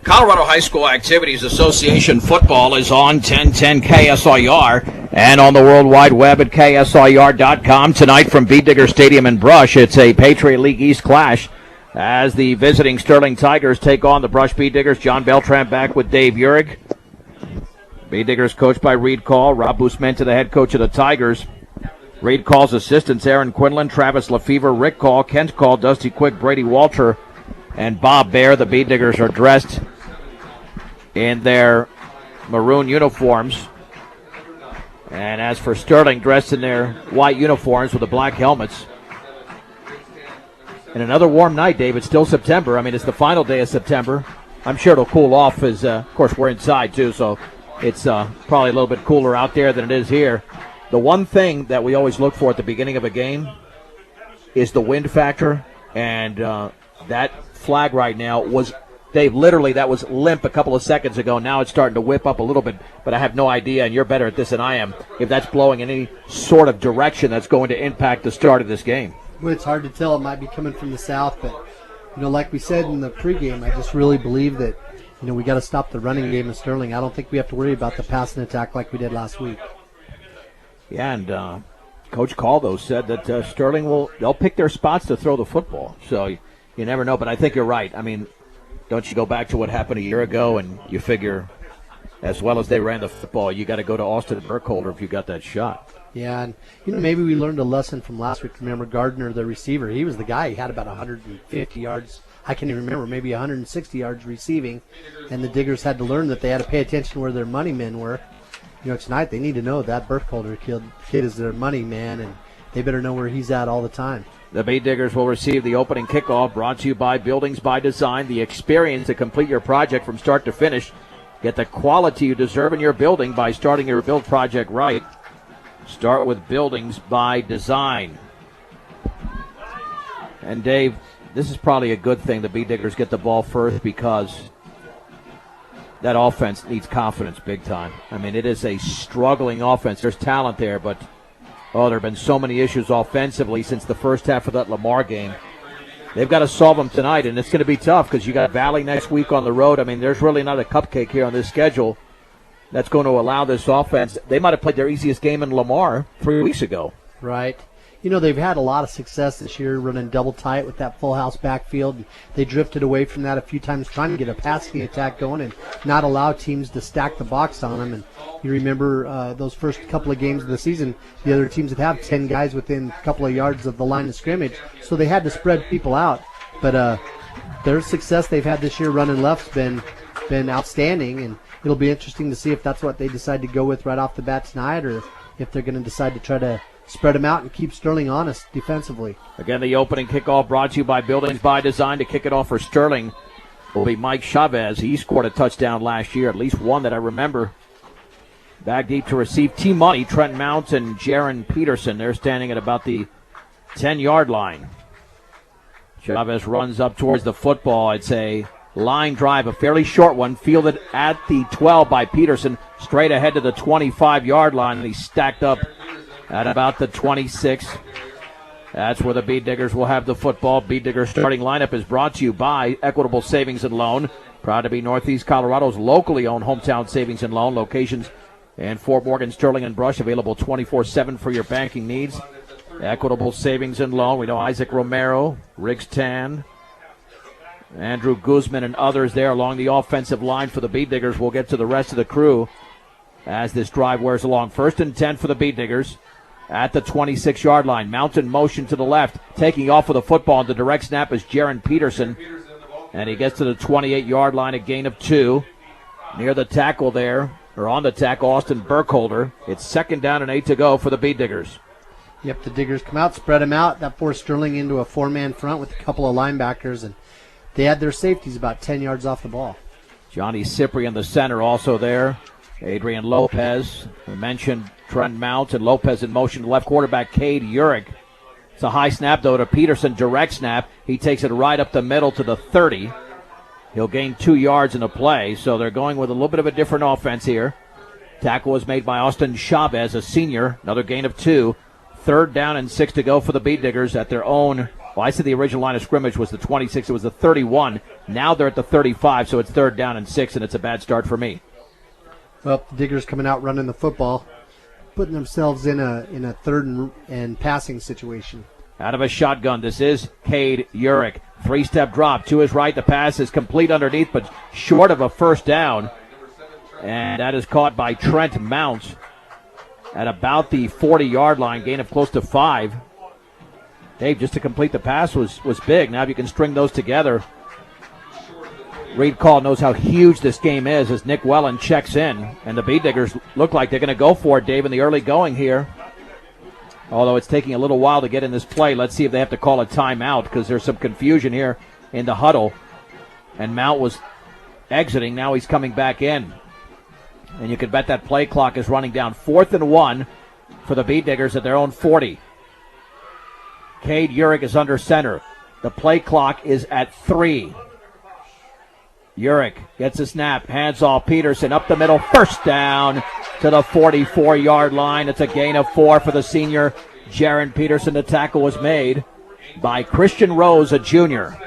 Colorado High School Activities Association football is on 1010 KSIR and on the World Wide Web at KSIR.com. Tonight from Bead Digger Stadium in Brush, it's a Patriot League East clash as the visiting Sterling Tigers take on the Brush Bead Diggers. John Beltran back with Dave Uhrig. Bead Diggers coached by Reed Call. Rob Busmenta, the head coach of the Tigers. Reed Call's assistants, Aaron Quinlan, Travis Lefevre, Rick Call, Kent Call, Dusty Quick, Brady Walter, and Bob Bear. The Bead Diggers are dressed in their maroon uniforms. And as for Sterling, dressed in their white uniforms with the black helmets. And another warm night, Dave. It's still September. I mean, it's the final day of September. I'm sure it'll cool off as, of course, we're inside, too, so it's probably a little bit cooler out there than it is here. The one thing that we always look for at the beginning of a game is the wind factor, and that flag right now was, Dave, literally that was limp a couple of seconds ago. Now it's starting to whip up a little bit, but I have no idea, and you're better at this than I am, if that's blowing in any sort of direction that's going to impact the start of this game. Well, it's hard to tell. It might be coming from the south, but, like we said in the pregame, I just really believe that, we got to stop the running game of Sterling. I don't think we have to worry about the passing attack like we did last week. Yeah, and Coach Call, though, said that Sterling they'll pick their spots to throw the football. So you never know, but I think you're right. I mean, don't you go back to what happened a year ago and you figure as well as they ran the football, you got to go to Austin Burkholder if you got that shot. Yeah, and maybe we learned a lesson from last week. Remember Gardner, the receiver, he was the guy. He had about 150 yards. I can't even remember, maybe 160 yards receiving. And the Diggers had to learn that they had to pay attention where their money men were. Tonight they need to know that Burkholder kid is their money man, and they better know where he's at all the time. The Bead Diggers will receive the opening kickoff, brought to you by Buildings by Design, the experience to complete your project from start to finish. Get the quality you deserve in your building by starting your build project right. Start with Buildings by Design. And Dave, this is probably a good thing the Bead Diggers get the ball first because that offense needs confidence big time. I mean, it is a struggling offense. There's talent there, but, there have been so many issues offensively since the first half of that Lamar game. They've got to solve them tonight, and it's going to be tough because you got Valley next week on the road. I mean, there's really not a cupcake here on this schedule that's going to allow this offense. They might have played their easiest game in Lamar 3 weeks ago. Right. They've had a lot of success this year running double tight with that full house backfield. They drifted away from that a few times trying to get a passing attack going and not allow teams to stack the box on them. And you remember those first couple of games of the season, the other teams would have 10 guys within a couple of yards of the line of scrimmage, so they had to spread people out. But their success they've had this year running left's been outstanding, and it'll be interesting to see if that's what they decide to go with right off the bat tonight, or if they're going to decide to try to spread them out and keep Sterling honest defensively. Again, the opening kickoff brought to you by Buildings by Design. To kick it off for Sterling will be Mike Chavez. He scored a touchdown last year, at least one that I remember. Back deep to receive T-Money, Trent Mount and Jaron Peterson. They're standing at about the 10-yard line. Chavez runs up towards the football. It's a line drive, a fairly short one, fielded at the 12 by Peterson, straight ahead to the 25-yard line, and he's stacked up at about the 26. That's where the Bead Diggers will have the football. Bead Diggers starting lineup is brought to you by Equitable Savings and Loan. Proud to be Northeast Colorado's locally owned hometown savings and loan. Locations in Fort Morgan, Sterling, and Brush. Available 24/7 for your banking needs. Equitable Savings and Loan. We know Isaac Romero, Riggs Tan, Andrew Guzman, and others there along the offensive line for the Bead Diggers. We'll get to the rest of the crew as this drive wears along. 1st and 10 for the Bead Diggers at the 26-yard line. Mountain motion to the left. Taking off with the football. And the direct snap is Jaron Peterson. And he gets to the 28-yard line, a gain of 2. Near the tackle there, or on the tackle, Austin Burkholder. It's 2nd down and 8 to go for the Bead Diggers. Yep, the Diggers come out, spread them out. That forced Sterling into a 4-man front with a couple of linebackers. And they had their safeties about 10 yards off the ball. Johnny Cypri in the center also there. Adrian Lopez. We mentioned Trent Mount and Lopez in motion. The left quarterback, Cade Uhrig. It's a high snap, though, to Peterson. Direct snap. He takes it right up the middle to the 30. He'll gain 2 yards in a play, so they're going with a little bit of a different offense here. Tackle was made by Austin Chavez, a senior. Another gain of 2. 3rd down and 6 to go for the Bead Diggers at their own Well, I said the original line of scrimmage was the 26. It was the 31. Now they're at the 35, so it's 3rd down and 6, and it's a bad start for me. Well, the Diggers coming out running the football, putting themselves in a 3rd and passing situation. Out of a shotgun, this is Cade Urich. 3-step drop to his right. The pass is complete underneath, but short of a 1st down. And that is caught by Trent Mounts at about the 40-yard line, gain of close to 5. Dave, just to complete the pass was big. Now if you can string those together. Reed Call knows how huge this game is as Nick Wellen checks in. And the Bee Diggers look like they're going to go for it, Dave, in the early going here. Although it's taking a little while to get in this play. Let's see if they have to call a timeout because there's some confusion here in the huddle. And Mount was exiting. Now he's coming back in. And you can bet that play clock is running down. 4th and 1 for the Bee Diggers at their own 40. Cade Urich is under center. The play clock is at 3. Urich gets a snap, hands off Peterson up the middle, 1st down to the 44-yard line. It's a gain of 4 for the senior Jaron Peterson. The tackle was made by Christian Rose, a junior.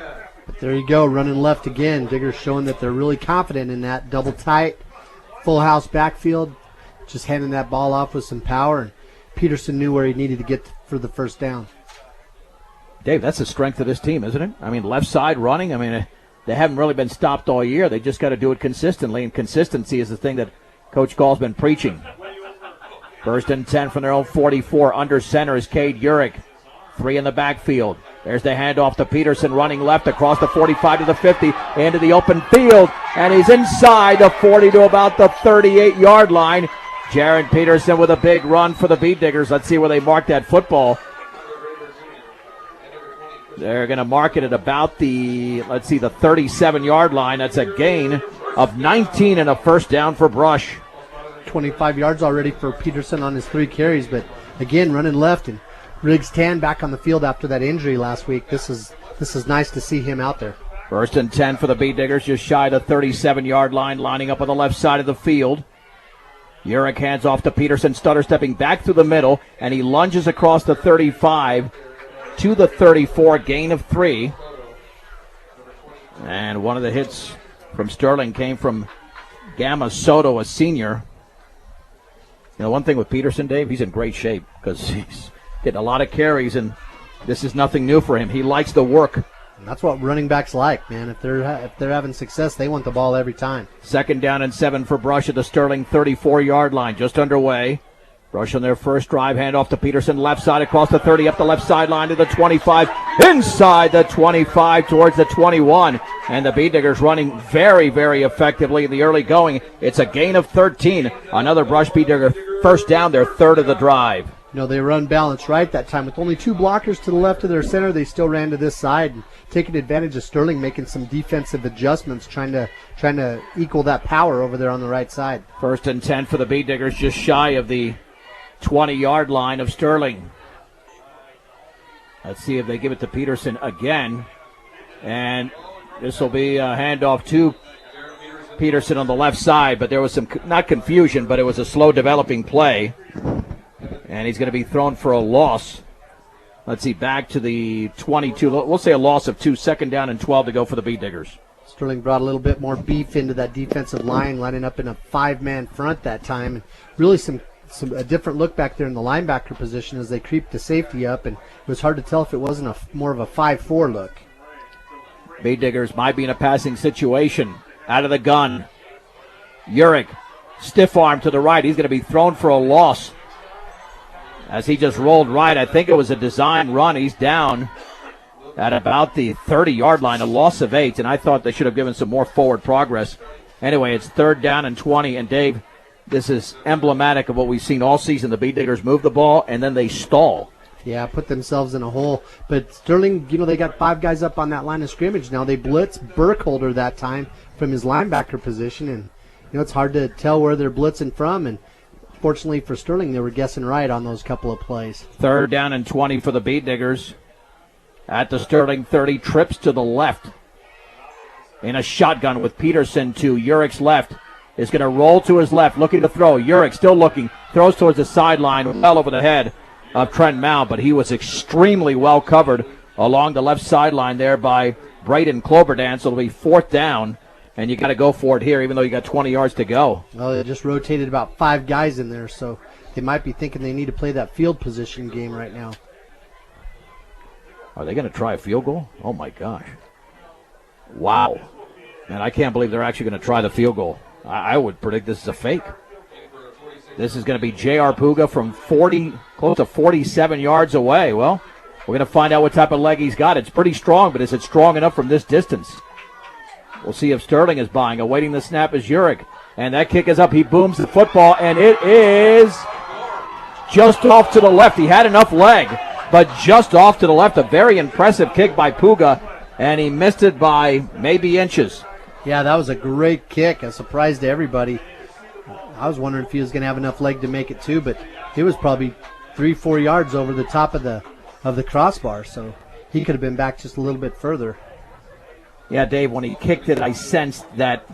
But there you go, running left again. Diggers showing that they're really confident in that double tight, full house backfield, just handing that ball off with some power. And Peterson knew where he needed to get for the 1st down. Dave, that's the strength of this team, isn't it? I mean, left side running. I mean, they haven't really been stopped all year. They just got to do it consistently, and consistency is the thing that Coach Gall's been preaching. 1st and 10 from their own 44. Under center is Cade Urich. 3 in the backfield. There's the handoff to Peterson running left across the 45 to the 50 into the open field, and he's inside the 40 to about the 38-yard line. Jaron Peterson with a big run for the Bee Diggers. Let's see where they mark that football. They're going to mark it at about the, the 37-yard line. That's a gain of 19 and a 1st down for Brush. 25 yards already for Peterson on his 3 carries, but again, running left, and Riggs Tan back on the field after that injury last week. This is nice to see him out there. 1st and 10 for the Bee Diggers, just shy of the 37-yard line, lining up on the left side of the field. Urich hands off to Peterson, stutter stepping back through the middle, and he lunges across the 35 to the 34, gain of 3. And one of the hits from Sterling came from Gamma Soto, a senior. You know, one thing with Peterson, Dave, he's in great shape because he's getting a lot of carries, and this is nothing new for him. He likes the work. And that's what running backs like, man. If they're having success, they want the ball every time. 2nd down and 7 for Brush at the Sterling 34-yard line, just underway. Brush on their first drive, handoff to Peterson, left side across the 30, up the left sideline to the 25, inside the 25 towards the 21. And the Bee Diggers running very, very effectively in the early going. It's a gain of 13. Another Brush Bee Digger 1st down, their 3rd of the drive. You know, they run balanced right that time. With only 2 blockers to the left of their center, they still ran to this side, and taking advantage of Sterling making some defensive adjustments, trying to equal that power over there on the right side. 1st and 10 for the Bee Diggers, just shy of the 20-yard line of Sterling. Let's see if they give it to Peterson again. And this will be a handoff to Peterson on the left side, but there was some, not confusion, but it was a slow developing play. And he's going to be thrown for a loss. Let's see, back to the 22. We'll say a loss of 2, 2nd down and 12 to go for the Bee Diggers. Sterling brought a little bit more beef into that defensive line, lining up in a 5-man front that time. And really a different look back there in the linebacker position as they creeped the safety up, and it was hard to tell if it wasn't more of a 5-4 look. Bee Diggers might be in a passing situation. Out of the gun. Urich, stiff arm to the right. He's going to be thrown for a loss as he just rolled right. I think it was a design run. He's down at about the 30-yard line, a loss of 8, and I thought they should have given some more forward progress. Anyway, it's 3rd down and 20, and Dave, this is emblematic of what we've seen all season. The Bee Diggers move the ball, and then they stall. Yeah, put themselves in a hole. But Sterling, you know, they got 5 guys up on that line of scrimmage now. They blitz Burkholder that time from his linebacker position, and, you know, it's hard to tell where they're blitzing from. And fortunately for Sterling, they were guessing right on those couple of plays. 3rd down and 20 for the Bee Diggers. At the Sterling 30, trips to the left in a shotgun with Peterson to Urich's left. Is going to roll to his left, looking to throw. Urich still looking, throws towards the sideline, well over the head of Trent Mount, but he was extremely well covered along the left sideline there by Braden Cloverdance. It'll be 4th down, and you got to go for it here, even though you got 20 yards to go. Well, they just rotated about 5 guys in there, so they might be thinking they need to play that field position game right now. Are they going to try a field goal? Oh, my gosh. Wow. Man, I can't believe they're actually going to try the field goal. I would predict this is a fake. This is going to be J.R. Puga from close to 47 yards away. Well, we're going to find out what type of leg he's got. It's pretty strong, but is it strong enough from this distance? We'll see if Sterling is buying. Awaiting the snap is Urich. And that kick is up. He booms the football, and it is just off to the left. He had enough leg, but just off to the left. A very impressive kick by Puga, and he missed it by maybe inches. Yeah, that was a great kick. A surprise to everybody. I was wondering if he was going to have enough leg to make it too, but it was probably 3-4 yards over the top of the crossbar, so he could have been back just a little bit further. Yeah, Dave, when he kicked it, I sensed that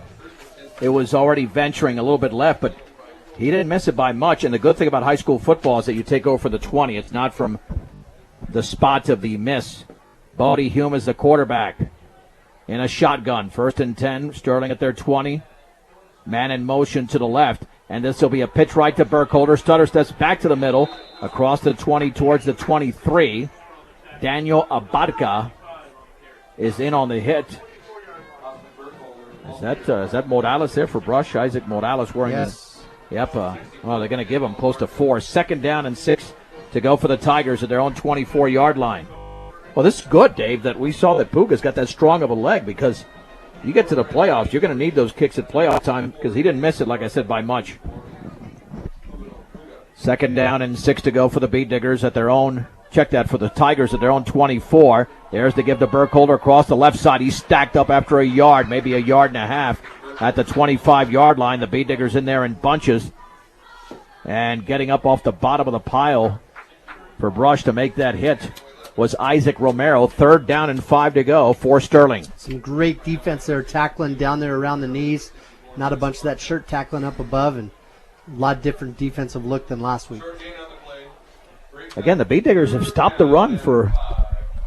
it was already venturing a little bit left, but he didn't miss it by much. And the good thing about high school football is that you take over for the 20. It's not from the spot of the miss. Bodie Hume is the quarterback in a shotgun. 1st and 10, Sterling at their 20. Man in motion to the left. And this will be a pitch right to Burkholder. Stutter steps back to the middle, across the 20 towards the 23. Daniel Abarca is in on the hit. Is that Morales there for Brush? Isaac Morales wearing Yes. Yep. Well, they're going to give him close to 4. 2nd down and 6 to go for the Tigers at their own 24-yard line. Well, this is good, Dave, that we saw that Puga's got that strong of a leg, because you get to the playoffs, you're going to need those kicks at playoff time, because he didn't miss it, like I said, by much. 2nd down and 6 to go for the Beat Diggers at their own. Check that, for the Tigers at their own 24. There's to give to Burkholder across the left side. He's stacked up after a yard, maybe a yard and a half at the 25-yard line. The Beat Diggers in there in bunches. And getting up off the bottom of the pile for Brush to make that hit was Isaac Romero. 3rd down and 5 to go for Sterling. Some great defense there, tackling down there around the knees. Not a bunch of that shirt tackling up above, and a lot different defensive look than last week. Again, the Beat Diggers have stopped the run for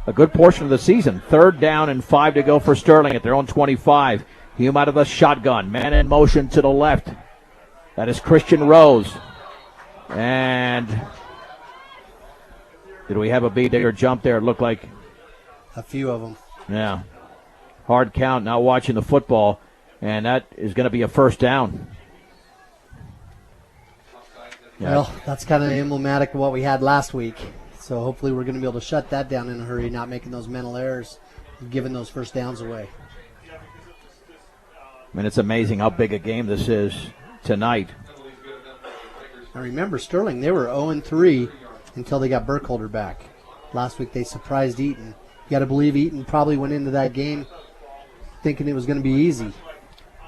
a good portion of the season. 3rd down and 5 to go for Sterling at their own 25. Hume out of the shotgun. Man in motion to the left. That is Christian Rose. And did we have a Beat Digger jump there? It looked like A few of them. Yeah. Hard count, not watching the football. And that is going to be a 1st down. Yeah. Well, that's kind of emblematic of what we had last week. So hopefully we're going to be able to shut that down in a hurry, not making those mental errors, giving those 1st downs away. I mean, it's amazing how big a game this is tonight. Now remember, Sterling, they were 0-3 until they got Burkholder back. Last week they surprised Eaton. You got to believe Eaton probably went into that game thinking it was going to be easy.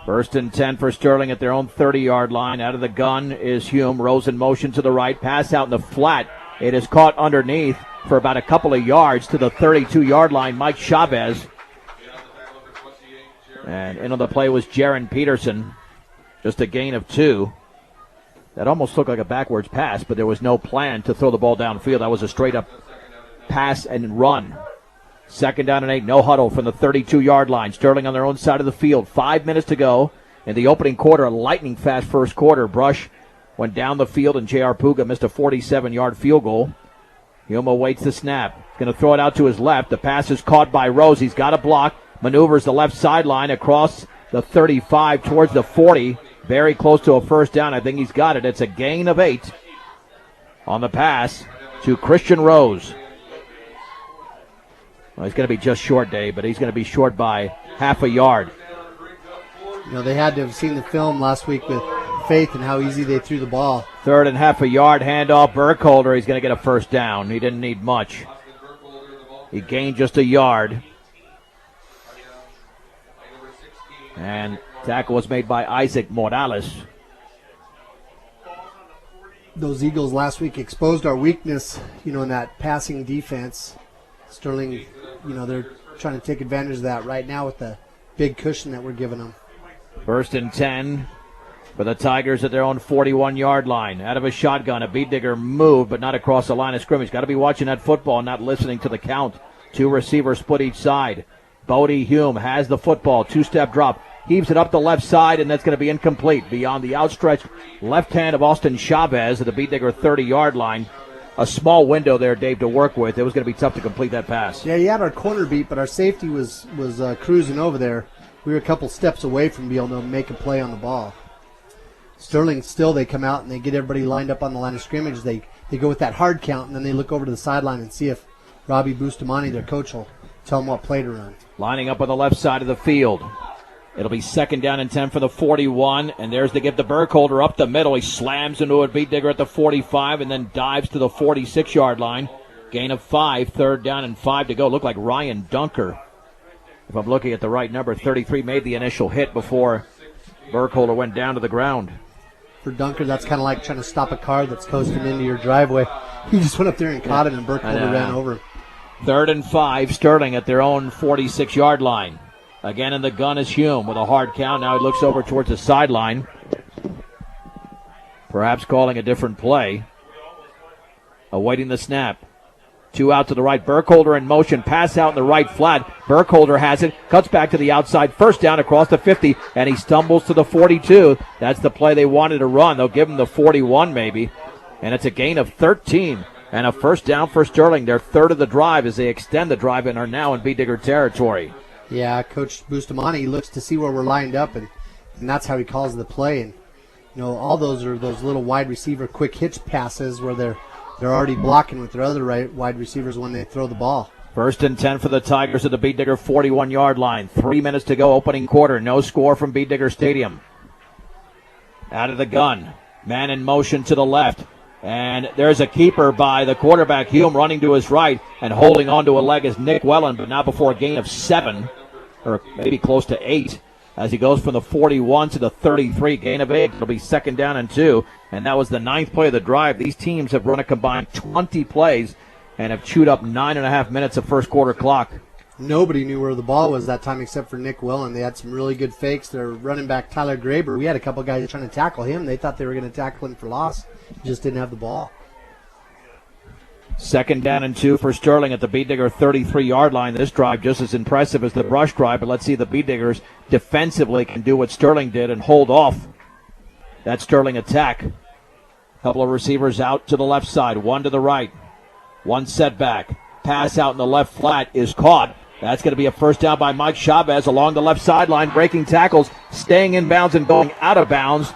1st and 10 for Sterling at their own 30-yard line. Out of the gun is Hume. Rose in motion to the right. Pass out in the flat. It is caught underneath for about a couple of yards to the 32-yard line. Mike Chavez. And in on the play was Jaron Peterson. Just a gain of 2. That almost looked like a backwards pass, but there was no plan to throw the ball downfield. That was a straight-up pass and run. 2nd down and 8, no huddle from the 32-yard line. Sterling on their own side of the field. 5 minutes to go in the opening quarter. A lightning-fast first quarter. Brush went down the field, and J.R. Puga missed a 47-yard field goal. Hume awaits the snap. Going to throw it out to his left. The pass is caught by Rose. He's got a block. Maneuvers the left sideline across the 35 towards the 40. Very close to a 1st down. I think he's got it. It's a gain of 8 on the pass to Christian Rose. Well, he's going to be just short, Dave, but he's going to be short by half a yard. You know, they had to have seen the film last week with Faith and how easy they threw the ball. 3rd and half a yard, handoff Burkholder. He's going to get a 1st down. He didn't need much. He gained just a yard. And tackle was made by Isaac Morales. Those Eagles last week exposed our weakness, you know, in that passing defense. Sterling, you know, they're trying to take advantage of that right now with the big cushion that we're giving them. 1st and 10 for the Tigers at their own 41-yard line. Out of a shotgun, a Beat Digger moved, but not across the line of scrimmage. Got to be watching that football, not listening to the count. Two receivers split each side. Bodie Hume has the football. Two-step drop. Heaves it up the left side, and that's going to be incomplete. Beyond the outstretched left hand of Austin Chavez at the Beat Digger 30-yard line. A small window there, Dave, to work with. It was going to be tough to complete that pass. Yeah, he had our corner beat, but our safety was cruising over there. We were a couple steps away from being able to make a play on the ball. Sterling still, they come out and they get everybody lined up on the line of scrimmage. They go with that hard count, and then they look over to the sideline and see if Robbie Bustamante, their coach, will tell them what play to run. Lining up on the left side of the field. It'll be 2nd down and 10 for the 41, and there's the give to Burkholder up the middle. He slams into a Beat Digger at the 45 and then dives to the 46-yard line. Gain of 5, 3rd down and 5 to go. Looked like Ryan Dunker, if I'm looking at the right number, 33, made the initial hit before Burkholder went down to the ground. For Dunker, that's kind of like trying to stop a car that's coasting into your driveway. He just went up there and caught him, and Burkholder ran over him. 3rd and 5, Sterling at their own 46-yard line. Again in the gun is Hume with a hard count. Now he looks over towards the sideline. Perhaps calling a different play. Awaiting the snap. 2 out to the right. Burkholder in motion. Pass out in the right flat. Burkholder has it. Cuts back to the outside. 1st down across the 50. And he stumbles to the 42. That's the play they wanted to run. They'll give him the 41 maybe. And it's a gain of 13. And a 1st down for Sterling. Their 3rd of the drive as they extend the drive and are now in Beat Digger territory. Yeah, Coach Bustamante looks to see where we're lined up, and that's how he calls the play. And all those are those little wide receiver quick hitch passes where they're already blocking with their other wide receivers when they throw the ball. 1st and 10 for the Tigers at the Beat Digger 41-yard line. 3 minutes to go, opening quarter. No score from Beat Digger Stadium. Out of the gun. Man in motion to the left. And there's a keeper by the quarterback, Hume, running to his right. And holding onto a leg is Nick Wellen, but not before a gain of 7. Or maybe close to 8, as he goes from the 41 to the 33, gain of 8. It'll be 2nd down and 2, and that was the 9th play of the drive. These teams have run a combined 20 plays and have chewed up 9.5 minutes of first quarter clock. Nobody knew where the ball was that time except for Nick Wellen. They had some really good fakes. Their running back, Tyler Graber, we had a couple guys trying to tackle him. They thought they were going to tackle him for loss. He just didn't have the ball. 2nd down and 2 for Sterling at the Beat Digger 33-yard line. This drive just as impressive as the brush drive, but let's see if the Beat Diggers defensively can do what Sterling did and hold off that Sterling attack. Couple of receivers out to the left side, one to the right. One setback. Pass out in the left flat is caught. That's going to be a 1st down by Mike Chavez along the left sideline, breaking tackles, staying in bounds and going out of bounds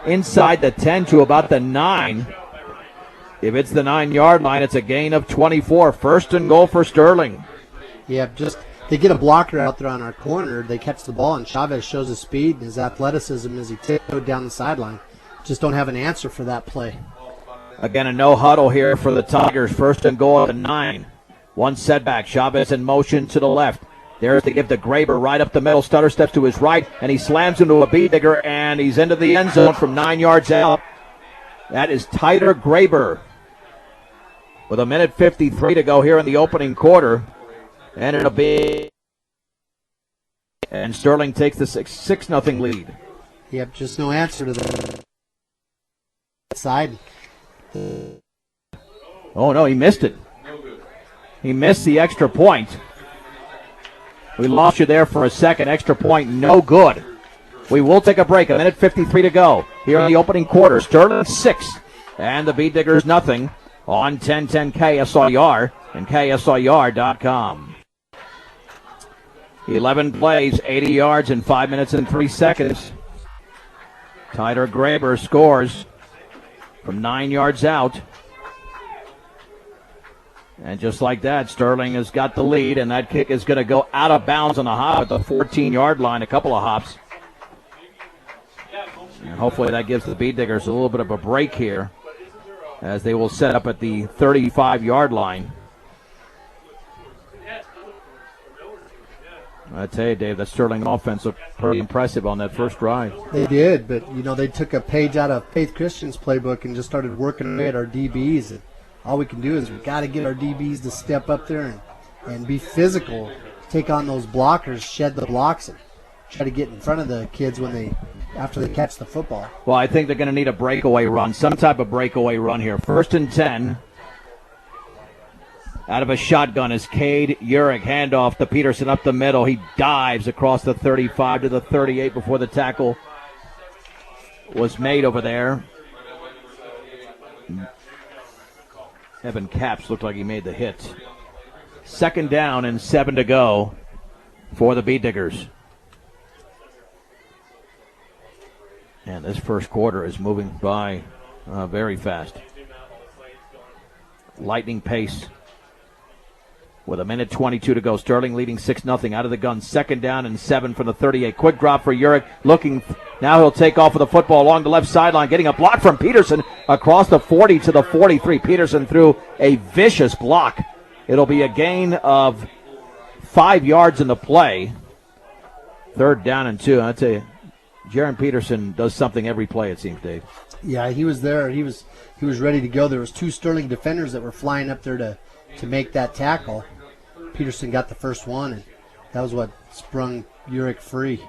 inside the 10 to about the 9. If it's the 9-yard line, it's a gain of 24. 1st and goal for Sterling. Yeah, just they get a blocker out there on our corner. They catch the ball, and Chavez shows his speed and his athleticism as he tiptoed down the sideline. Just don't have an answer for that play. Again, a no huddle here for the Tigers. 1st and goal at the 9. One setback. Chavez in motion to the left. There's the give to Graber right up the middle. Stutter steps to his right, and he slams into a Beat Digger, and he's into the end zone from 9 yards out. That is Tyler Graber. With 1:53 to go here in the opening quarter. And it'll be... And Sterling takes the 6-0 lead. Yep, just no answer to the side. Oh, no, he missed it. He missed the extra point. We lost you there for a second. Extra point, no good. We will take a break. 1:53 to go here in the opening quarter. Sterling 6 and the Beat Diggers nothing on 1010 KSIR and KSIR.com. 11 plays, 80 yards in 5 minutes and 3 seconds. Tyler Graber scores from 9 yards out. And just like that, Sterling has got the lead, and that kick is going to go out of bounds on the hop at the 14-yard line, a couple of hops. And hopefully that gives the Beat Diggers a little bit of a break here as they will set up at the 35-yard line. I tell you, Dave, that Sterling offense looked pretty impressive on that first drive. They did, but, they took a page out of Faith Christian's playbook and just started working away at our DBs. And all we can do is we've got to get our DBs to step up there and be physical, take on those blockers, shed the blocks, and try to get in front of the kids after they catch the football. Well, I think they're going to need a breakaway run, some type of breakaway run here. 1st and 10 Out of a shotgun is Cade Urich. Handoff to Peterson up the middle. He dives across the 35 to the 38 before the tackle was made over there. Evan Capps looked like he made the hit. 2nd down and 7 to go for the Beet Diggers. And this first quarter is moving by very fast. Lightning pace. With 1:22 to go. Sterling leading 6-0 out of the gun. 2nd down and 7 from the 38. Quick drop for Urich. Looking. Now he'll take off with the football along the left sideline. Getting a block from Peterson across the 40 to the 43. Peterson threw a vicious block. It'll be a gain of 5 yards in the play. 3rd down and 2. I'd say Jaron Peterson does something every play, it seems, Dave. Yeah, he was there. He was ready to go. There was 2 Sterling defenders that were flying up there to make that tackle. Peterson got the first one, and that was what sprung Urich free.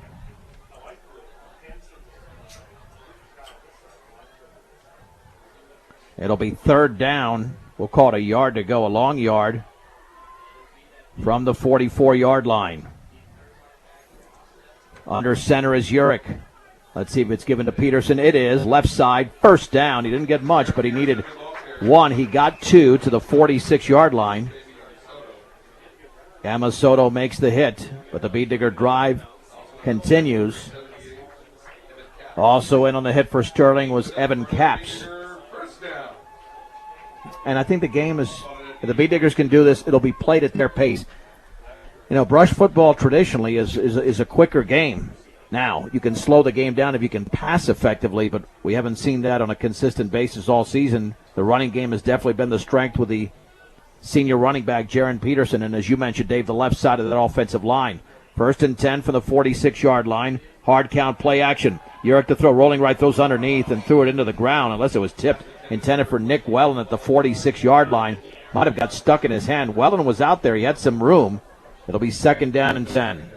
It'll be 3rd down. We'll call it a yard to go, a long yard from the 44-yard line. Under center is Urich. Let's see if it's given to Peterson. It is. Left side, 1st down. He didn't get much, but he needed 1. He got 2 to the 46-yard line. Amasoto makes the hit, but the Beet Digger drive continues. Also in on the hit for Sterling was Evan Capps. And I think the game is, if the Beet Diggers can do this, it'll be played at their pace. You know, brush football traditionally is a quicker game. Now, you can slow the game down if you can pass effectively, but we haven't seen that on a consistent basis all season. The running game has definitely been the strength with the senior running back, Jaron Peterson, and as you mentioned, Dave, the left side of that offensive line. 1st and 10 from the 46-yard line. Hard count, play action. Urich to throw, rolling right, throws underneath and threw it into the ground, unless it was tipped. Intended for Nick Wellen at the 46-yard line. Might have got stuck in his hand. Wellen was out there. He had some room. It'll be 2nd down and 10.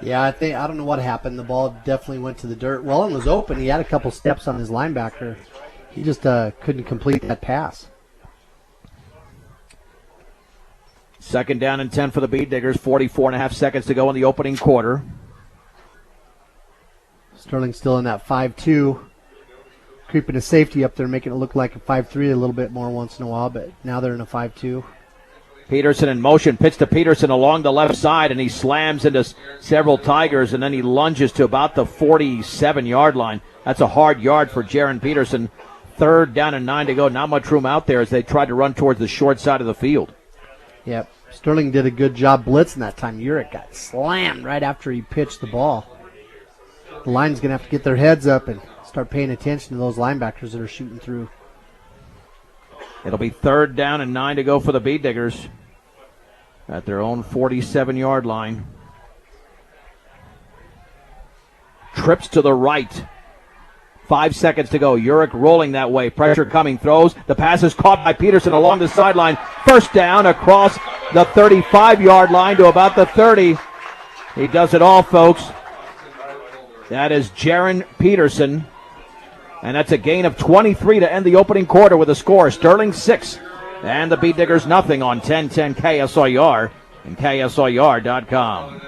Yeah, I don't know what happened. The ball definitely went to the dirt. Wellen was open. He had a couple steps on his linebacker. He just couldn't complete that pass. 2nd down and 10 for the Beet Diggers. 44.5 seconds to go in the opening quarter. Sterling still in that 5-2. Creeping a safety up there, making it look like a 5-3 a little bit more once in a while, but now they're in a 5-2. Peterson in motion, pitch to Peterson along the left side, and he slams into several Tigers, and then he lunges to about the 47-yard line. That's a hard yard for Jaron Peterson. 3rd down and 9 to go. Not much room out there as they tried to run towards the short side of the field. Yep. Sterling did a good job blitzing that time. Urich got slammed right after he pitched the ball. The line's going to have to get their heads up and start paying attention to those linebackers that are shooting through. It'll be 3rd down and 9 to go for the Beet Diggers at their own 47-yard line. Trips to the right. 5 seconds to go. Urich rolling that way. Pressure coming. Throws. The pass is caught by Peterson along the sideline. 1st down across the 35-yard line to about the 30. He does it all, folks. That is Jaron Peterson. And that's a gain of 23 to end the opening quarter with a score. Sterling 6 and the Beet Diggers nothing on 10-10 KSIR and KSIR.com.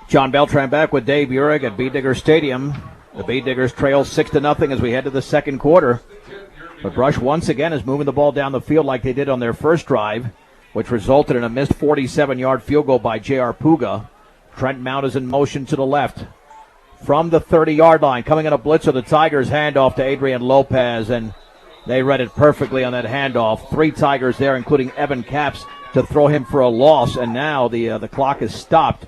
John Beltran back with Dave Urich at Beet Digger Stadium. The Beet Diggers trail 6-0 as we head to the second quarter. But Brush once again is moving the ball down the field like they did on their first drive, which resulted in a missed 47-yard field goal by J.R. Puga. Trent Mount is in motion to the left. From the 30-yard line, coming in a blitzer, the Tigers handoff to Adrian Lopez, and they read it perfectly on that handoff. 3 Tigers there, including Evan Capps, to throw him for a loss, and now the clock is stopped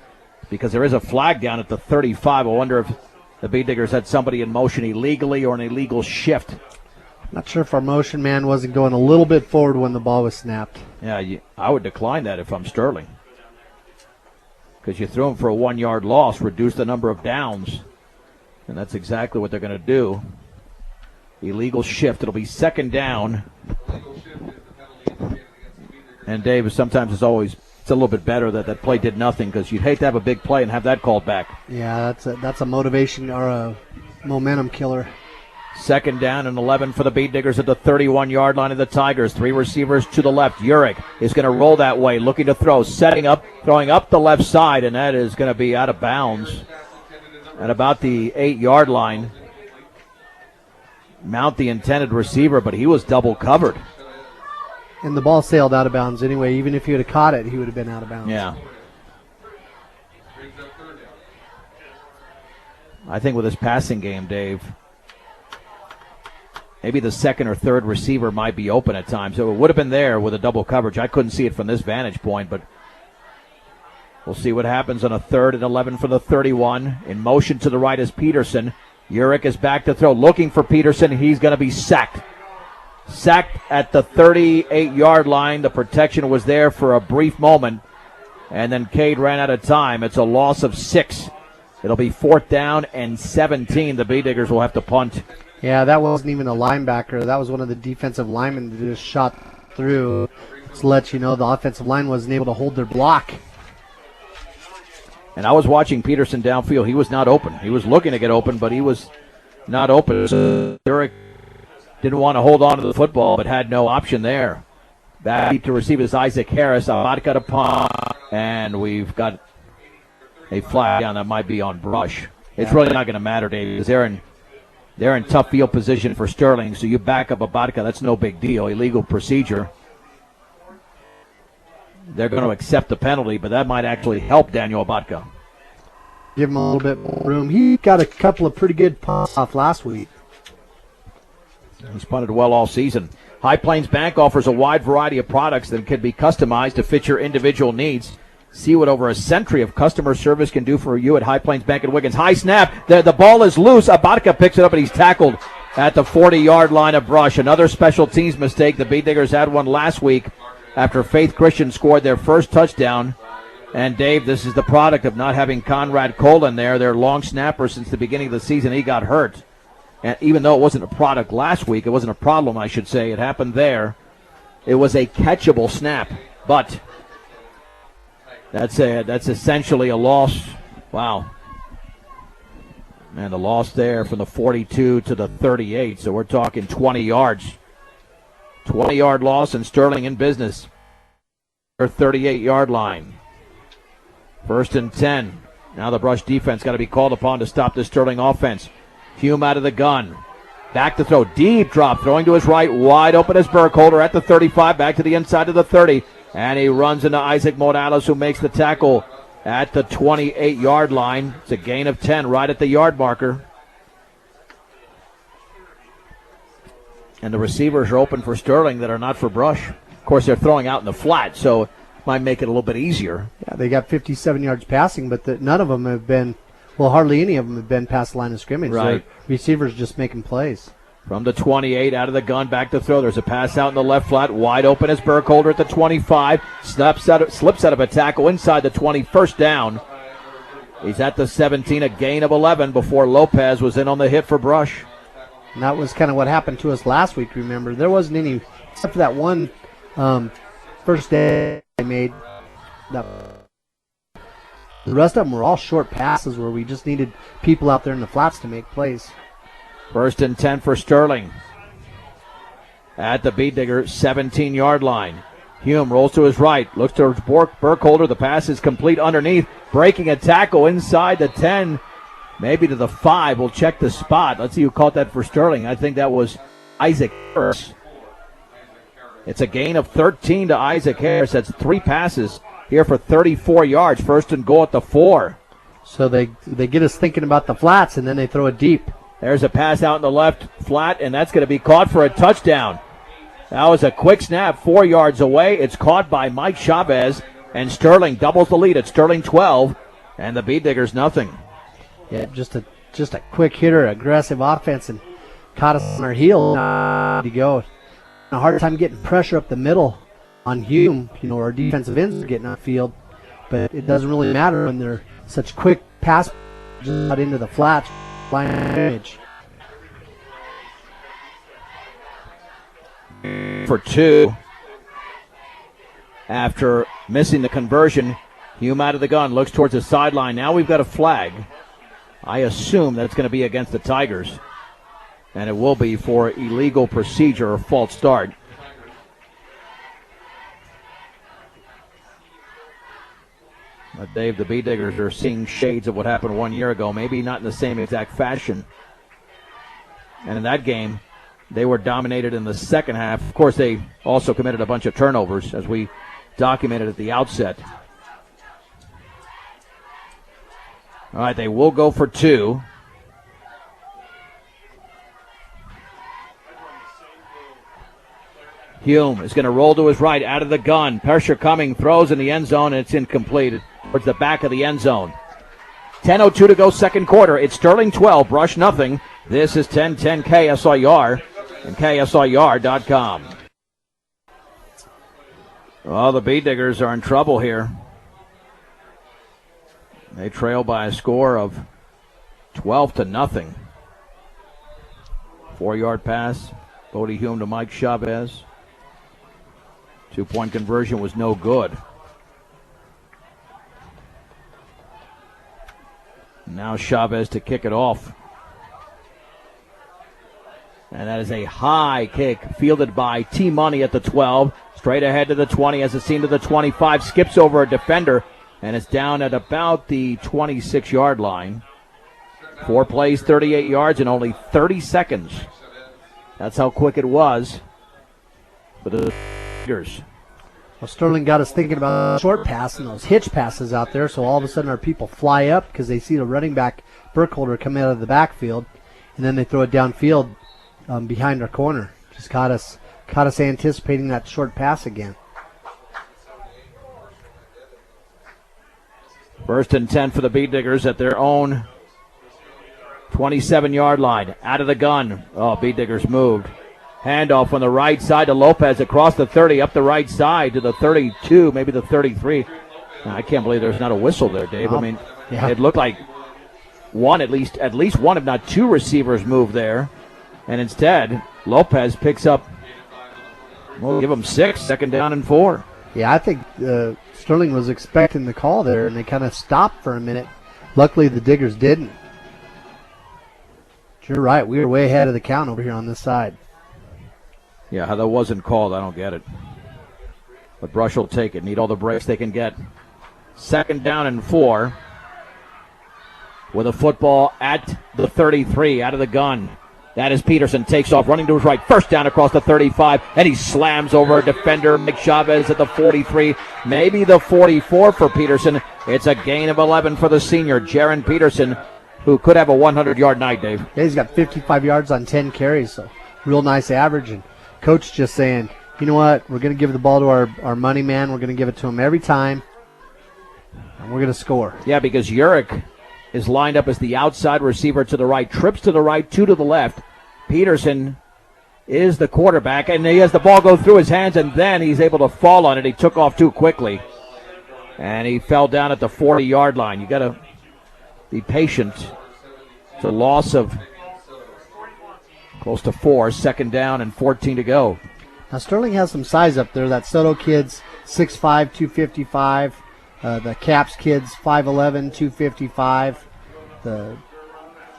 because there is a flag down at the 35. I wonder if the Beet Diggers had somebody in motion illegally or an illegal shift. Not sure if our motion man wasn't going a little bit forward when the ball was snapped. Yeah, I would decline that if I'm Sterling. Because you threw him for a 1-yard loss, reduce the number of downs. And that's exactly what they're going to do. Illegal shift. It'll be 2nd down. And Dave, sometimes it's a little bit better that play did nothing, because you'd hate to have a big play and have that called back. Yeah, that's a motivation or a momentum killer. Second down and 11 for the Beat Diggers at the 31-yard line of the Tigers. 3 receivers to the left. Urich is going to roll that way, looking to throw, setting up, throwing up the left side, and that is going to be out of bounds at about the 8-yard line. Mount the intended receiver, but he was double covered. And the ball sailed out of bounds anyway. Even if he would have caught it, he would have been out of bounds. Yeah. I think with his passing game, Dave, maybe the second or third receiver might be open at times. So it would have been there with a double coverage. I couldn't see it from this vantage point, but we'll see what happens on a 3rd and 11 for the 31. In motion to the right is Peterson. Urich is back to throw, looking for Peterson. He's going to be sacked. Sacked at the 38-yard line. The protection was there for a brief moment, and then Cade ran out of time. It's a loss of 6. It'll be 4th down and 17. The Bee Diggers will have to punt. Yeah, that wasn't even a linebacker. That was one of the defensive linemen that just shot through to let you know the offensive line wasn't able to hold their block. And I was watching Peterson downfield. He was not open. He was looking to get open, but he was not open. Urich didn't want to hold on to the football, but had no option there. Back to receive is Isaac Harris. Abatka to punt, and we've got a flag down that might be on Brush. It's really not going to matter, Dave, because they're in tough field position for Sterling, so you back up Abatka. That's no big deal. Illegal procedure. They're going to accept the penalty, but that might actually help Daniel Abatka. Give him a little bit more room. He got a couple of pretty good punts off last week. He's punted well all season. High Plains Bank offers a wide variety of products that can be customized to fit your individual needs. See what over a century of customer service can do for you at High Plains Bank in Wiggins. High snap. The ball is loose. Abatka picks it up, and he's tackled at the 40-yard line of Brush. Another special teams mistake. The Bee Diggers had one last week after Faith Christian scored their first touchdown. And, Dave, this is the product of not having Conrad Cole in there, their long snapper since the beginning of the season. He got hurt. And even though it wasn't a product last week, it wasn't a problem, I should say. It happened there. It was a catchable snap. But that's essentially a loss. Wow. And the loss there from the 42 to the 38. So we're talking 20 yards. 20-yard loss, and Sterling in business. Their 38-yard line. 1st and 10. Now the Brush defense got to be called upon to stop the Sterling offense. Hume out of the gun. Back to throw. Deep drop. Throwing to his right. Wide open as Burkholder at the 35. Back to the inside of the 30. And he runs into Isaac Morales, who makes the tackle at the 28-yard line. It's a gain of 10 right at the yard marker. And the receivers are open for Sterling that are not for Brush. Of course, they're throwing out in the flat, so it might make it a little bit easier. Yeah, they got 57 yards passing, but none of them have been, well, hardly any of them have been past the line of scrimmage. Right. So receivers just making plays. From the 28, out of the gun, back to throw. There's a pass out in the left flat. Wide open as Burkholder at the 25. Slips out of a tackle inside the 20. First down. He's at the 17, a gain of 11 before Lopez was in on the hit for Brush. And that was kind of what happened to us last week, remember. There wasn't any, except for that one first day I made. The rest of them were all short passes where we just needed people out there in the flats to make plays. 1st and 10 for Sterling. At the Beat Digger 17-yard line. Hume rolls to his right, looks towards Burkholder. The pass is complete underneath, breaking a tackle inside the 10. Maybe to the 5. We'll check the spot. Let's see who caught that for Sterling. I think that was Isaac Harris. It's a gain of 13 to Isaac Harris. That's 3 passes here for 34 yards. 1st and goal at the 4. So they get us thinking about the flats, and then they throw it deep. There's a pass out in the left flat, and that's going to be caught for a touchdown. That was a quick snap 4 yards away. It's caught by Mike Chavez, and Sterling doubles the lead. It's Sterling 12, and the Beat Diggers nothing. Yeah, just a quick hitter, aggressive offense, and caught us on our heel. To go. A hard time getting pressure up the middle on Hume. You know, our defensive ends are getting outfield, but it doesn't really matter when they're such quick pass just out into the flats. Line image. For 2. After missing the conversion, Hume out of the gun, looks towards the sideline. Now we've got a flag. I assume that it's going to be against the Tigers. and it will be for illegal procedure or false start. But Dave, the Bee Diggers are seeing shades of what happened 1 year ago, maybe not in the same exact fashion. And in that game, they were dominated in the second half. Of course, they also committed a bunch of turnovers, as we documented at the outset. All right, they will go for two. Hume is going to roll to his right, out of the gun. Pressure coming, throws in the end zone, and it's incomplete towards the back of the end zone. 10:02 to go, second quarter. It's Sterling 12, Brush nothing. This is 1010 KSIR and KSIR.com. Well, the Bee Diggers are in trouble here. They trail by a score of 12-0. 4-yard pass. Bodie Hume to Mike Chavez. 2-point conversion was no good. Now Chavez to kick it off. And that is a high kick fielded by T-Money at the 12. Straight ahead to the 20 as it's seen to the 25. Skips over a defender. And it's down at about the 26-yard line. 4 plays, 38 yards in only 30 seconds. That's how quick it was for the Tigers. Well, Sterling got us thinking about short pass and those hitch passes out there, so all of a sudden our people fly up because they see the running back, Burkholder, come out of the backfield, and then they throw it downfield behind our corner. Just caught us anticipating that short pass again. First and 10 for the Bee Diggers at their own 27-yard line. Out of the gun. Oh, Bee Diggers moved. Handoff on the right side to Lopez across the 30, up the right side to the 32, maybe the 33. I can't believe there's not a whistle there, Dave. I mean, It looked like at least one, if not two receivers moved there. And instead, Lopez picks up, we'll give him 6, second down and 4. Yeah, I think Sterling was expecting the call there, and they kind of stopped for a minute. Luckily, the Diggers didn't. You're right. We were way ahead of the count over here on this side. Yeah, how that wasn't called, I don't get it. But Brush will take it. Need all the breaks they can get. Second down and 4. With a football at the 33, out of the gun. That is Peterson, takes off, running to his right. First down across the 35, and he slams over a defender. Mike Chavez at the 43, maybe the 44 for Peterson. It's a gain of 11 for the senior, Jaron Peterson, who could have a 100-yard night, Dave. Yeah, he's got 55 yards on 10 carries, so real nice average. And Coach just saying, you know what, we're going to give the ball to our money man. We're going to give it to him every time, and we're going to score. Yeah, because Urich is lined up as the outside receiver to the right, trips to the right, 2 to the left. Peterson is the quarterback, and he has the ball go through his hands, and then he's able to fall on it. He took off too quickly, and he fell down at the 40-yard line. You got to be patient. It's a loss of close to 4, second down and 14 to go. Now Sterling has some size up there. That Soto kid's 6'5", 255. The Caps kids 5'11", 255. The,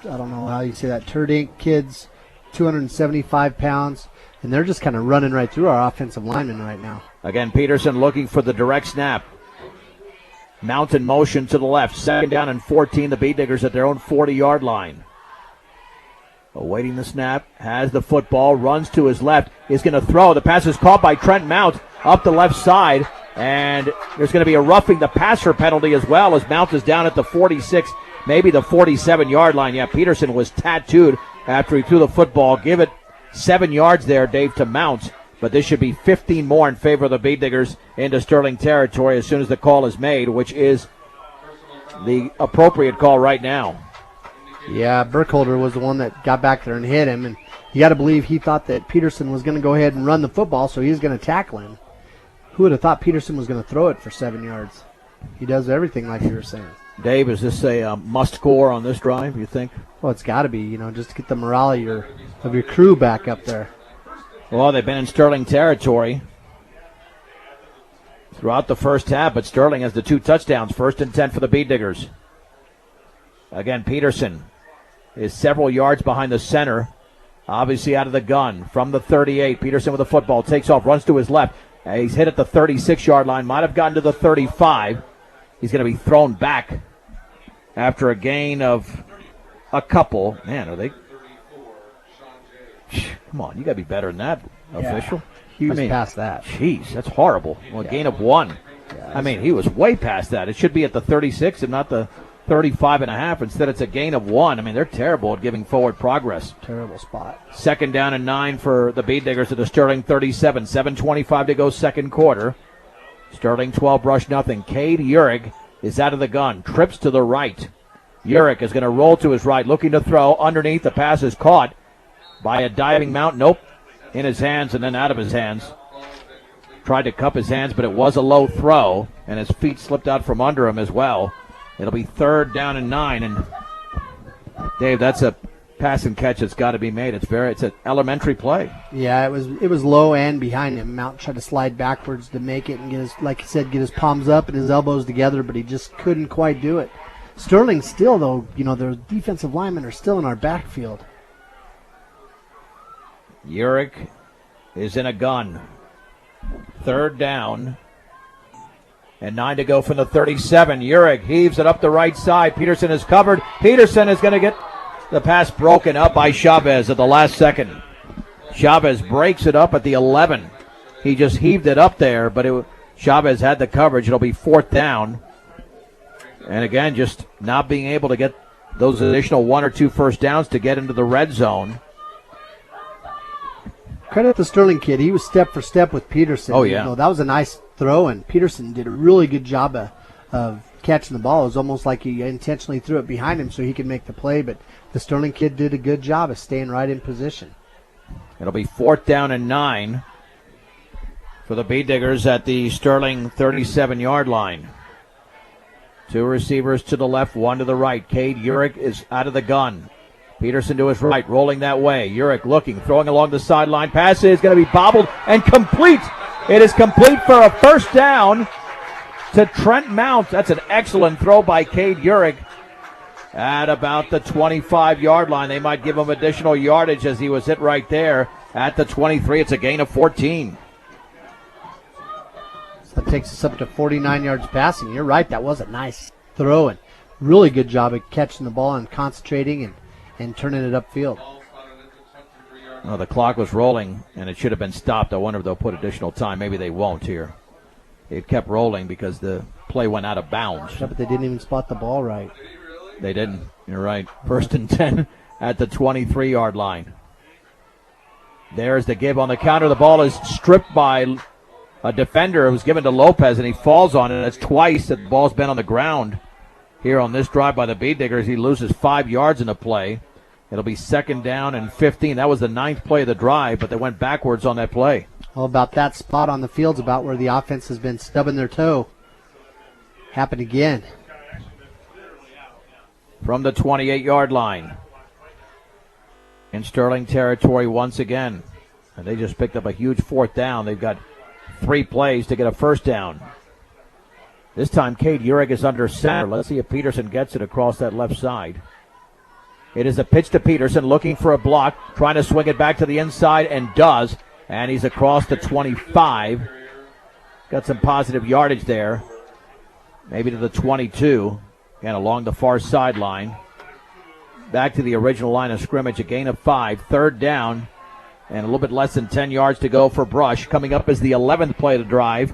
I don't know how you say that, Turdink kids 275 pounds. And they're just kind of running right through our offensive linemen right now. Again, Peterson looking for the direct snap. Mountain motion to the left. Second down and 14. The Bee Diggers at their own 40-yard line. Awaiting the snap. Has the football. Runs to his left. He's going to throw. The pass is caught by Trent Mount up the left side. And there's going to be a roughing the passer penalty as well as Mount is down at the 46, maybe the 47-yard line. Yeah, Peterson was tattooed after he threw the football. Give it 7 yards there, Dave, to Mount. But this should be 15 more in favor of the Bee Diggers into Sterling territory as soon as the call is made, which is the appropriate call right now. Yeah, Burkholder was the one that got back there and hit him. And you got to believe he thought that Peterson was going to go ahead and run the football, so he was going to tackle him. Who would have thought Peterson was going to throw it for 7 yards? He does everything like you were saying. Dave, is this a must-score on this drive, you think? Well, it's got to be, just to get the morale of your crew back up there. Well, they've been in Sterling territory throughout the first half, but Sterling has the 2 touchdowns. First and 10 for the Bee Diggers. Again, Peterson is several yards behind the center obviously out of the gun from the 38. Peterson with the football, takes off, runs to his left. He's hit at the 36-yard line, might have gotten to the 35. He's going to be thrown back after a gain of a couple. Man, are they? Come on, you got to be better than that, official. He was past that. Jeez, that's horrible. Well, a gain of 1. Yeah, I mean, he was way past that. It should be at the 36 and not the 35 and a half. Instead, it's a gain of 1. I mean, they're terrible at giving forward progress. Terrible spot. 2nd down and 9 for the Bead Diggers at the Sterling 37. 7:25 to go second quarter. Sterling 12, Brush nothing. Cade Urich is out of the gun. Trips to the right. Urich is going to roll to his right, looking to throw. Underneath, the pass is caught by a diving Mount. Nope. In his hands and then out of his hands. Tried to cup his hands, but it was a low throw, and his feet slipped out from under him as well. It'll be 3rd down and 9, and Dave, that's a pass and catch that's got to be made. It's an elementary play. Yeah, it was low and behind him. Mount tried to slide backwards to make it and get his, like you said, get his palms up and his elbows together, but he just couldn't quite do it. Sterling still, though, their defensive linemen are still in our backfield. Urich is in a gun. 3rd down and 9 to go from the 37. Urich heaves it up the right side. Peterson is covered. Peterson is going to get the pass broken up by Chavez at the last second. Chavez breaks it up at the 11. He just heaved it up there, but Chavez had the coverage. It'll be 4th down. And again, just not being able to get those additional 1 or 2 first downs to get into the red zone. Credit the Sterling kid. He was step for step with Peterson. Oh, yeah. That was a nice throw, and Peterson did a really good job of catching the ball. It was almost like he intentionally threw it behind him so he could make the play, but the Sterling kid did a good job of staying right in position. It'll be 4th down and 9 for the Bead Diggers at the Sterling 37-yard line. 2 receivers to the left, 1 to the right. Cade Urich is out of the gun. Peterson to his right, rolling that way. Urich looking, throwing along the sideline. Pass is going to be bobbled and complete. It is complete for a first down to Trent Mount. That's an excellent throw by Cade Urich at about the 25-yard line. They might give him additional yardage as he was hit right there at the 23. It's a gain of 14. So that takes us up to 49 yards passing. You're right, that was a nice throw, and really good job of catching the ball and concentrating and turning it upfield. Well, the clock was rolling, and it should have been stopped. I wonder if they'll put additional time. Maybe they won't here. It kept rolling because the play went out of bounds. Yeah, but they didn't even spot the ball right. They didn't. You're right. 1st and 10 at the 23-yard line. There's the give on the counter. The ball is stripped by a defender. It was given to Lopez, and he falls on it. That's twice that the ball's been on the ground here on this drive by the Bead Diggers. He loses 5 yards in the play. It'll be 2nd down and 15. That was the 9th play of the drive, but they went backwards on that play. All about that spot on the field's about where the offense has been stubbing their toe. Happened again. From the 28-yard line. In Sterling territory once again. And they just picked up a huge 4th down. They've got 3 plays to get a first down. This time, Cade Urich is under center. Let's see if Peterson gets it across that left side. It is a pitch to Peterson, looking for a block, trying to swing it back to the inside, and does. And he's across the 25. Got some positive yardage there. Maybe to the 22. And along the far sideline. Back to the original line of scrimmage, a gain of 5. 3rd down, and a little bit less than 10 yards to go for Brush. Coming up is the 11th play of the drive.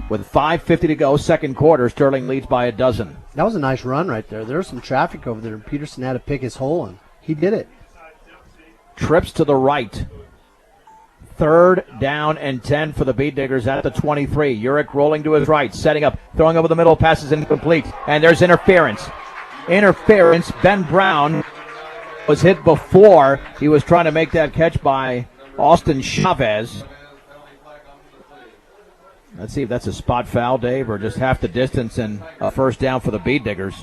With 5:50 to go, second quarter, Sterling leads by a dozen. That was a nice run right there. There was some traffic over there. Peterson had to pick his hole, and he did it. Trips to the right. 3rd down and 10 for the Bead Diggers at the 23. Urich rolling to his right, setting up, throwing over the middle, passes incomplete. And there's interference. Ben Brown was hit before. He was trying to make that catch by Austin Chavez. Let's see if that's a spot foul, Dave, or just half the distance and a first down for the Bead Diggers.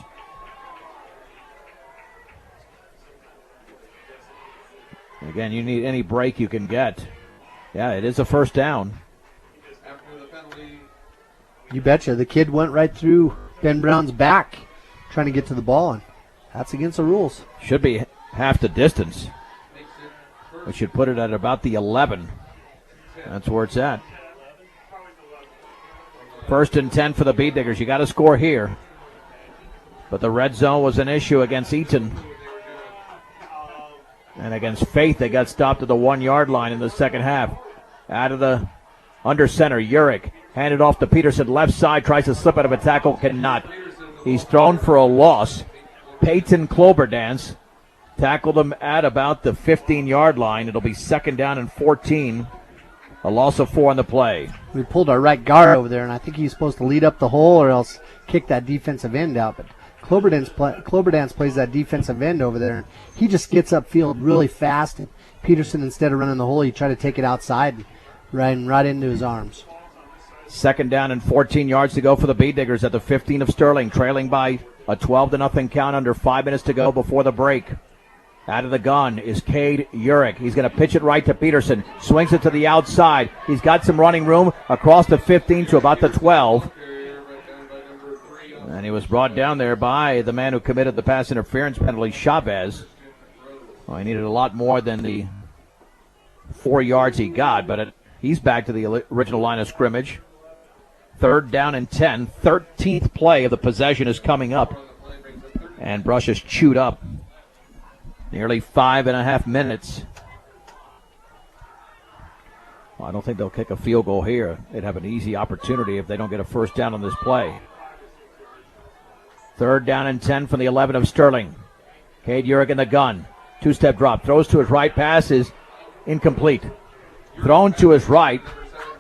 Again, you need any break you can get. Yeah, it is a first down. You betcha. The kid went right through Ben Brown's back trying to get to the ball, and that's against the rules. Should be half the distance. which should put it at about the 11. That's where it's at. 1st and 10 for the Bee Diggers. You got to score here. But the red zone was an issue against Eaton. And against Faith, they got stopped at the 1-yard line in the second half. Out of the under center, Urich handed off to Peterson. Left side, tries to slip out of a tackle, cannot. He's thrown for a loss. Peyton Cloberdance tackled him at about the 15-yard line. It'll be 2nd down and 14. A loss of 4 on the play. We pulled our right guard over there, and I think he's supposed to lead up the hole or else kick that defensive end out. But Cloberdance plays that defensive end over there. He just gets upfield really fast. And Peterson, instead of running the hole, he tried to take it outside and right into his arms. 2nd down and 14 yards to go for the Bee Diggers at the 15 of Sterling, trailing by a 12-0 count under 5 minutes to go before the break. Out of the gun is Cade Urich. He's going to pitch it right to Peterson. Swings it to the outside. He's got some running room across the 15 to about the 12. And he was brought down there by the man who committed the pass interference penalty, Chavez. Well, he needed a lot more than the 4 yards he got, but he's back to the original line of scrimmage. 3rd down and 10. 13th play of the possession is coming up. And Brush is chewed up. Nearly 5.5 minutes. Well, I don't think they'll kick a field goal here. They'd have an easy opportunity if they don't get a 1st down on this play. 3rd down and 10 from the 11 of Sterling. Cade Urich in the gun. 2-step drop. Throws to his right. Pass is incomplete. Thrown to his right.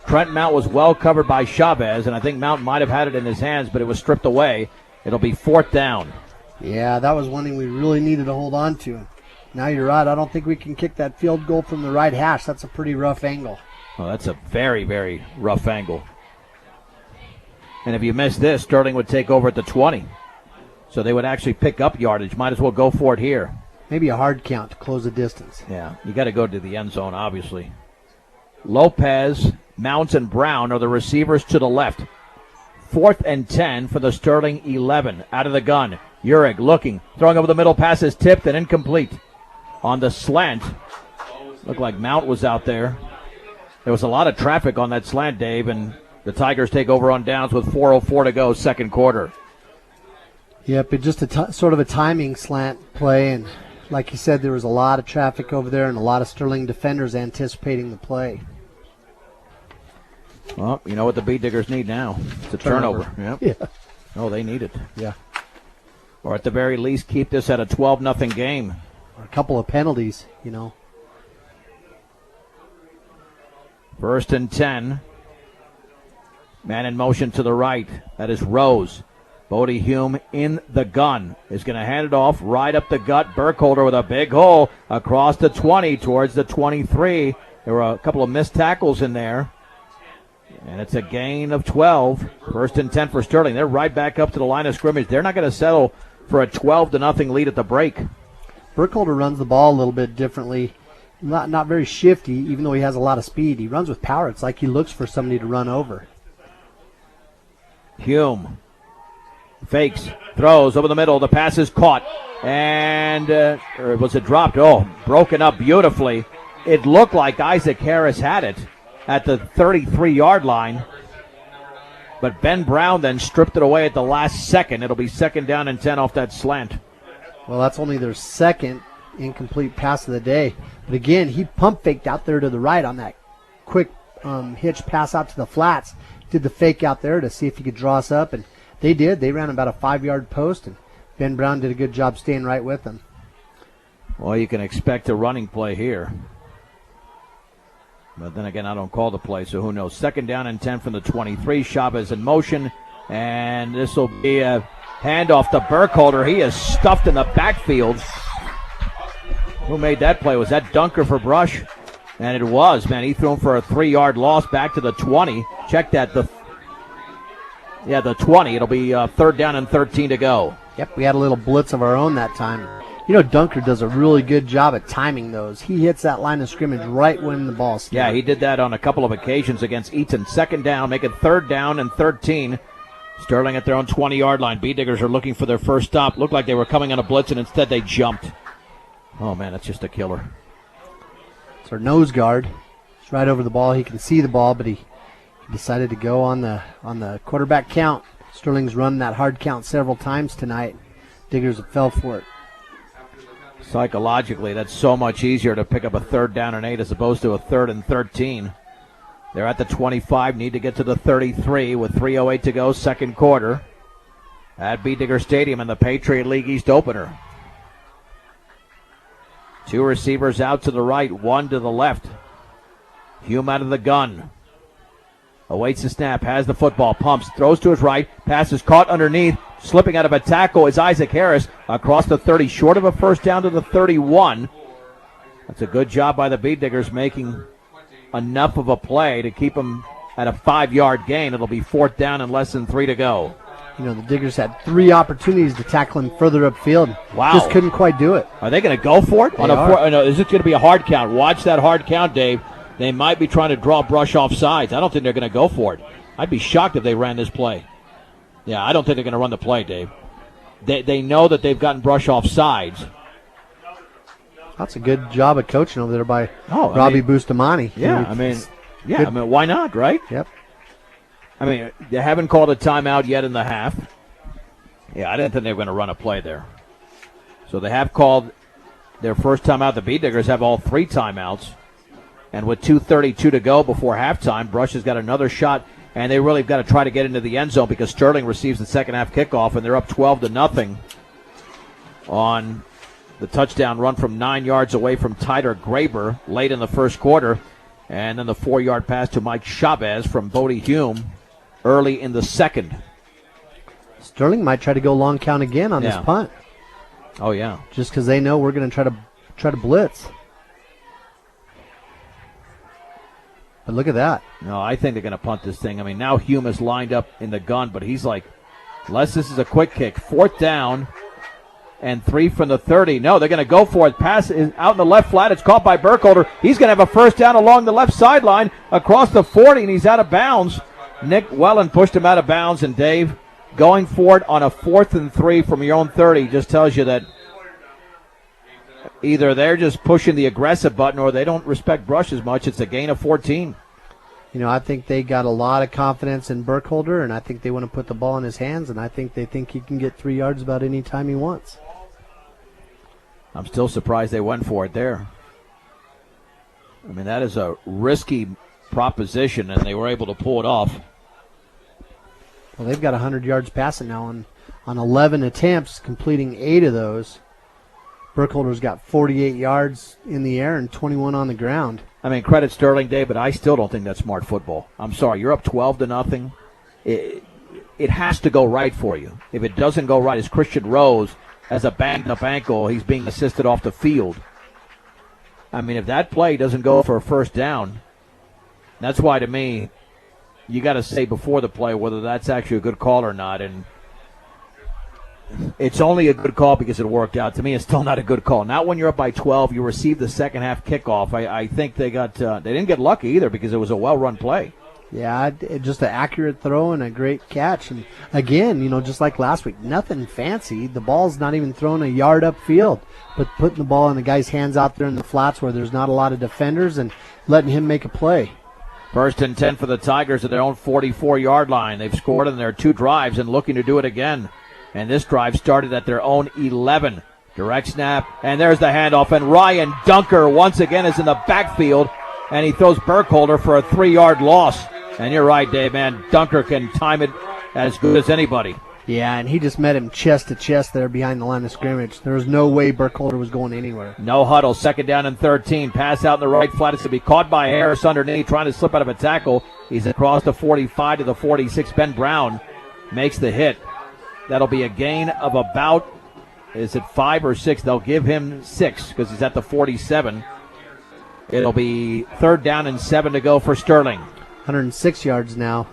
Trent Mount was well covered by Chavez, and I think Mount might have had it in his hands, but it was stripped away. It'll be 4th down. Yeah, that was one thing we really needed to hold on to. Now you're right. I don't think we can kick that field goal from the right hash. That's a pretty rough angle. Well, that's a very, very rough angle. And if you miss this, Sterling would take over at the 20. So they would actually pick up yardage. Might as well go for it here. Maybe a hard count to close the distance. Yeah, you got to go to the end zone, obviously. Lopez, Mounts, and Brown are the receivers to the left. 4th and 10 for the Sterling 11. Out of the gun. Urich looking. Throwing over the middle. Pass is tipped and incomplete. On the slant. Looked like Mount was out there. There was a lot of traffic on that slant, Dave, and the Tigers take over on downs with 4:04 to go, 2nd quarter. Yep, it's just sort of a timing slant play, and like you said, there was a lot of traffic over there and a lot of Sterling defenders anticipating the play. Well, you know what the Bee Diggers need now? It's a turnover. Yep. Yeah. Oh, they need it. Yeah. Or at the very least, keep this at a 12-0 game. Or a couple of penalties, you know. 1st and 10. Man in motion to the right. That is Rose. Bodie Hume in the gun is going to hand it off right up the gut. Burkholder with a big hole across the 20 towards the 23. There were a couple of missed tackles in there. And it's a gain of 12. 1st and 10 for Sterling. They're right back up to the line of scrimmage. They're not going to settle for a 12-0 lead at the break. Burkholder runs the ball a little bit differently. Not very shifty, even though he has a lot of speed. He runs with power. It's like he looks for somebody to run over. Hume fakes, throws over the middle. The pass is caught. And or was it dropped? Oh, broken up beautifully. It looked like Isaac Harris had it at the 33-yard line. But Ben Brown then stripped it away at the last second. It'll be 2nd down and 10 off that slant. Well, that's only their 2nd incomplete pass of the day. But again, he pump faked out there to the right on that quick hitch pass out to the flats. Did the fake out there to see if he could draw us up, and they did. They ran about a 5-yard post, and Ben Brown did a good job staying right with them. Well, you can expect a running play here. But then again, I don't call the play, so who knows. 2nd down and 10 from the 23. Chavez in motion, and this will be a handoff to Burkholder. He is stuffed in the backfield. Who made that play? Was that Dunker for Brush? And it was, man. He threw him for a 3-yard loss back to the 20. Check that. The 20. It'll be 3rd down and 13 to go. Yep, we had a little blitz of our own that time. You know, Dunker does a really good job at timing those. He hits that line of scrimmage right when the ball's snapped. Yeah, he did that on a couple of occasions against Eaton. 2nd down, make it 3rd down and 13. Sterling at their own 20-yard line. Bee Diggers are looking for their first stop. Looked like they were coming on a blitz, and instead they jumped. Oh, man, that's just a killer. It's our nose guard. He's right over the ball. He can see the ball, but he decided to go on the quarterback count. Sterling's run that hard count several times tonight. Diggers fell for it. Psychologically, that's so much easier to pick up a 3rd down and 8 as opposed to a 3rd and 13. They're at the 25, need to get to the 33 with 3:08 to go, second quarter at B. Digger Stadium in the Patriot League East opener. 2 receivers out to the right, 1 to the left. Hume out of the gun. Awaits the snap, has the football, pumps, throws to his right, pass is caught underneath. Slipping out of a tackle is Isaac Harris across the 30, short of a first down to the 31. That's a good job by the Bee Diggers making enough of a play to keep them at a 5-yard gain. It'll be 4th down and less than 3 to go. You know, the Diggers had 3 opportunities to tackle him further upfield. Wow. Just couldn't quite do it. Are they going to go for it? They are. No, is it going to be a hard count? Watch that hard count, Dave. They might be trying to draw brush off sides. I don't think they're going to go for it. I'd be shocked if they ran this play. Yeah, I don't think they're going to run the play, Dave. They know that they've gotten brush off sides. That's a good job of coaching over there by Robbie Bustamante. Yeah, why not, right? Yep. I mean, they haven't called a timeout yet in the half. Yeah, I didn't think they were going to run a play there. So they have called their first timeout. The Bee Diggers have all 3 timeouts. And with 2:32 to go before halftime, Brush has got another shot, and they really have got to try to get into the end zone because Sterling receives the second half kickoff, and they're up 12-0 on the touchdown run from 9 yards away from Tyler Graber late in the first quarter, and then the 4-yard pass to Mike Chavez from Bodie Hume early in the second. Sterling might try to go long count again on this punt. Oh yeah, just because they know we're going to try to blitz. But look at that. No, I think they're going to punt this thing. I mean, now Hume is lined up in the gun, but he's like, unless this is a quick kick, 4th down and 3 from the 30. No, they're going to go for it. Pass is out in the left flat. It's caught by Burkholder. He's going to have a first down along the left sideline across the 40, and he's out of bounds. Nick Wellen pushed him out of bounds, and Dave, going for it on a 4th and 3 from your own 30 just tells you that either they're just pushing the aggressive button or they don't respect Brush as much. It's a gain of 14. You know, I think they got a lot of confidence in Burkholder, and I think they want to put the ball in his hands, and I think they think he can get 3 yards about any time he wants. I'm still surprised they went for it there. I mean, that is a risky proposition, and they were able to pull it off. Well, they've got 100 yards passing now on 11 attempts, completing 8 of those. Burkholder's got 48 yards in the air and 21 on the ground. I mean, credit Sterling, Dave, but I still don't think that's smart football. I'm sorry, you're up 12-0. It has to go right for you. If it doesn't go right, as Christian Rose has a banged-up ankle, he's being assisted off the field. I mean, if that play doesn't go for a first down, that's why, to me, you got to say before the play whether that's actually a good call or not, and it's only a good call because it worked out. To me, it's still not a good call. Not when you're up by 12. You receive the second half kickoff. I think they didn't get lucky either because it was a well-run play. Yeah, just an accurate throw and a great catch. And again, you know, just like last week, nothing fancy. The ball's not even thrown a yard upfield, but putting the ball in the guy's hands out there in the flats where there's not a lot of defenders and letting him make a play. 1st and 10 for the Tigers at their own 44-yard line. They've scored in their 2 drives and looking to do it again. And this drive started at their own 11. Direct snap, and there's the handoff. And Ryan Dunker once again is in the backfield, and he throws Burkholder for a 3-yard loss. And you're right, Dave, man. Dunker can time it as good as anybody. Yeah, and he just met him chest to chest there behind the line of scrimmage. There was no way Burkholder was going anywhere. No huddle. 2nd down and 13. Pass out in the right flat. It's going to be caught by Harris underneath, trying to slip out of a tackle. He's across the 45 to the 46. Ben Brown makes the hit. That'll be a gain of about, is it 5 or 6? They'll give him 6 because he's at the 47. It'll be 3rd down and 7 to go for Sterling. 106 yards now.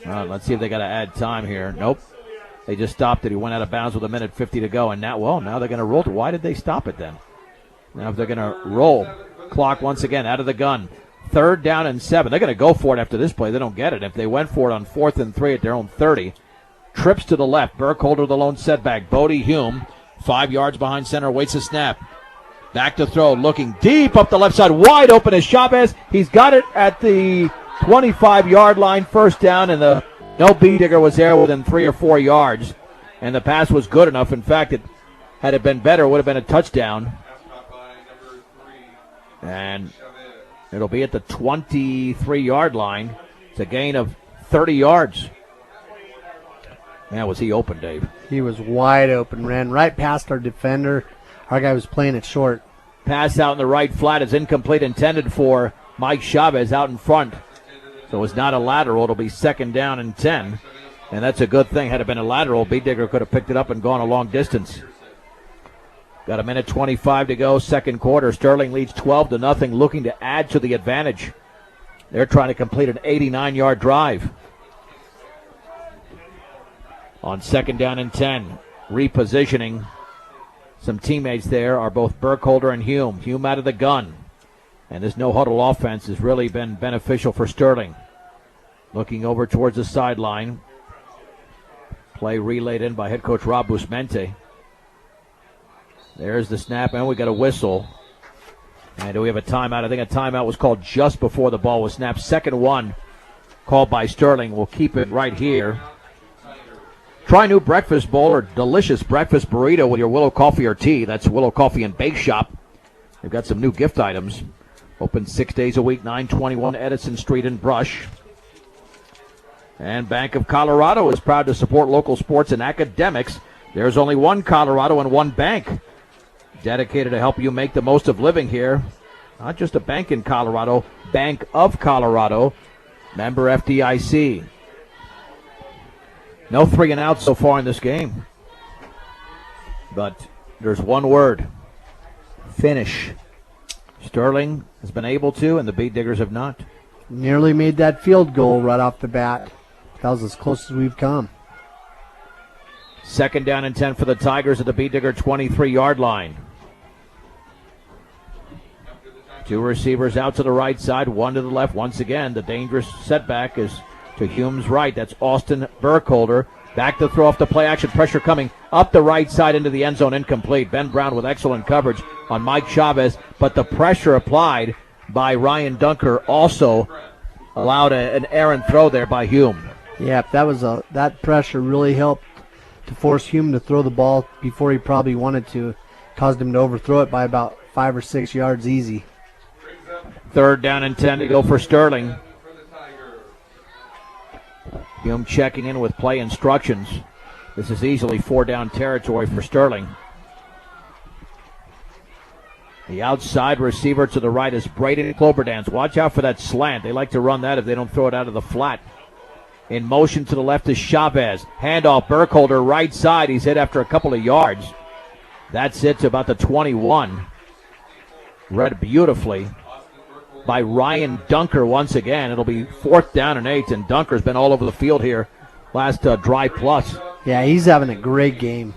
Let's see if they got to add time here. Nope. They just stopped it. He went out of bounds with 1:50 to go. And now they're going to roll. Why did they stop it then? Now if they're going to roll, clock once again out of the gun. 3rd down and 7. They're going to go for it after this play. They don't get it. If they went for it on 4th and 3 at their own 30. Trips to the left. Burkholder the lone setback. Bodie Hume, 5 yards behind center, waits a snap. Back to throw, looking deep up the left side, wide open is Chavez. He's got it at the 25-yard line, first down, and no B Digger was there within 3 or 4 yards, and the pass was good enough. In fact, had it been better, it would have been a touchdown. And it'll be at the 23-yard line. It's a gain of 30 yards. Man, was he open, Dave? He was wide open, ran right past our defender. Our guy was playing it short. Pass out in the right flat is incomplete, intended for Mike Chavez out in front. So it's not a lateral. It'll be 2nd down and 10. And that's a good thing. Had it been a lateral, B Digger could have picked it up and gone a long distance. Got a minute 25 to go, second quarter. Sterling leads 12-0, looking to add to the advantage. They're trying to complete an 89-yard drive. On 2nd down and 10, repositioning. Some teammates there are both Burkholder and Hume. Hume out of the gun. And this no-huddle offense has really been beneficial for Sterling. Looking over towards the sideline. Play relayed in by head coach Rob Busmente. There's the snap, and we got a whistle. And do we have a timeout? I think a timeout was called just before the ball was snapped. 2nd one called by Sterling. We'll keep it right here. Try new breakfast bowl or delicious breakfast burrito with your Willow Coffee or tea. That's Willow Coffee and Bake Shop. They've got some new gift items. Open 6 days a week, 921 Edison Street in Brush. And Bank of Colorado is proud to support local sports and academics. There's only one Colorado and one bank dedicated to help you make the most of living here. Not just a bank in Colorado, Bank of Colorado, member FDIC. No 3 and outs so far in this game. But there's one word. Finish. Sterling has been able to, and the B Diggers have not. Nearly made that field goal right off the bat. That was as close as we've come. 2nd down and 10 for the Tigers at the B Digger 23-yard line. 2 receivers out to the right side, 1 to the left. Once again, the dangerous setback is to Hume's right. That's Austin Burkholder. Back to throw off the play action. Pressure coming up the right side into the end zone. Incomplete. Ben Brown with excellent coverage on Mike Chavez. But the pressure applied by Ryan Dunker also allowed an errant throw there by Hume. Yeah, that pressure really helped to force Hume to throw the ball before he probably wanted to. Caused him to overthrow it by about 5 or 6 yards easy. 3rd down and 10 to go for Sterling. Hume checking in with play instructions. This is easily 4-down territory for Sterling. The outside receiver to the right is Braden Cloberdance. Watch out for that slant. They like to run that if they don't throw it out of the flat. In motion to the left is Chavez. Handoff, Burkholder, right side. He's hit after a couple of yards. That's it to about the 21. Read beautifully by Ryan Dunker once again. It'll be 4th down and 8, and Dunker's been all over the field here last drive plus. Yeah, he's having a great game,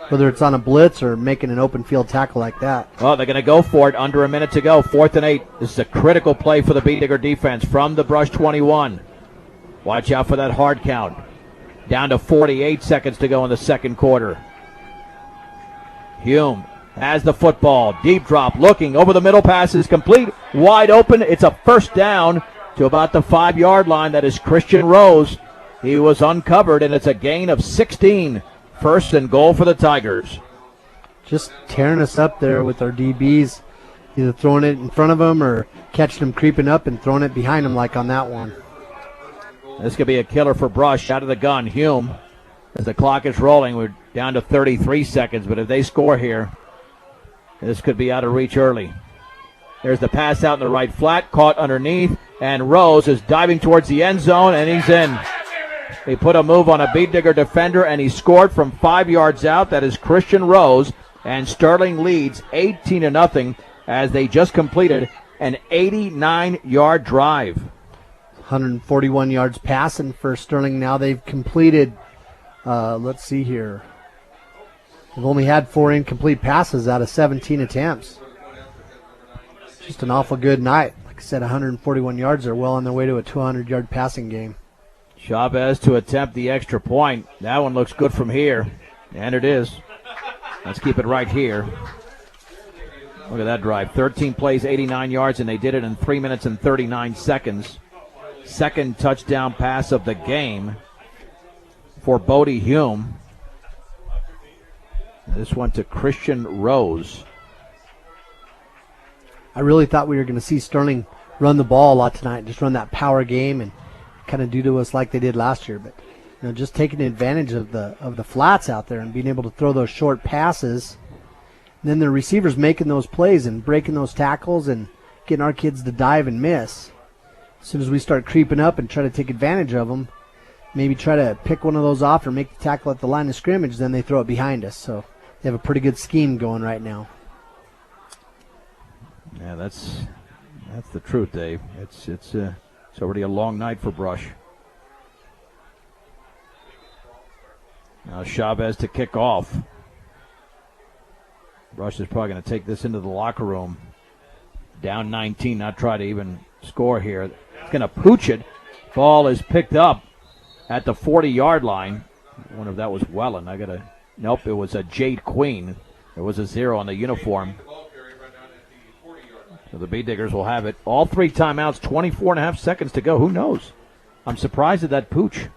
whether it's on a blitz or making an open field tackle like that. Oh, they're going to go for it. Under a minute to go. 4th and 8. This is a critical play for the B Digger defense from the Brush 21. Watch out for that hard count. Down to 48 seconds to go in the second quarter. Hume has the football. Deep drop, looking over the middle, pass is complete. Wide open. It's a 1st down to about the 5-yard line. That is Christian Rose. He was uncovered, and it's a gain of 16. 1st and goal for the Tigers. Just tearing us up there with our DBs. Either throwing it in front of them or catching them creeping up and throwing it behind them like on that one. This could be a killer for Brush. Out of the gun, Hume. As the clock is rolling, we're down to 33 seconds, but if they score here, this could be out of reach early. There's the pass out in the right flat, caught underneath, and Rose is diving towards the end zone, and he's in. He put a move on a B Digger defender, and he scored from 5 yards out. That is Christian Rose, and Sterling leads 18-0 as they just completed an 89-yard drive. 141 yards passing for Sterling. Now they've completed, let's see here. They've only had 4 incomplete passes out of 17 attempts. Just an awful good night. Like I said, 141 yards. They're well on their way to a 200-yard passing game. Chavez to attempt the extra point. That one looks good from here. And it is. Let's keep it right here. Look at that drive. 13 plays, 89 yards, and they did it in 3 minutes and 39 seconds. Second touchdown pass of the game for Bodie Hume. This went to Christian Rose. I really thought we were going to see Sterling run the ball a lot tonight, just run that power game and kind of do to us like they did last year. But just taking advantage of the flats out there and being able to throw those short passes. And then the receivers making those plays and breaking those tackles and getting our kids to dive and miss. As soon as we start creeping up and try to take advantage of them, maybe try to pick one of those off or make the tackle at the line of scrimmage, then they throw it behind us. So they have a pretty good scheme going right now. Yeah, that's the truth, Dave. It's already a long night for Brush. Now Chavez to kick off. Brush is probably going to take this into the locker room. Down 19, not try to even score here. It's going to pooch it. Ball is picked up at the 40-yard line. I wonder if that was Wellen. Nope, it was a Jade Queen. There was a 0 on the uniform. So the Bee Diggers will have it. All 3 timeouts, 24.5 seconds to go. Who knows? I'm surprised at that pooch.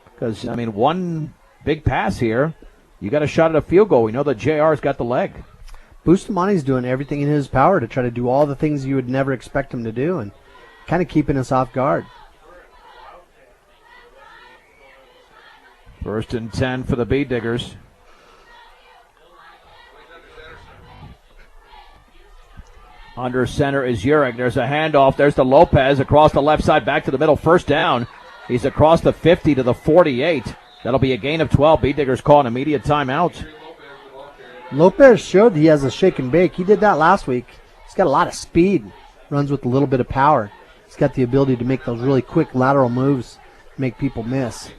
Because, one big pass here, you got a shot at a field goal. We know that JR's got the leg. Bustamani's doing everything in his power to try to do all the things you would never expect him to do and kind of keeping us off guard. 1st and 10 for the Bee Diggers. Under center is Urich. There's a handoff. There's the Lopez across the left side, back to the middle. First down. He's across the 50 to the 48. That'll be a gain of 12. Bee Diggers call an immediate timeout. Lopez showed he has a shake and bake. He did that last week. He's got a lot of speed. Runs with a little bit of power. He's got the ability to make those really quick lateral moves, make people miss.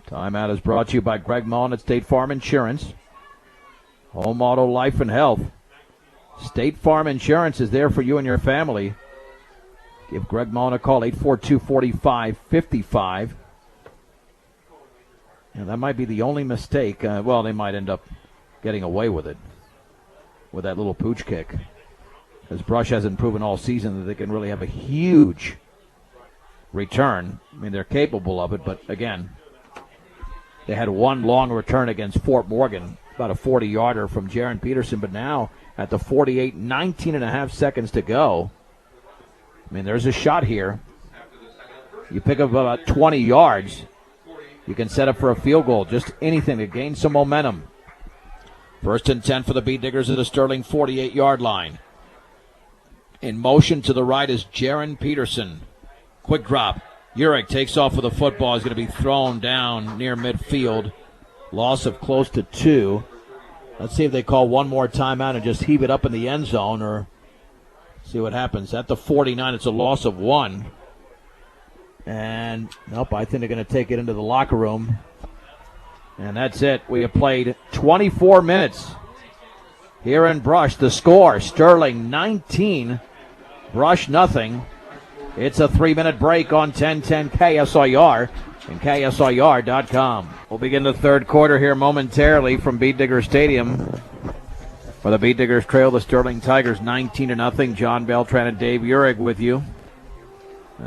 Timeout is brought to you by Greg Mullen at State Farm Insurance. Home, auto, life, and health. State Farm Insurance is there for you and your family. Give Greg Mullen a call, 842-4555. That might be the only mistake. They might end up getting away with it with that little pooch kick. Because Brush hasn't proven all season that they can really have a huge return. They're capable of it, but again, they had one long return against Fort Morgan, about a 40-yarder from Jaron Peterson, but now at the 48, 19.5 seconds to go. There's a shot here. You pick up about 20 yards. You can set up for a field goal, just anything to gain some momentum. 1st and 10 for the Bee Diggers at the Sterling 48-yard line. In motion to the right is Jaron Peterson. Quick drop. Urich takes off with the football. Is going to be thrown down near midfield. Loss of close to 2. Let's see if they call one more timeout and just heave it up in the end zone or see what happens. At the 49, it's a loss of 1. And, nope, I think they're going to take it into the locker room. And that's it. We have played 24 minutes here in Brush. The score, Sterling 19, Brush nothing. It's a 3-minute break on 1010 KSIR and KSIR.com. We'll begin the third quarter here momentarily from Bee Digger Stadium. For the Bee Diggers trail the Sterling Tigers 19-0. John Beltran and Dave Urich with you.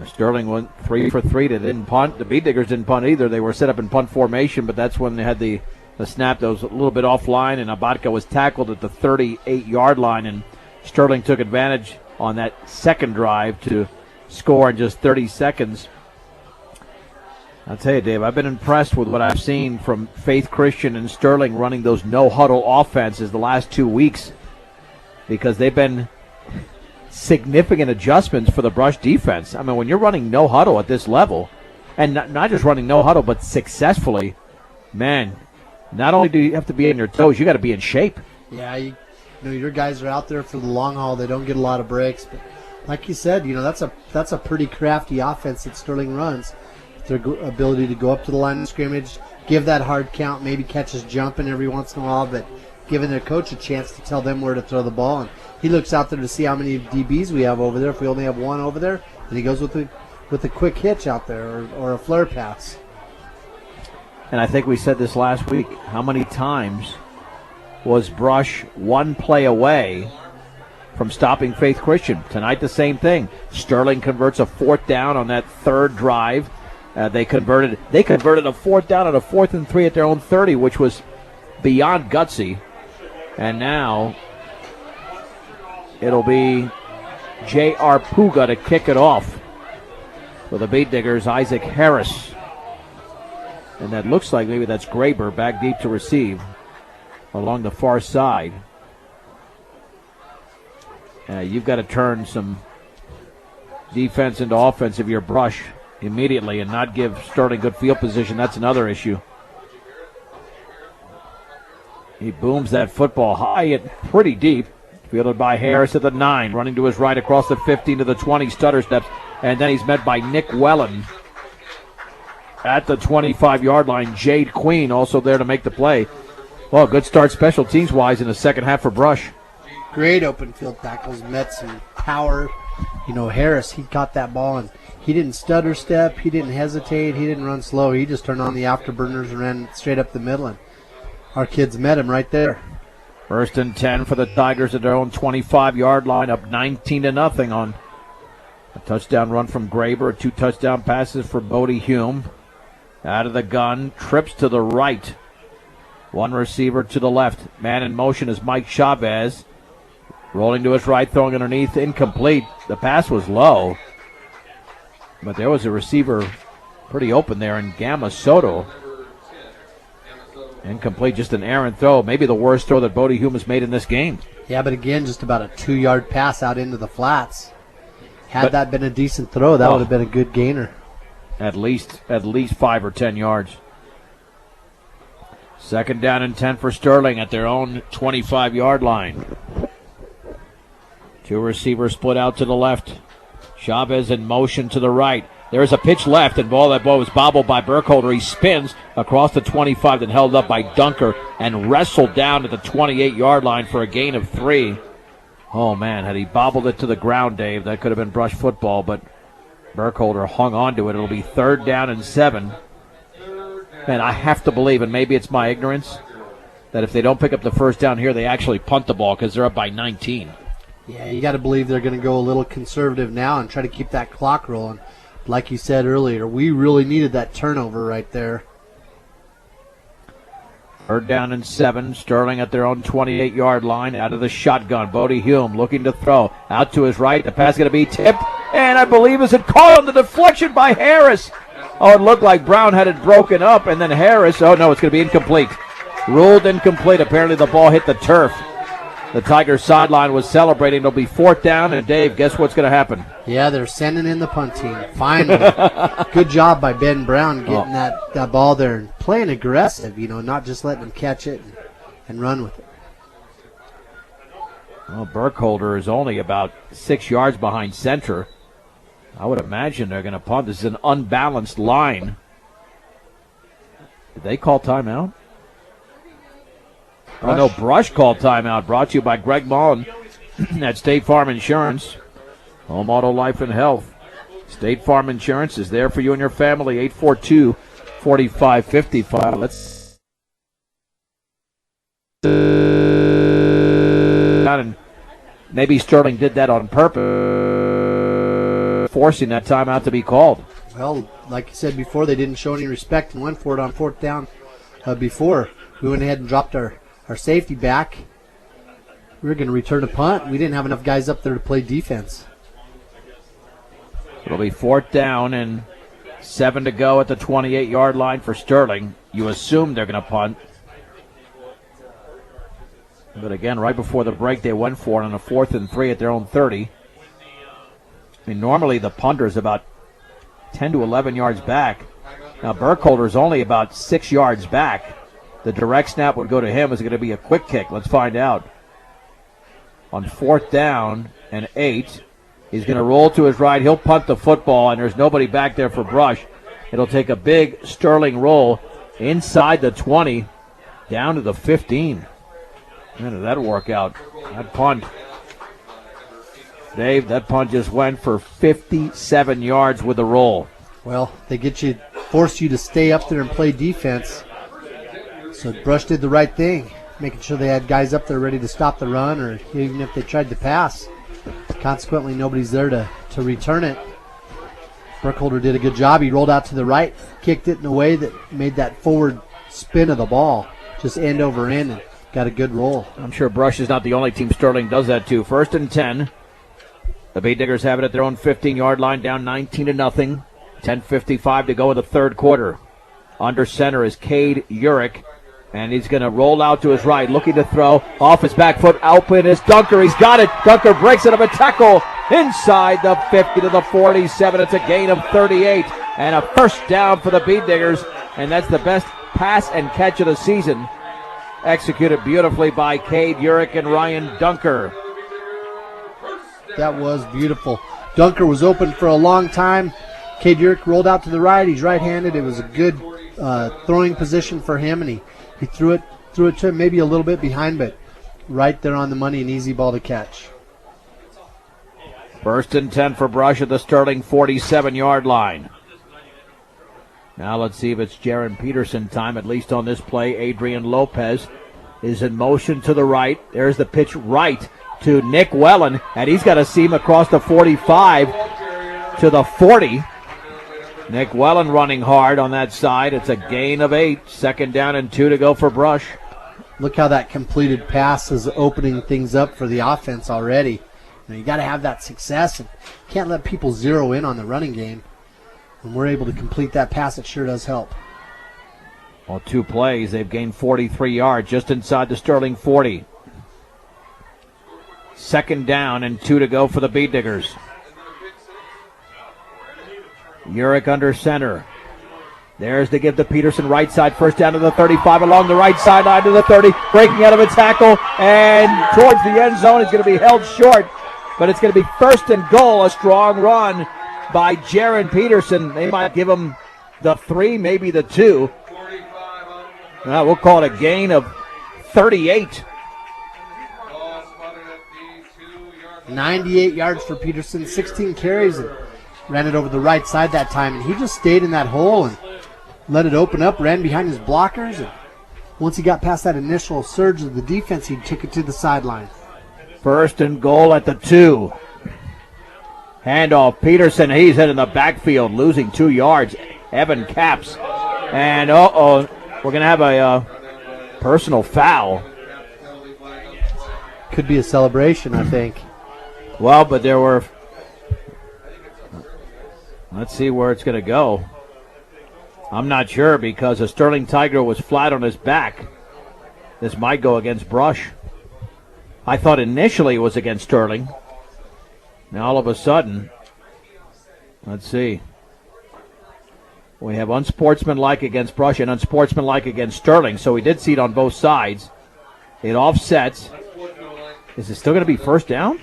Sterling went 3 for 3. They didn't punt. The Bee Diggers didn't punt either. They were set up in punt formation, but that's when they had the snap that was a little bit offline, and Abatka was tackled at the 38-yard line, and Sterling took advantage on that second drive to score in just 30 seconds. I'll tell you, Dave, I've been impressed with what I've seen from Faith Christian and Sterling running those no-huddle offenses the last 2 weeks, because they've been significant adjustments for the Brush defense. When you're running no huddle at this level, and not just running no huddle, but successfully, man, not only do you have to be on your toes, you got to be in shape. Yeah, your guys are out there for the long haul. They don't get a lot of breaks, but like you said, that's a pretty crafty offense that Sterling runs. Their ability to go up to the line of scrimmage, give that hard count, maybe catch us jumping every once in a while, but giving their coach a chance to tell them where to throw the ball. And he looks out there to see how many DBs we have over there. If we only have one over there, and he goes with a quick hitch out there or a flare pass. And I think we said this last week, how many times was Brush one play away from stopping Faith Christian. Tonight, the same thing. Sterling converts a 4th down on that 3rd drive. They converted a 4th down on a 4th and 3 at their own 30, which was beyond gutsy. And now it'll be J.R. Puga to kick it off for the Beat Diggers, Isaac Harris. And that looks like maybe that's Graber back deep to receive along the far side. You've got to turn some defense into offense if you're Brush immediately and not give Sterling good field position. That's another issue. He booms that football high and pretty deep. Fielded by Harris at the 9, running to his right across the 15 to the 20, stutter steps, and then he's met by Nick Wellen at the 25-yard line. Jade Queen also there to make the play. Well, good start special teams-wise in the second half for Brush. Great open field tackles, met some power. Harris, he caught that ball, and he didn't stutter step, he didn't hesitate, he didn't run slow. He just turned on the afterburners and ran straight up the middle, and our kids met him right there. 1st and 10 for the Tigers at their own 25-yard line, up 19-0 on a touchdown run from Graber, 2 touchdown passes for Bodie Hume. Out of the gun, trips to the right. 1 receiver to the left. Man in motion is Mike Chavez. Rolling to his right, throwing underneath, incomplete. The pass was low, but there was a receiver pretty open there in Gamma Soto. Incomplete, just an errant throw. Maybe the worst throw that Bodie Hume has made in this game. Yeah, but again, just about a 2-yard pass out into the flats. Had that been a decent throw, that would have been a good gainer. At least 5 or 10 yards. 2nd down and 10 for Sterling at their own 25-yard line. 2 receivers split out to the left. Chavez in motion to the right. There's a pitch left, and that ball was bobbled by Burkholder. He spins across the 25, then held up by Dunker and wrestled down at the 28-yard line for a gain of 3. Oh, man, had he bobbled it to the ground, Dave, that could have been Brush football, but Burkholder hung on to it. It'll be 3rd down and 7. And I have to believe, and maybe it's my ignorance, that if they don't pick up the 1st down here, they actually punt the ball because they're up by 19. Yeah, you got to believe they're going to go a little conservative now and try to keep that clock rolling. Like you said earlier, we really needed that turnover right there. 3rd down and 7. Sterling at their own 28-yard line out of the shotgun. Bodie Hume looking to throw. Out to his right. The pass going to be tipped. And I believe is it caught on the deflection by Harris. Oh, it looked like Brown had it broken up. And then Harris. Oh, no, it's going to be incomplete. Ruled incomplete. Apparently the ball hit the turf. The Tigers sideline was celebrating. It'll be 4th down. And, Dave, guess what's going to happen? Yeah, they're sending in the punt team. Finally. Good job by Ben Brown getting that ball there and playing aggressive, not just letting them catch it and run with it. Well, Burkholder is only about 6 yards behind center. I would imagine they're going to punt. This is an unbalanced line. Did they call timeout? I know Brush called timeout. Brought to you by Greg Mullen at State Farm Insurance. Home, auto, life, and health. State Farm Insurance is there for you and your family. 842-4555. Let's. And maybe Sterling did that on purpose, forcing that timeout to be called. Well, like you said before, they didn't show any respect and went for it on 4th down before. We went ahead and dropped our safety back. We were going to return a punt. We didn't have enough guys up there to play defense. It'll be 4th down and 7 to go at the 28-yard line for Sterling. You assume they're going to punt. But again, right before the break, they went for it on a 4th and 3 at their own 30. I mean, normally the punter is about 10 to 11 yards back. Now, Burkholder is only about 6 yards back. The direct snap would go to him. Is it going to be a quick kick? Let's find out. On 4th down and 8, he's going to roll to his right. He'll punt the football, and there's nobody back there for Brush. It'll take a big Sterling roll inside the 20, down to the 15. Man, did that work out? That punt. Dave, that punt just went for 57 yards with the roll. Well, they force you to stay up there and play defense. So Brush did the right thing. making sure they had guys up there ready to stop the run, or even if they tried to pass. Consequently, nobody's there to return it. Burkholder did a good job. He rolled out to the right, kicked it in a way that made that forward spin of the ball just end over end, and got a good roll. I'm sure Brush is not the only team. Sterling does that too. 1st and 10. The Beat Diggers have it at their own 15-yard line, down 19-0. 10:55 to go in the third quarter. Under center is Cade Urich, and he's going to roll out to his right, looking to throw off his back foot. Open is Dunker. He's got it. Dunker breaks it of a tackle inside the 50 to the 47. It's a gain of 38 and a first down for the Beat Diggers, and that's the best pass and catch of the season. Executed beautifully by Cade Urich and Ryan Dunker. That was beautiful. Dunker was open for a long time. Cade Urich rolled out to the right. He's right-handed. It was a good throwing position for him, and he threw it to him maybe a little bit behind, but right there on the money, an easy ball to catch. 1st and 10 for Brush at the Sterling 47-yard line. Now let's see if it's Jaron Peterson time, at least on this play. Adrian Lopez is in motion to the right. There's the pitch right to Nick Wellen, and he's got a seam across the 45 to the 40. Nick Wellen running hard on that side. It's a gain of 8. 2nd down and 2 to go for Brush. Look how that completed pass is opening things up for the offense already. You got to have that success, and can't let people zero in on the running game. When we're able to complete that pass, it sure does help. Well, 2 plays, they've gained 43 yards just inside the Sterling 40. 2nd down and 2 to go for the Beat Diggers. Urich under center. There's to give to Peterson, right side, first down to the 35, along the right sideline to the 30, breaking out of a tackle, and towards the end zone. It's going to be held short, but it's going to be 1st and goal. A strong run by Jaron Peterson. They might give him the 3, maybe the 2. We'll call it a gain of 38. 98 yards for Peterson, 16 carries, and ran it over the right side that time. And he just stayed in that hole and let it open up, ran behind his blockers. And once he got past that initial surge of the defense, he took it to the sideline. 1st and goal at the 2. Handoff, Peterson, he's in the backfield, losing 2 yards. Evan Capps. And, we're going to have a personal foul. Could be a celebration, I think. Well, but there were... Let's see where it's going to go. I'm not sure, because a Sterling Tiger was flat on his back. This might go against Brush. I thought initially it was against Sterling. Now all of a sudden, let's see. We have unsportsmanlike against Brush and unsportsmanlike against Sterling, so we did see it on both sides. It offsets. Is it still going to be 1st down?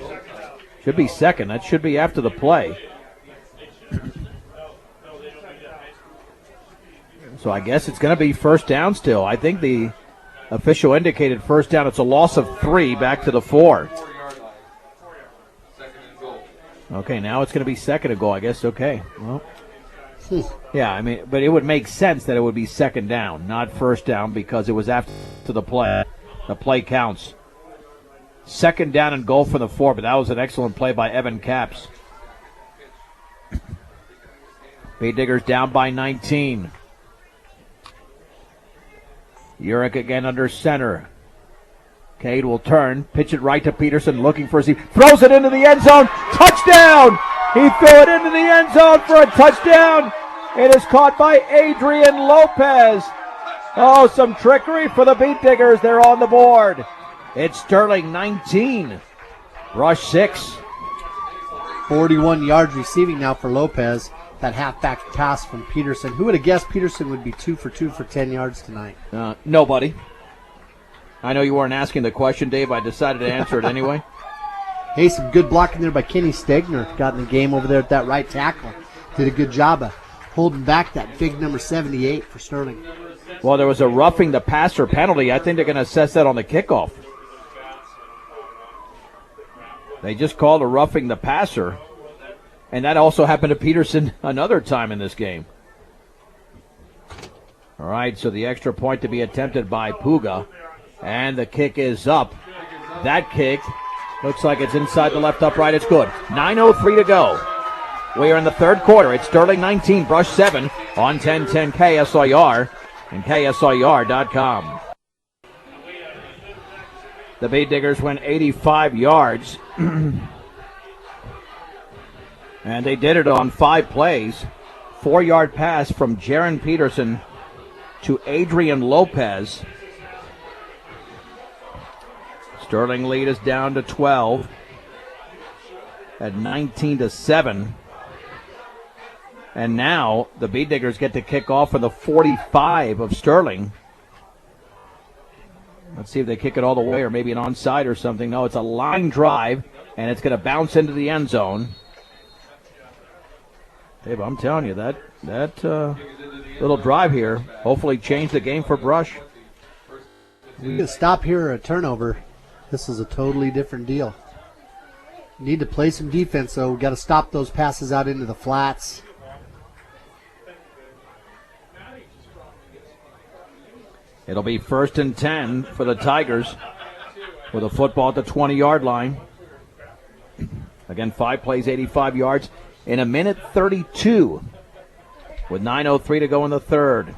Should be 2nd. That should be after the play. So I guess it's going to be 1st down still. I think the official indicated 1st down. It's a loss of 3 back to the 4. Okay, now it's going to be 2nd and goal, I guess. Okay. Well, yeah, I mean, but it would make sense that it would be 2nd down, not 1st down, because it was after the play. The play counts. 2nd down and goal for the 4, but that was an excellent play by Evan Capps. Beat Diggers down by 19. Urich again under center. Cade will turn, pitch it right to Peterson, looking for a seam. Throws it into the end zone. Touchdown! He threw it into the end zone for a touchdown. It is caught by Adrian Lopez. Oh, some trickery for the Beat Diggers. They're on the board. It's Sterling 19. Brush 6. 41 yards receiving now for Lopez. That halfback pass from Peterson. Who would have guessed Peterson would be 2 for 2 for 10 yards tonight? Nobody. I know you weren't asking the question, Dave. I decided to answer it anyway. Hey, some good blocking there by Kenny Stegner. Got in the game over there at that right tackle. Did a good job of holding back that big number 78 for Sterling. Well, there was a roughing the passer penalty. I think they're going to assess that on the kickoff. They just called a roughing the passer. And that also happened to Peterson another time in this game. All right, so the extra point to be attempted by Puga. And the kick is up. That kick looks like it's inside the left upright. It's good. 9:03 to go. We are in the third quarter. It's Sterling 19, Brush 7 on 1010 KSIR and KSIR.com. The Bead Diggers went 85 yards. And they did it on 5 plays. 4-yard pass from Jaron Peterson to Adrian Lopez. Sterling lead is down to 12 at 19-7. And now the Bead Diggers get to kick off from the 45 of Sterling. Let's see if they kick it all the way or maybe an onside or something. No, it's a line drive, and it's going to bounce into the end zone. Dave, I'm telling you, that little drive here hopefully changed the game for Brush. We can stop here or a turnover. This is a totally different deal. Need to play some defense, though. We've got to stop those passes out into the flats. It'll be 1st and 10 for the Tigers with a football at the 20-yard line. Again, 5 plays, 85 yards in 1:32 with 9:03 to go in the third.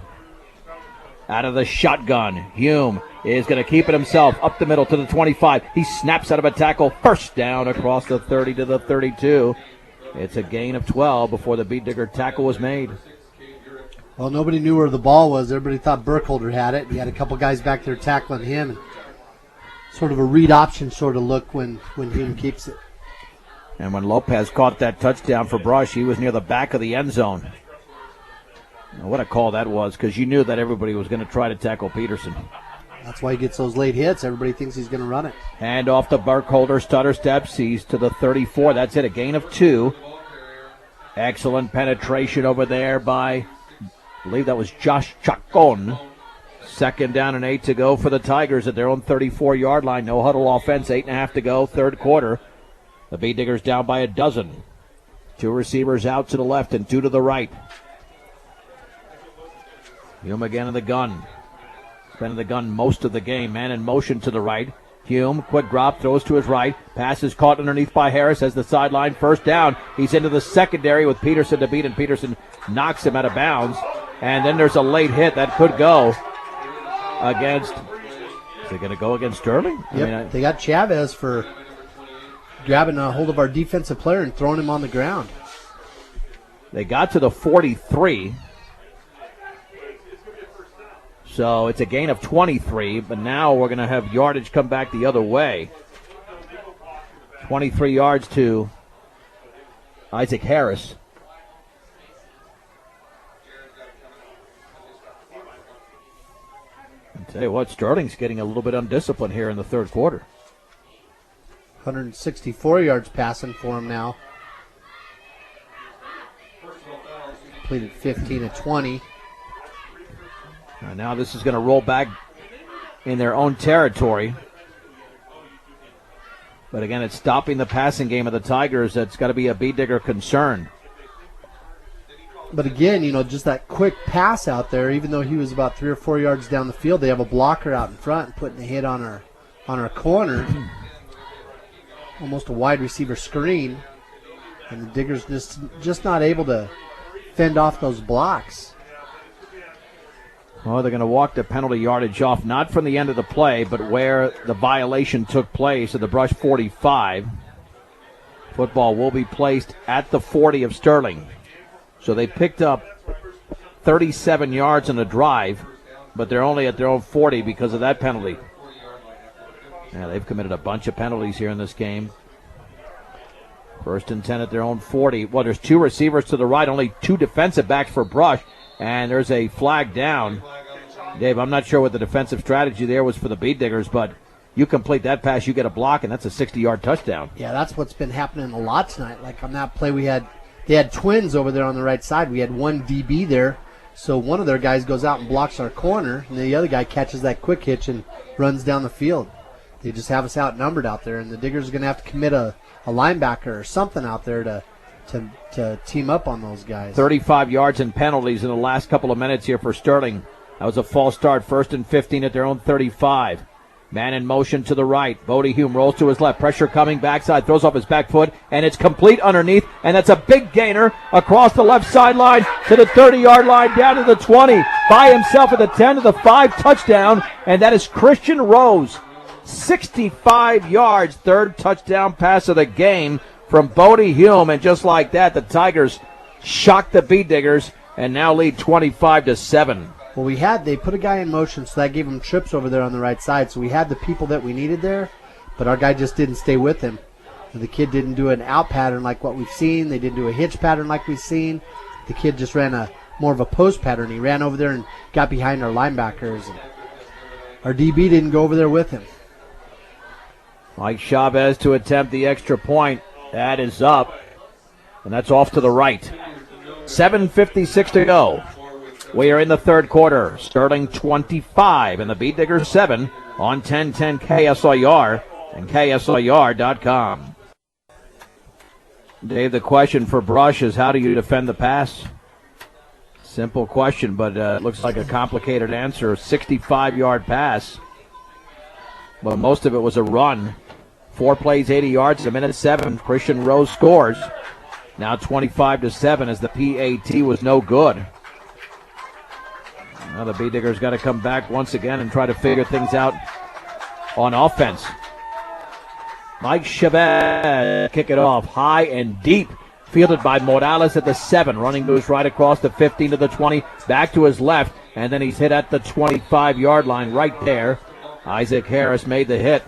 Out of the shotgun, Hume is going to keep it himself up the middle to the 25. He snaps out of a tackle. First down across the 30 to the 32. It's a gain of 12 before the Bead Digger tackle was made. Well, nobody knew where the ball was. Everybody thought Burkholder had it. He had a couple guys back there tackling him. And sort of a read option sort of look when Hume keeps it. And when Lopez caught that touchdown for Brush, he was near the back of the end zone. Now, what a call that was, because you knew that everybody was going to try to tackle Peterson. That's why he gets those late hits. Everybody thinks he's going to run it. Hand off to Burkholder, stutter steps. He's to the 34. That's it, a gain of 2. Excellent penetration over there by, I believe that was Josh Chacon. 2nd down and 8 to go for the Tigers at their own 34-yard line. No huddle offense, 8.5 to go, third quarter. The Bead Diggers down by 12. 2 receivers out to the left and 2 to the right. Hume again in the gun. Been in the gun most of the game. Man in motion to the right. Hume, quick drop, throws to his right. Pass is caught underneath by Harris as the sideline. First down. He's into the secondary with Peterson to beat, and Peterson knocks him out of bounds. And then there's a late hit that could go against. Is it going to go against Sterling? Yep, they got Chavez for grabbing a hold of our defensive player and throwing him on the ground. They got to the 43. So it's a gain of 23, but now we're going to have yardage come back the other way. 23 yards to Isaac Harris. I'll tell you what, Sterling's getting a little bit undisciplined here in the third quarter. 164 yards passing for him now. Completed 15 of 20. Now this is going to roll back in their own territory. But again, it's stopping the passing game of the Tigers. That's got to be a Bead Digger concern. But again, just that quick pass out there, even though he was about 3 or 4 yards down the field, they have a blocker out in front and putting a hit on our corner. Almost a wide receiver screen. And the Diggers just not able to fend off those blocks. Well, they're going to walk the penalty yardage off, not from the end of the play, but where the violation took place at the Brush 45. Football will be placed at the 40 of Sterling. So they picked up 37 yards on the drive, but they're only at their own 40 because of that penalty. Yeah, they've committed a bunch of penalties here in this game. 1st and 10 at their own 40. Well, there's 2 receivers to the right, only 2 defensive backs for Brush. And there's a flag down. Dave, I'm not sure what the defensive strategy there was for the Bead Diggers, but you complete that pass, you get a block, and that's a 60-yard touchdown. Yeah, that's what's been happening a lot tonight. Like on that play, they had twins over there on the right side. We had one DB there, so one of their guys goes out and blocks our corner, and the other guy catches that quick hitch and runs down the field. They just have us outnumbered out there, and the Diggers are going to have to commit a linebacker or something out there to team up on those guys. 35 yards and penalties in the last couple of minutes here for Sterling. That was a false start. 1st and 15 at their own 35. Man in motion to the right. Bodie Hume rolls to his left. Pressure coming backside. Throws off his back foot. And it's complete underneath. And that's a big gainer across the left sideline to the 30-yard line down to the 20. By himself at the 10 to the 5. Touchdown. And that is Christian Rose. 65 yards. Third touchdown pass of the game from Bodie Hume. And just like that, the Tigers shocked the Bee Diggers and now lead 25-7. Well, they put a guy in motion, so that gave him trips over there on the right side. So we had the people that we needed there, but our guy just didn't stay with him. The kid didn't do an out pattern like what we've seen. They didn't do a hitch pattern like we've seen. The kid just ran more of a post pattern. He ran over there and got behind our linebackers. And our DB didn't go over there with him. Mike Chavez to attempt the extra point. That is up, and that's off to the right. 7:56 to go. We are in the third quarter. Sterling 25 and the Bee Diggers 7 on 1010 KSLR and KSLR.com. Dave, the question for Brush is how do you defend the pass? Simple question, but it looks like a complicated answer. 65-yard pass, but most of it was a run. 4 plays, 80 yards, a minute 7. Christian Rose scores. Now 25-7 as the PAT was no good. Now the Bee Diggers got to come back once again and try to figure things out on offense. Mike Chavez kick it off high and deep. Fielded by Morales at the 7. Running moves right across the 15 to the 20. Back to his left. And then he's hit at the 25-yard line right there. Isaac Harris made the hit.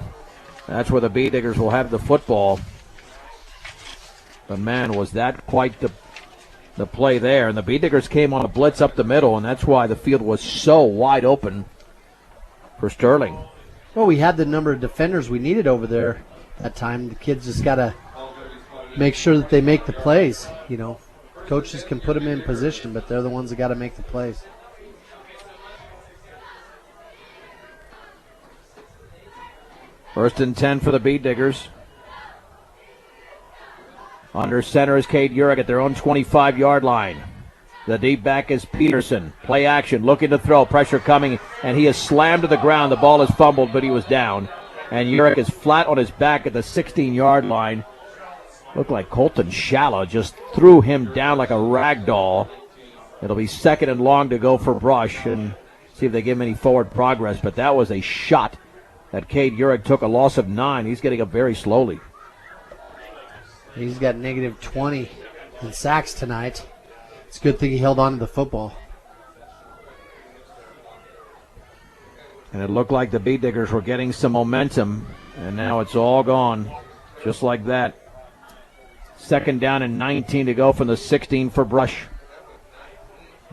That's where the Bee Diggers will have the football. But man, was that quite the play there. And the Bee Diggers came on a blitz up the middle, and that's why the field was so wide open for Sterling. Well, we had the number of defenders we needed over there that time. The kids just got to make sure that they make the plays. You know, coaches can put them in position, but they're the ones that got to make the plays. First and 10 for the Bee Diggers. Under center is Cade Urich at their own 25-yard line. The deep back is Peterson. Play action, looking to throw. Pressure coming, and he is slammed to the ground. The ball is fumbled, but he was down. And Urich is flat on his back at the 16-yard line. Looked like Colton Shala just threw him down like a rag doll. It'll be second and long to go for Brush and see if they give him any forward progress. But that was a shot that Cade Urich took, a loss of 9. He's getting up very slowly. He's got negative 20 in sacks tonight. It's a good thing he held on to the football. And it looked like the Bee Diggers were getting some momentum, and now it's all gone, just like that. Second down and 19 to go from the 16 for Brush.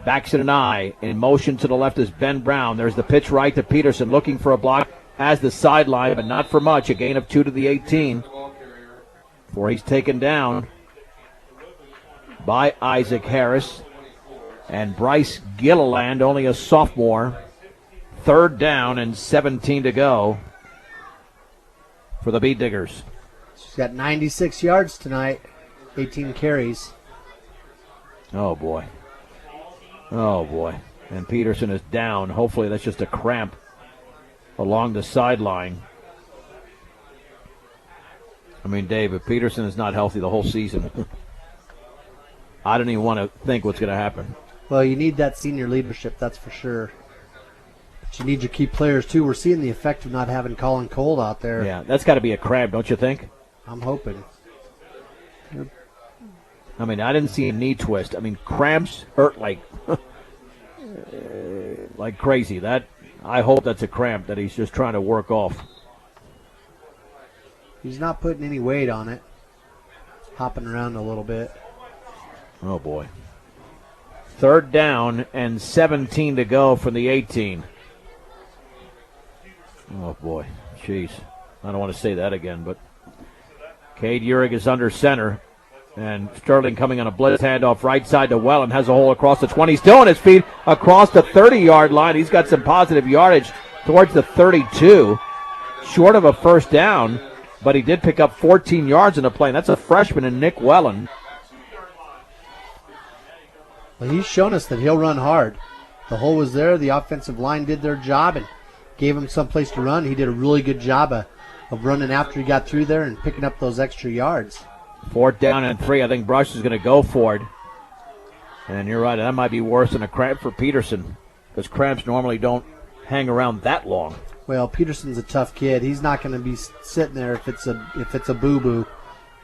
Backs it an eye. In motion to the left is Ben Brown. There's the pitch right to Peterson, looking for a block. Has the sideline, but not for much. A gain of 2 to the 18. Before he's taken down by Isaac Harris. And Bryce Gilliland, only a sophomore. Third down and 17 to go for the Bee Diggers. She's got 96 yards tonight, 18 carries. Oh, boy. Oh, boy. And Peterson is down. Hopefully that's just a cramp along the sideline. I mean, Dave, if Peterson is not healthy the whole season, I don't even want to think what's going to happen. Well, you need that senior leadership, that's for sure. But you need your key players, too. We're seeing the effect of not having Colin Cole out there. Yeah, that's got to be a cramp, don't you think? I'm hoping. I mean, I didn't see a knee twist. I mean, cramps hurt like crazy. That I hope that's a cramp that he's just trying to work off. He's not putting any weight on it. Hopping around a little bit. Oh, boy. Third down and 17 to go from the 18. Oh, boy. Jeez. I don't want to say that again, but Cade Urich is under center. And Sterling coming on a blitz handoff right side to Wellen. Has a hole across the 20. Still on his feet across the 30-yard line. He's got some positive yardage towards the 32. Short of a first down, but he did pick up 14 yards in the play. And that's a freshman in Nick Wellen. Well, he's shown us that he'll run hard. The hole was there. The offensive line did their job, and gave him someplace to run. He did a really good job of running after he got through there and picking up those extra yards. 4th down and 3. I think Brush is going to go for it. And you're right, that might be worse than a cramp for Peterson, because cramps normally don't hang around that long. Well, Peterson's a tough kid. He's not going to be sitting there if it's a boo-boo.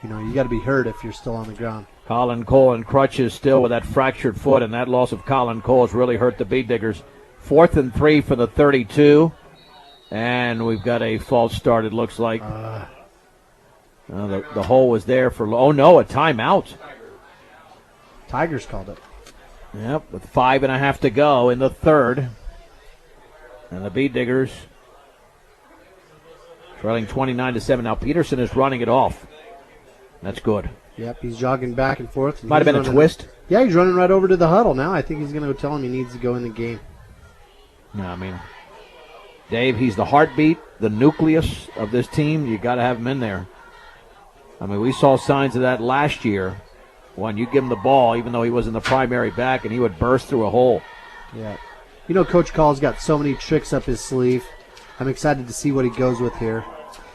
You know, you got to be hurt if you're still on the ground. Colin Cole in crutches still with that fractured foot, and that loss of Colin Cole has really hurt the Bead Diggers. 4th and 3 for the 32. And we've got a false start, it looks like. The hole was there for, a timeout. Tigers called it. Yep, with 5.5 to go in the third. And the Bead Diggers trailing 29-7. Now Peterson is running it off. That's good. Yep, he's jogging back and forth. Might have been a twist. Yeah, he's running right over to the huddle now. I think he's going to go tell him he needs to go in the game. No, I mean, Dave, he's the heartbeat, the nucleus of this team. You got to have him in there. I mean, we saw signs of that last year when you give him the ball, even though he wasn't the primary back, and he would burst through a hole. Yeah. You know, Coach Call's got so many tricks up his sleeve. I'm excited to see what he goes with here.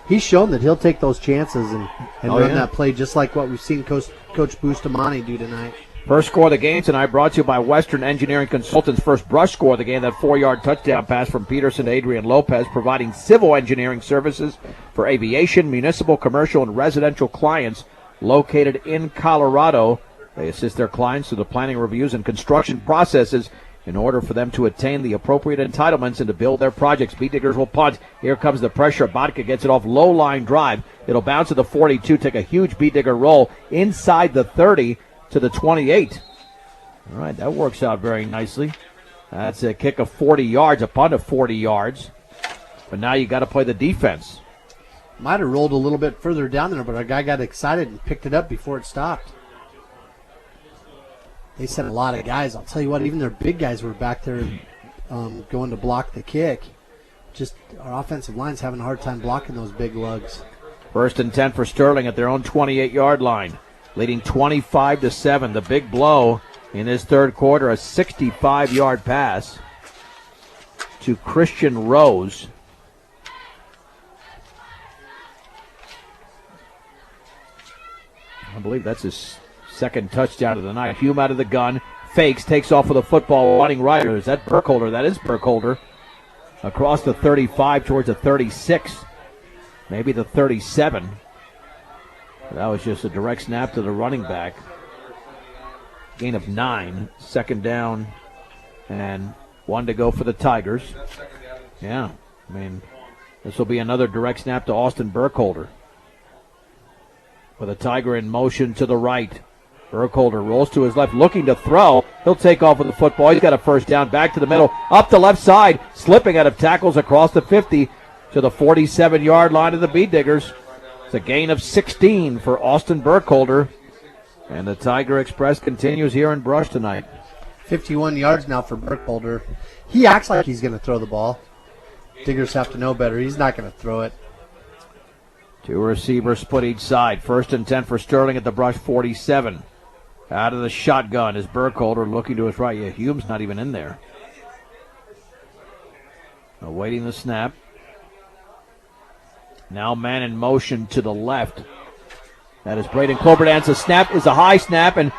He's shown that he'll take those chances and run that play just like what we've seen Coach Bustamante do tonight. First score of the game tonight brought to you by Western Engineering Consultants. First brush score of the game, that 4-yard touchdown pass from Peterson to Adrian Lopez, providing civil engineering services for aviation, municipal, commercial, and residential clients located in Colorado. They assist their clients through the planning reviews and construction processes in order for them to attain the appropriate entitlements and to build their projects. Bead Diggers will punt. Here comes the pressure. Bodka gets it off low line drive. It'll bounce to the 42, take a huge Bead Digger roll inside the 30 to the 28. All right, that works out very nicely. That's a kick of 40 yards, a punt of 40 yards. But now you got to play the defense. Might have rolled a little bit further down there, but our guy got excited and picked it up before it stopped. They sent a lot of guys. I'll tell you what, even their big guys were back there going to block the kick. Just our offensive line's having a hard time blocking those big lugs. 1st and 10 for Sterling at their own 28-yard line, leading 25-7. The big blow in this third quarter, a 65-yard pass to Christian Rose. I believe that's his second touchdown of the night. Hume out of the gun, fakes, takes off with a football, running right. Is that Burkholder? That is Burkholder. Across the 35 towards the 36, maybe the 37. That was just a direct snap to the running back. Gain of 9, 2nd down, and 1 to go for the Tigers. Yeah, I mean, this will be another direct snap to Austin Burkholder. With a Tiger in motion to the right. Burkholder rolls to his left, looking to throw. He'll take off with the football. He's got a first down, back to the middle, up the left side, slipping out of tackles across the 50 to the 47-yard line of the Bead Diggers. It's a gain of 16 for Austin Burkholder. And the Tiger Express continues here in Brush tonight. 51 yards now for Burkholder. He acts like he's going to throw the ball. Diggers have to know better. He's not going to throw it. 2 receivers split each side. 1st and 10 for Sterling at the Brush 47. Out of the shotgun is Burkholder looking to his right. Yeah, Hume's not even in there. Awaiting the snap. Now man in motion to the left. That is Braden Cloberdance. The snap is a high snap, and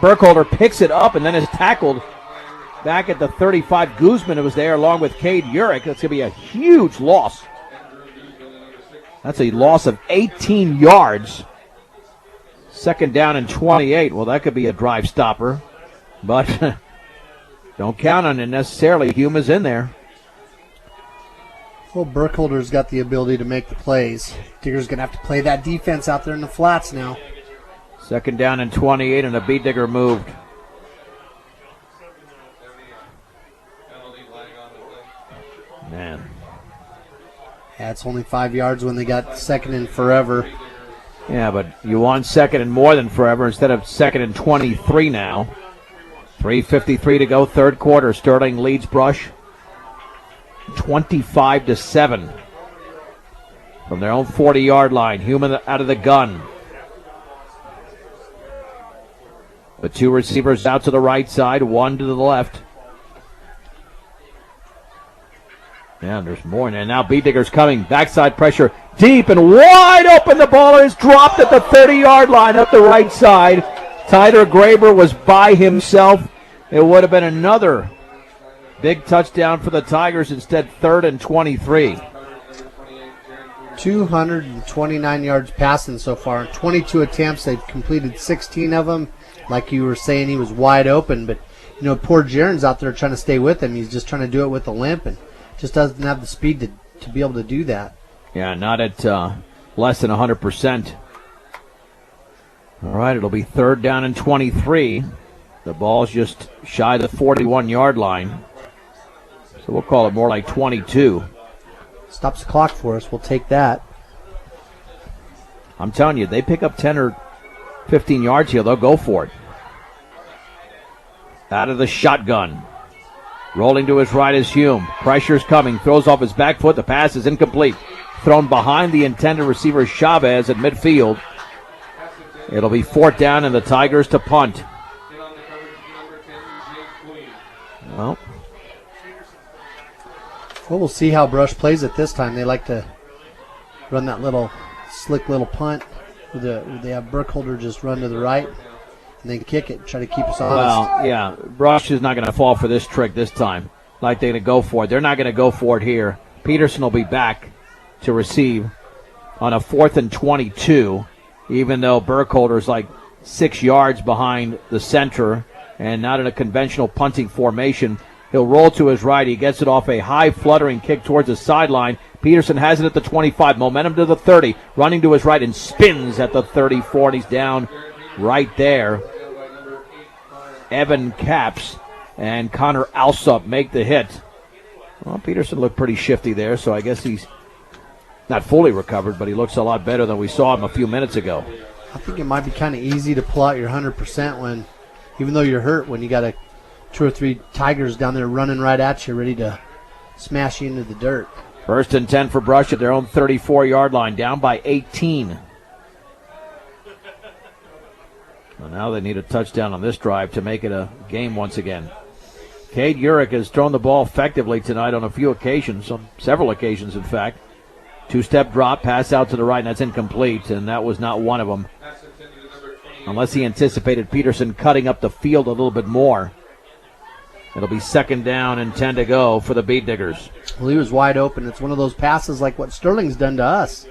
Burkholder picks it up and then is tackled back at the 35. Guzman was there along with Cade Urich. That's going to be a huge loss. That's a loss of 18 yards. 2nd down and 28. Well, that could be a drive stopper, but don't count on it necessarily. Hume is in there. Well, Burkholder's got the ability to make the plays. Digger's going to have to play that defense out there in the flats now. 2nd down and 28, and a Bead Digger moved. Man. Yeah, it's only 5 yards when they got 2nd and forever. Yeah, but you want 2nd and more than forever instead of 2nd and 23 now. 3:53 to go, third quarter. Sterling leads Brush 25-7 from their own 40-yard line. Hume out of the gun. The 2 receivers out to the right side, 1 to the left. Yeah, there's more. And now Beet Diggers coming. Backside pressure. Deep and wide open. The ball is dropped at the 30-yard line up the right side. Tyler Graber was by himself. It would have been another big touchdown for the Tigers. Instead, 3rd and 23. 229 yards passing so far. 22 attempts. They've completed 16 of them. Like you were saying, he was wide open. But, poor Jaron's out there trying to stay with him. He's just trying to do it with a limp and just doesn't have the speed to be able to do that. Yeah, not at less than 100%. All right, it'll be 3rd down and 23. The ball's just shy of the 41-yard line. So we'll call it more like 22. Stops the clock for us. We'll take that. I'm telling you, they pick up 10 or 15 yards here, they'll go for it. Out of the shotgun. Rolling to his right is Hume. Pressure's coming. Throws off his back foot. The pass is incomplete. Thrown behind the intended receiver, Chavez, at midfield. It'll be 4th down and the Tigers to punt. Well, we'll see how Brush plays it this time. They like to run that slick little punt. They have Burkholder just run to the right and then kick it, try to keep us honest. Well, yeah, Brush is not going to fall for this trick this time. Like they're going to go for it. They're not going to go for it here. Peterson will be back to receive on a 4th and 22, even though Burkholder's like 6 yards behind the center and not in a conventional punting formation. He'll roll to his right. He gets it off a high fluttering kick towards the sideline. Peterson has it at the 25. Momentum to the 30. Running to his right and spins at the 34. And he's down right there. Evan Capps and Connor Alsop make the hit. Well, Peterson looked pretty shifty there, so I guess he's not fully recovered, but he looks a lot better than we saw him a few minutes ago. I think it might be kind of easy to pull out your 100% when, even though you're hurt, when you got 2 or 3 Tigers down there running right at you, ready to smash you into the dirt. 1st and 10 for Brush at their own 34-yard line, down by 18. Well, now they need a touchdown on this drive to make it a game once again. Cade Urich has thrown the ball effectively tonight on a few occasions, on several occasions, in fact. 2-step drop, pass out to the right, and that's incomplete, and that was not one of them. Unless he anticipated Peterson cutting up the field a little bit more. It'll be 2nd down and 10 to go for the Beet Diggers. Well, he was wide open. It's one of those passes like what Sterling's done to us.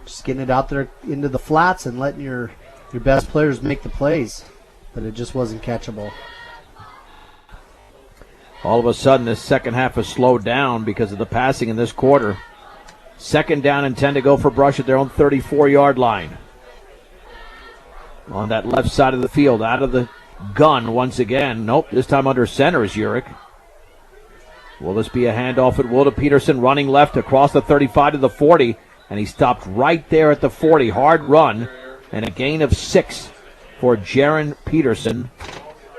Just getting it out there into the flats and letting your best players make the plays. But it just wasn't catchable. All of a sudden, this second half has slowed down because of the passing in this quarter. 2nd down and 10 to go for Brush at their own 34-yard line. On that left side of the field, out of the gun once again. Nope, this time under center is Urich. Will this be a handoff? It will to Peterson, running left across the 35 to the 40, and he stopped right there at the 40. Hard run, and a gain of 6 for Jaron Peterson.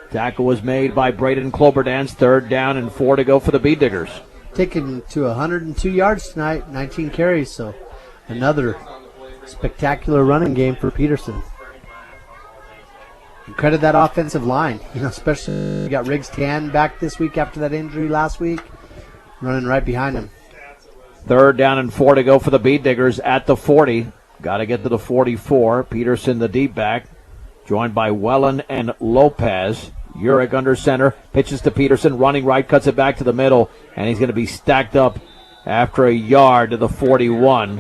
Tackle was made by Braden Cloberdance. 3rd down and 4 to go for the Beet Diggers. Taken to 102 yards tonight, 19 carries, so another spectacular running game for Peterson. And credit that offensive line, especially you got Riggs Tan back this week after that injury last week, running right behind him. 3rd down and 4 to go for the Beet Diggers at the 40. Got to get to the 44. Peterson, the deep back, joined by Wellen and Lopez. Urich under center, pitches to Peterson, running right, cuts it back to the middle, and he's going to be stacked up after a yard to the 41.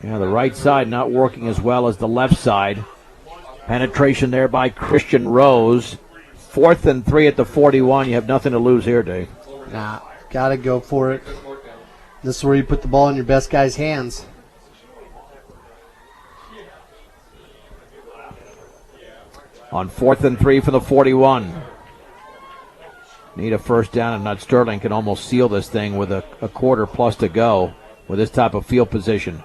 Yeah, the right side not working as well as the left side. Penetration there by Christian Rose. 4th and 3 at the 41. You have nothing to lose here, Dave. Nah, got to go for it. This is where you put the ball in your best guy's hands. On 4th and 3 for the 41. Need a 1st down, and not Sterling can almost seal this thing with a quarter plus to go with this type of field position.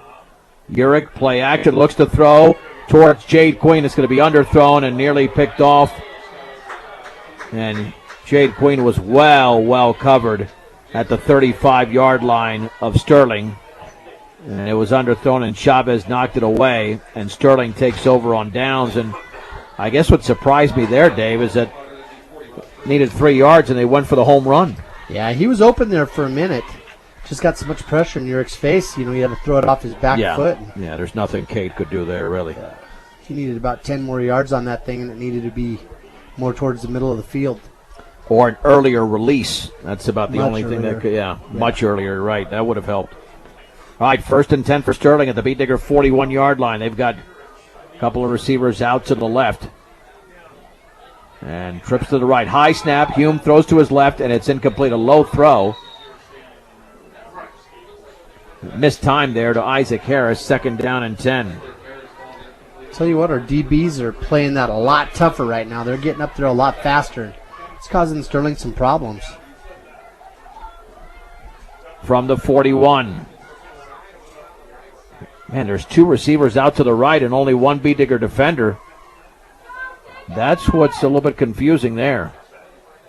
Urich, play action, looks to throw towards Jade Queen. It's going to be underthrown and nearly picked off. And Jade Queen was well covered at the 35-yard line of Sterling. And it was underthrown, and Chavez knocked it away, and Sterling takes over on downs. And I guess what surprised me there, Dave, is that needed 3 yards and they went for the home run. Yeah, he was open there for a minute. Just got so much pressure in Urich's face. He had to throw it off his back foot. Yeah, there's nothing Cade could do there, really. He needed about 10 more yards on that thing, and it needed to be more towards the middle of the field. Or an earlier release. That's about the Much only thing that earlier. could, much earlier, right. That would have helped. All right, 1st and 10 for Sterling at the Beet Digger 41-yard line. They've got a couple of receivers out to the left. And trips to the right. High snap. Hume throws to his left, and it's incomplete. A low throw. Missed time there to Isaac Harris. 2nd down and 10. Tell you what, our DBs are playing that a lot tougher right now. They're getting up there a lot faster. It's causing Sterling some problems. From the 41. Man, there's 2 receivers out to the right and only 1 Beet Digger defender. That's what's a little bit confusing there.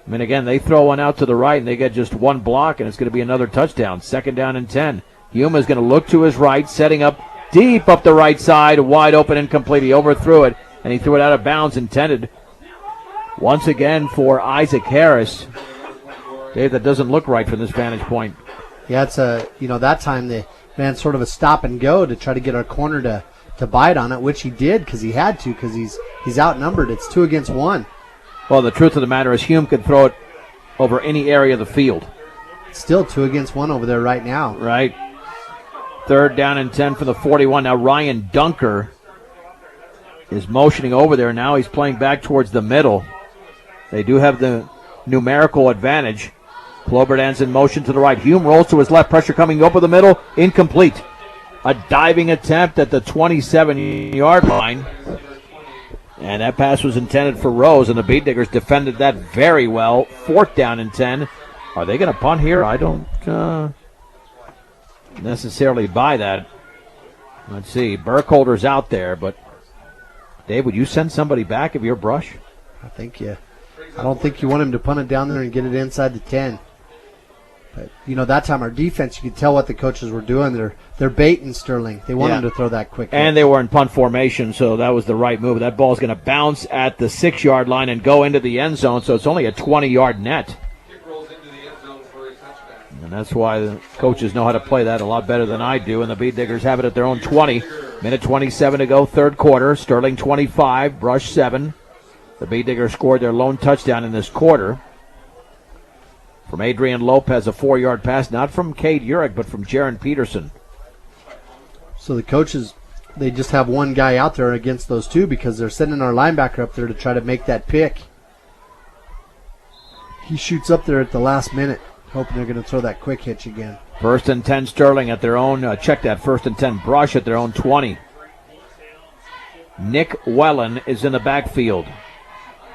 I mean, again, they throw one out to the right and they get just 1 block, and it's going to be another touchdown. 2nd down and 10. Hume is going to look to his right, setting up deep up the right side, wide open, incomplete. He overthrew it, and he threw it out of bounds, intended once again for Isaac Harris. Dave, that doesn't look right from this vantage point. Yeah, it's that time they ran sort of a stop and go to try to get our corner to bite on it, which he did because he had to, because he's outnumbered. It's 2 against 1. Well, the truth of the matter is Hume could throw it over any area of the field. It's still 2 against 1 over there right now. Right. 3rd down and 10 for the 41. Now Ryan Dunker is motioning over there. Now he's playing back towards the middle. They do have the numerical advantage. Kloberdan's in motion to the right. Hume rolls to his left. Pressure coming over the middle. Incomplete. A diving attempt at the 27-yard line. And that pass was intended for Rose, and the Beet Diggers defended that very well. 4th down and 10. Are they going to punt here? I don't necessarily buy that. Let's see. Burkholder's out there, but Dave, would you send somebody back if you're Brush? I don't think you want him to punt it down there and get it inside the 10. But, that time our defense, you could tell what the coaches were doing. They're baiting Sterling. They want him to throw that quick. And they were in punt formation, so that was the right move. That ball's going to bounce at the 6-yard line and go into the end zone, so it's only a 20-yard net. And that's why the coaches know how to play that a lot better than I do, and the Beet Diggers have it at their own 20. Minute 27 to go, 3rd quarter. Sterling 25, Brush 7. The Beet Diggers scored their lone touchdown in this quarter from Adrian Lopez, a 4-yard pass, not from Cade Urich, but from Jaron Peterson. So the coaches, they just have one guy out there against those 2 because they're sending our linebacker up there to try to make that pick. He shoots up there at the last minute, hoping they're going to throw that quick hitch again. 1st and 10 Sterling at their own, check that, 1st and 10 Brush at their own 20. Nick Wellen is in the backfield.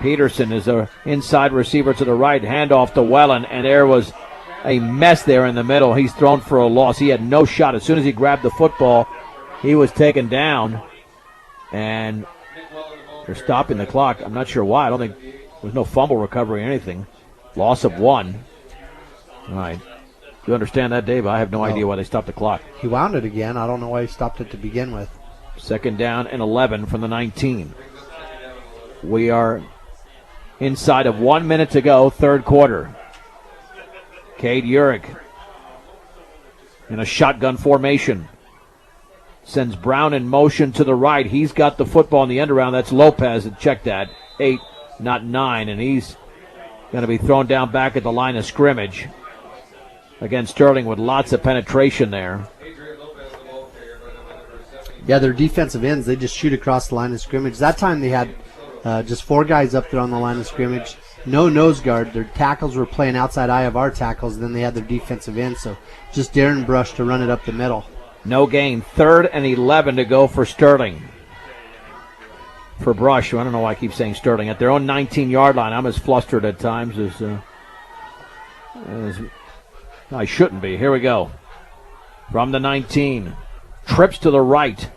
Peterson is an inside receiver to the right, handoff to Wellen, and there was a mess there in the middle. He's thrown for a loss. He had no shot. As soon as he grabbed the football, he was taken down, and they're stopping the clock. I'm not sure why. I don't think there's no fumble recovery or anything. Loss of 1. All right. You understand that, Dave? I have no idea why they stopped the clock. He wound it again. I don't know why he stopped it to begin with. 2nd down and 11 from the 19. We are inside of 1 minute to go, 3rd quarter. Cade Urich in a shotgun formation. Sends Brown in motion to the right. He's got the football in the end around. That's Lopez. Check that. 8, not 9. And he's going to be thrown down back at the line of scrimmage. Again, Sterling with lots of penetration there. Yeah, their defensive ends, they just shoot across the line of scrimmage. That time they had just 4 guys up there on the line of scrimmage. No nose guard. Their tackles were playing outside eye of our tackles, and then they had their defensive end. So just Darren Brush to run it up the middle. No gain. 3rd and 11 to go for Sterling. For Brush, I don't know why I keep saying Sterling. At their own 19-yard line, I'm as flustered at times as I shouldn't be. Here we go. From the 19. Trips to the right.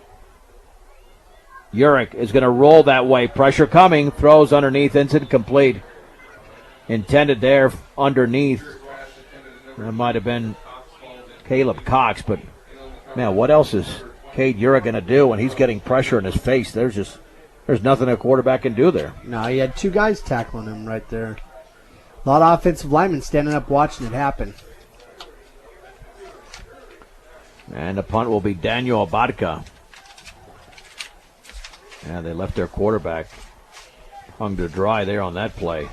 Urich is going to roll that way. Pressure coming. Throws underneath. Incomplete. Intended there underneath. That might have been Caleb Cox, but man, what else is Cade Urich going to do when he's getting pressure in his face? There's nothing a quarterback can do there. No, he had 2 guys tackling him right there. A lot of offensive linemen standing up watching it happen. And the punt will be Daniel Abadka. Yeah, they left their quarterback hung to dry there on that play.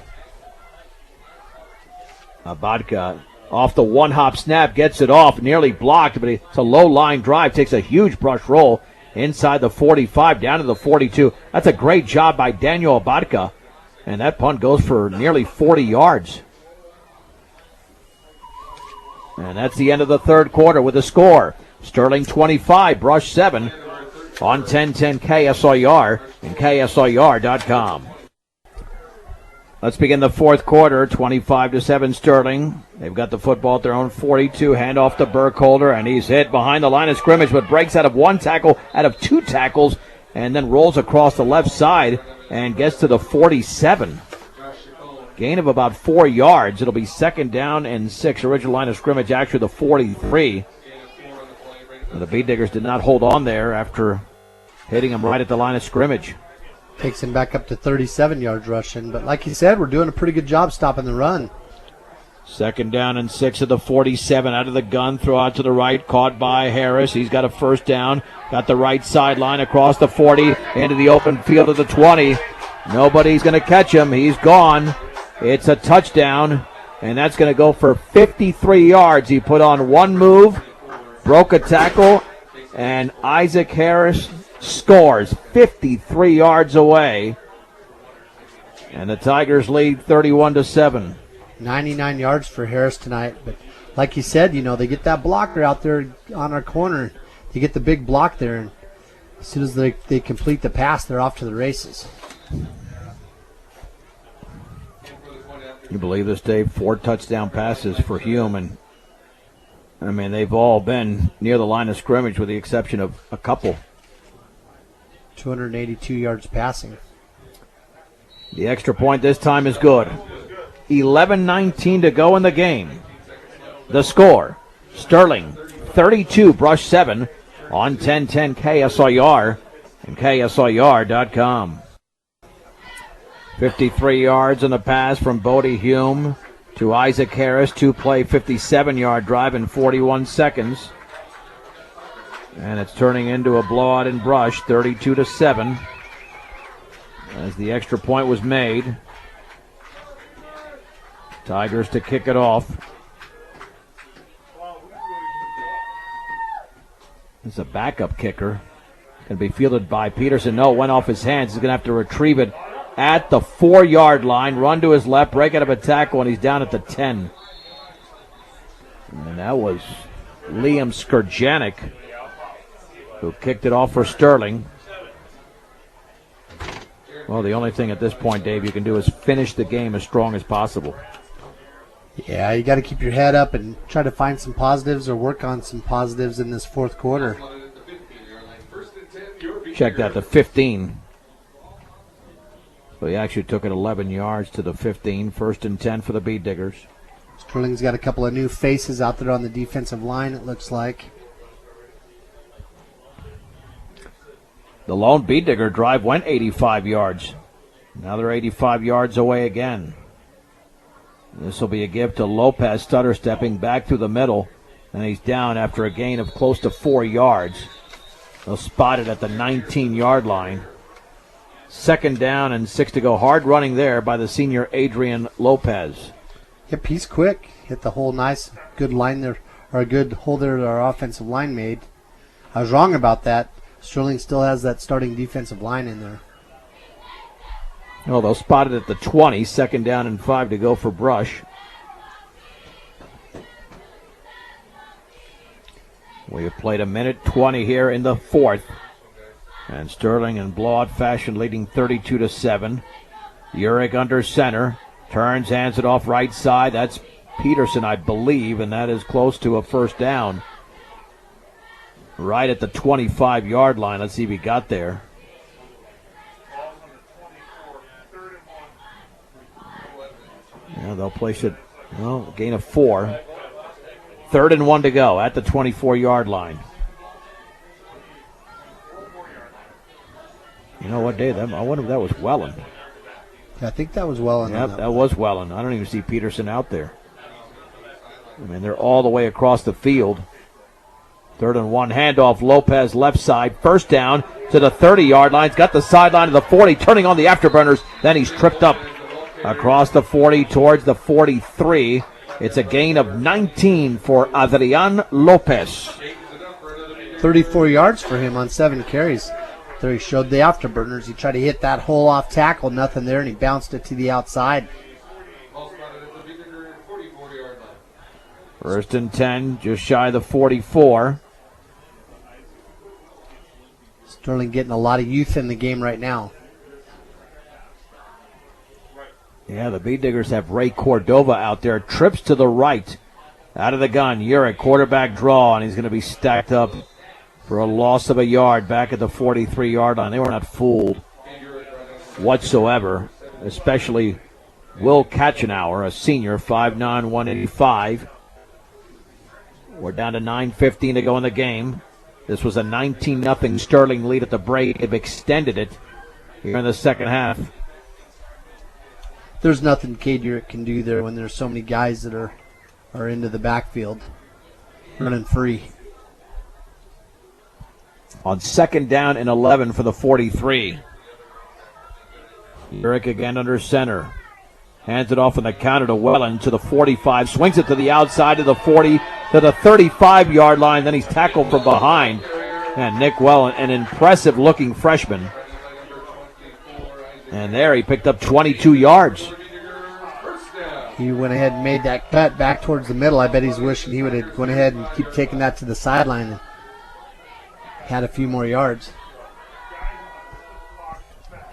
Abadka off the one-hop snap, gets it off, nearly blocked, but it's a low-line drive, takes a huge brush roll inside the 45, down to the 42. That's a great job by Daniel Abadka, and that punt goes for nearly 40 yards. And that's the end of the third quarter with a score. Sterling 25, Brush 7 on 1010 KSIR and KSIR.com. Let's begin the fourth quarter, 25-7 Sterling. They've got the football at their own 42, handoff to Burkholder, and he's hit behind the line of scrimmage, but breaks out of one tackle, out of two tackles, and then rolls across the left side and gets to the 47. Gain of about 4 yards. It'll be second down and 6. Original line of scrimmage, actually the 43. And the Bead Diggers did not hold on there after hitting him right at the line of scrimmage. Takes him back up to 37 yards rushing. But like you said, we're doing a pretty good job stopping the run. Second down and 6 of the 47. Out of the gun, throw out to the right, caught by Harris. He's got a first down. Got the right sideline across the 40 into the open field of the 20. Nobody's going to catch him. He's gone. It's a touchdown, and that's going to go for 53 yards. He put on one move, broke a tackle, and Isaac Harris scores 53 yards away. And the Tigers lead 31-7. 99 yards for Harris tonight. But like you said, you know, they get that blocker out there on our corner. They get the big block there, and as soon as they complete the pass, they're off to the races. You believe this, Dave? 4 touchdown passes for Hume, and I mean, they've all been near the line of scrimmage with the exception of a couple. 282 yards passing. The extra point this time is good. 11:19 to go in the game. The score, Sterling 32, Brush 7 on 1010 KSIR and KSIR.com. 53 yards on the pass from Bodie Hume to Isaac Harris. 2-play, 57-yard drive in 41 seconds. And it's turning into a blowout in Brush, 32-7, as the extra point was made. Tigers to kick it off. It's a backup kicker. Going to be fielded by Peterson. No, it went off his hands. He's going to have to retrieve it at the 4-yard line, run to his left, break out of a tackle, and he's down at the 10. And that was Liam Skurjanik who kicked it off for Sterling. Well, the only thing at this point, Dave, you can do is finish the game as strong as possible. Yeah, you got to keep your head up and try to find some positives or work on some positives in this fourth quarter. Check that, the 15. So he actually took it 11 yards to the 15. First and 10 for the Bead Diggers. Sterling's got a couple of new faces out there on the defensive line, it looks like. The lone Bead Digger drive went 85 yards. Now they're 85 yards away again. This will be a give to Lopez, stutter stepping back through the middle, and he's down after a gain of close to 4 yards. They'll spot it at the 19-yard line. Second down and 6 to go. Hard running there by the senior Adrian Lopez. Yep, he's quick. Hit the hole nice. Good line there, or a good hole there that our offensive line made. I was wrong about that. Sterling still has that starting defensive line in there. Well, they'll spot it at the 20. Second down and 5 to go for Brush. We have played a minute 20 here in the fourth. And Sterling in blowout fashion leading 32-7. Urick under center. Turns, hands it off right side. That's Peterson, I believe, and that is close to a first down. Right at the 25-yard line. Let's see if he got there. Yeah, they'll place it, well, gain of 4. 3rd and 1 to go at the 24-yard line. You know what, Dave? I wonder if that was Welland. I think that was Welland. Yep, that was Welland. I don't even see Peterson out there. I mean, they're all the way across the field. 3rd and 1, handoff, Lopez left side, first down to the 30-yard line. He's got the sideline of the 40, turning on the afterburners. Then he's tripped up across the 40 towards the 43. It's a gain of 19 for Adrian Lopez. 34 yards for him on 7 carries. There he showed the afterburners. He tried to hit that hole off tackle, nothing there, and he bounced it to the outside. 1st and 10, just shy of the 44. Sterling getting a lot of youth in the game right now. Yeah, the Bee Diggers have Ray Cordova out there. Trips to the right. Out of the gun, Urich, quarterback draw, and he's going to be stacked up for a loss of a yard back at the 43-yard line. They were not fooled whatsoever, especially Will Katchenauer, a senior, 5'9", 185. We're down to 9:15 to go in the game. This was a 19-0 Sterling lead at the break. They've extended it here in the second half. There's nothing Cade Urich can do there when there's so many guys that are into the backfield running free. On 2nd down and 11 for the 43. Urich again under center. Hands it off on the counter to Welland to the 45. Swings it to the outside of the 40 to the 35-yard line. Then he's tackled from behind. And Nick Welland, an impressive-looking freshman. And there he picked up 22 yards. He went ahead and made that cut back towards the middle. I bet he's wishing he would have gone ahead and keep taking that to the sideline and had a few more yards.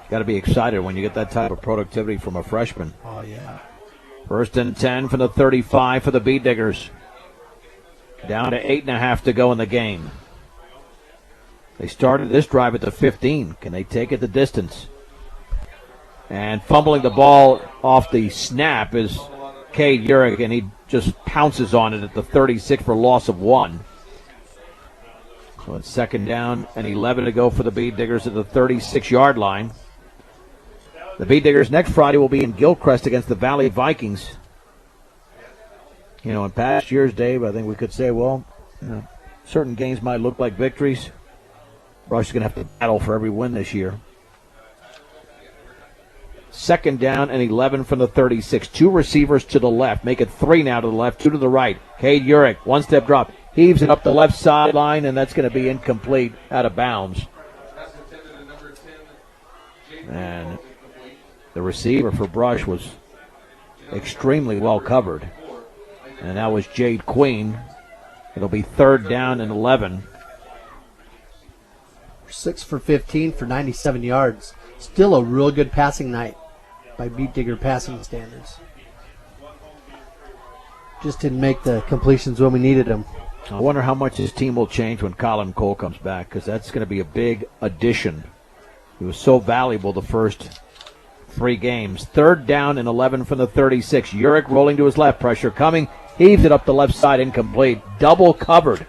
Got to be excited when you get that type of productivity from a freshman. Oh, yeah. 1st and 10 for the 35 for the Bee Diggers. Down to 8.5 to go in the game. They started this drive at the 15. Can they take it the distance? And fumbling the ball off the snap is Cade Urich, and he just pounces on it at the 36 for a loss of 1. So it's 2nd down and 11 to go for the Bee Diggers at the 36-yard line. The Bee Diggers next Friday will be in Gilchrist against the Valley Vikings. You know, in past years, Dave, I think we could say, well, you know, certain games might look like victories. Brush is going to have to battle for every win this year. 2nd down and 11 from the 36. 2 receivers to the left. Make it 3 now to the left, 2 to the right. Cade Urich, 1-step drop. Heaves it up the left sideline, and that's going to be incomplete, out of bounds. And the receiver for Brush was extremely well covered. And that was Jade Queen. It'll be 3rd down and 11. 6 for 15 for 97 yards. Still a real good passing night by Bee Digger passing standards. Just didn't make the completions when we needed them. I wonder how much his team will change when Colin Cole comes back, because that's going to be a big addition. He was so valuable the first 3 games. 3rd down and 11 from the 36. Urich rolling to his left, pressure coming. Heaves it up the left side, incomplete. Double covered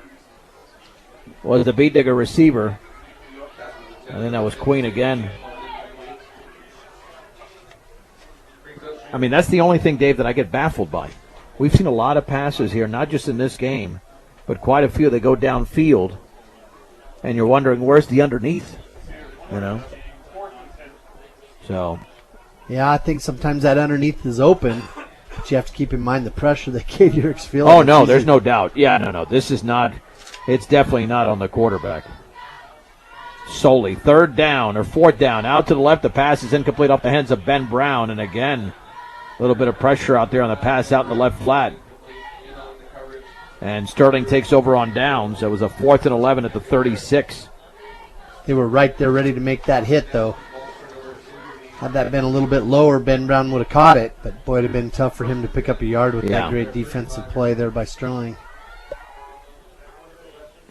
was the Bee Digger receiver. And then that was Queen again. I mean, that's the only thing, Dave, that I get baffled by. We've seen a lot of passes here, not just in this game, but quite a few that go downfield. And you're wondering, where's the underneath? You know? So. Yeah, I think sometimes that underneath is open, but you have to keep in mind the pressure that Cade Urich's feeling. Oh, no, there's no doubt. Yeah, no. This is not, it's definitely not on the quarterback. Solely. 3rd down or 4th down. Out to the left. The pass is incomplete off the hands of Ben Brown. And again, a little bit of pressure out there on the pass out in the left flat. And Sterling takes over on downs. It was a 4th and 11 at the 36. They were right there ready to make that hit, though. Had that been a little bit lower, Ben Brown would have caught it. But, boy, it would have been tough for him to pick up a yard with that great defensive play there by Sterling.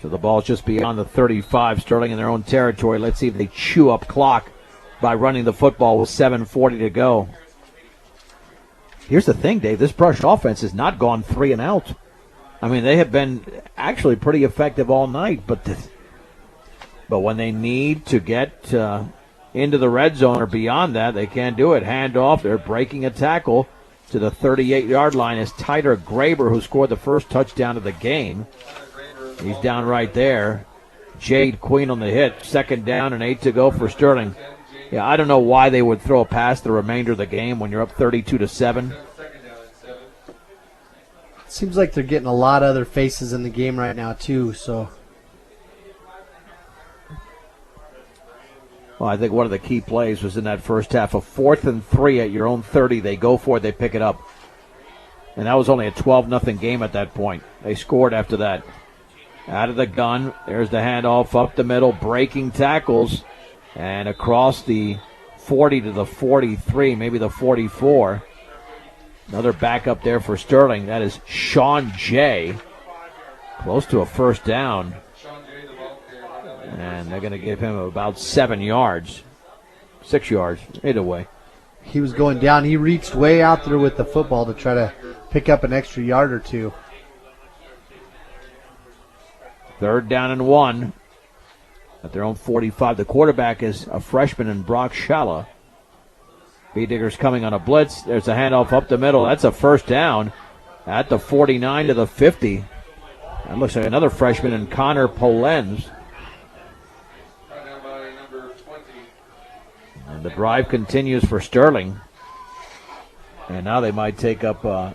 So the ball's just beyond the 35. Sterling in their own territory. Let's see if they chew up clock by running the football with 7:40 to go. Here's the thing, Dave. This Brush offense has not gone 3 and out. I mean, they have been actually pretty effective all night, but when they need to get into the red zone or beyond that. They can't do it. Hand off. They're breaking a tackle to the 38-yard line is Tyler Graber, who scored the first touchdown of the game. He's down right there. Jade Queen on the hit. 2nd down and 8 to go for Sterling. Yeah, I don't know why they would throw a pass the remainder of the game when you're up 32-7. Seems like they're getting a lot of other faces in the game right now, too, so. Well, I think one of the key plays was in that first half. A 4th and 3 at your own 30. They go for it. They pick it up. And that was only a 12-0 game at that point. They scored after that. Out of the gun. There's the handoff up the middle. Breaking tackles. And across the 40 to the 43, maybe the 44. Another backup there for Sterling. That is Sean Jay. Close to a first down. And they're going to give him about 7 yards. 6 yards, either way. He was going down. He reached way out there with the football to try to pick up an extra yard or two. 3rd down and 1 at their own 45. The quarterback is a freshman in Brock Shala. B-Diggers coming on a blitz. There's a handoff up the middle. That's a first down at the 49 to the 50. That looks like another freshman in Connor Polenz. And the drive continues for Sterling. And now they might take up, as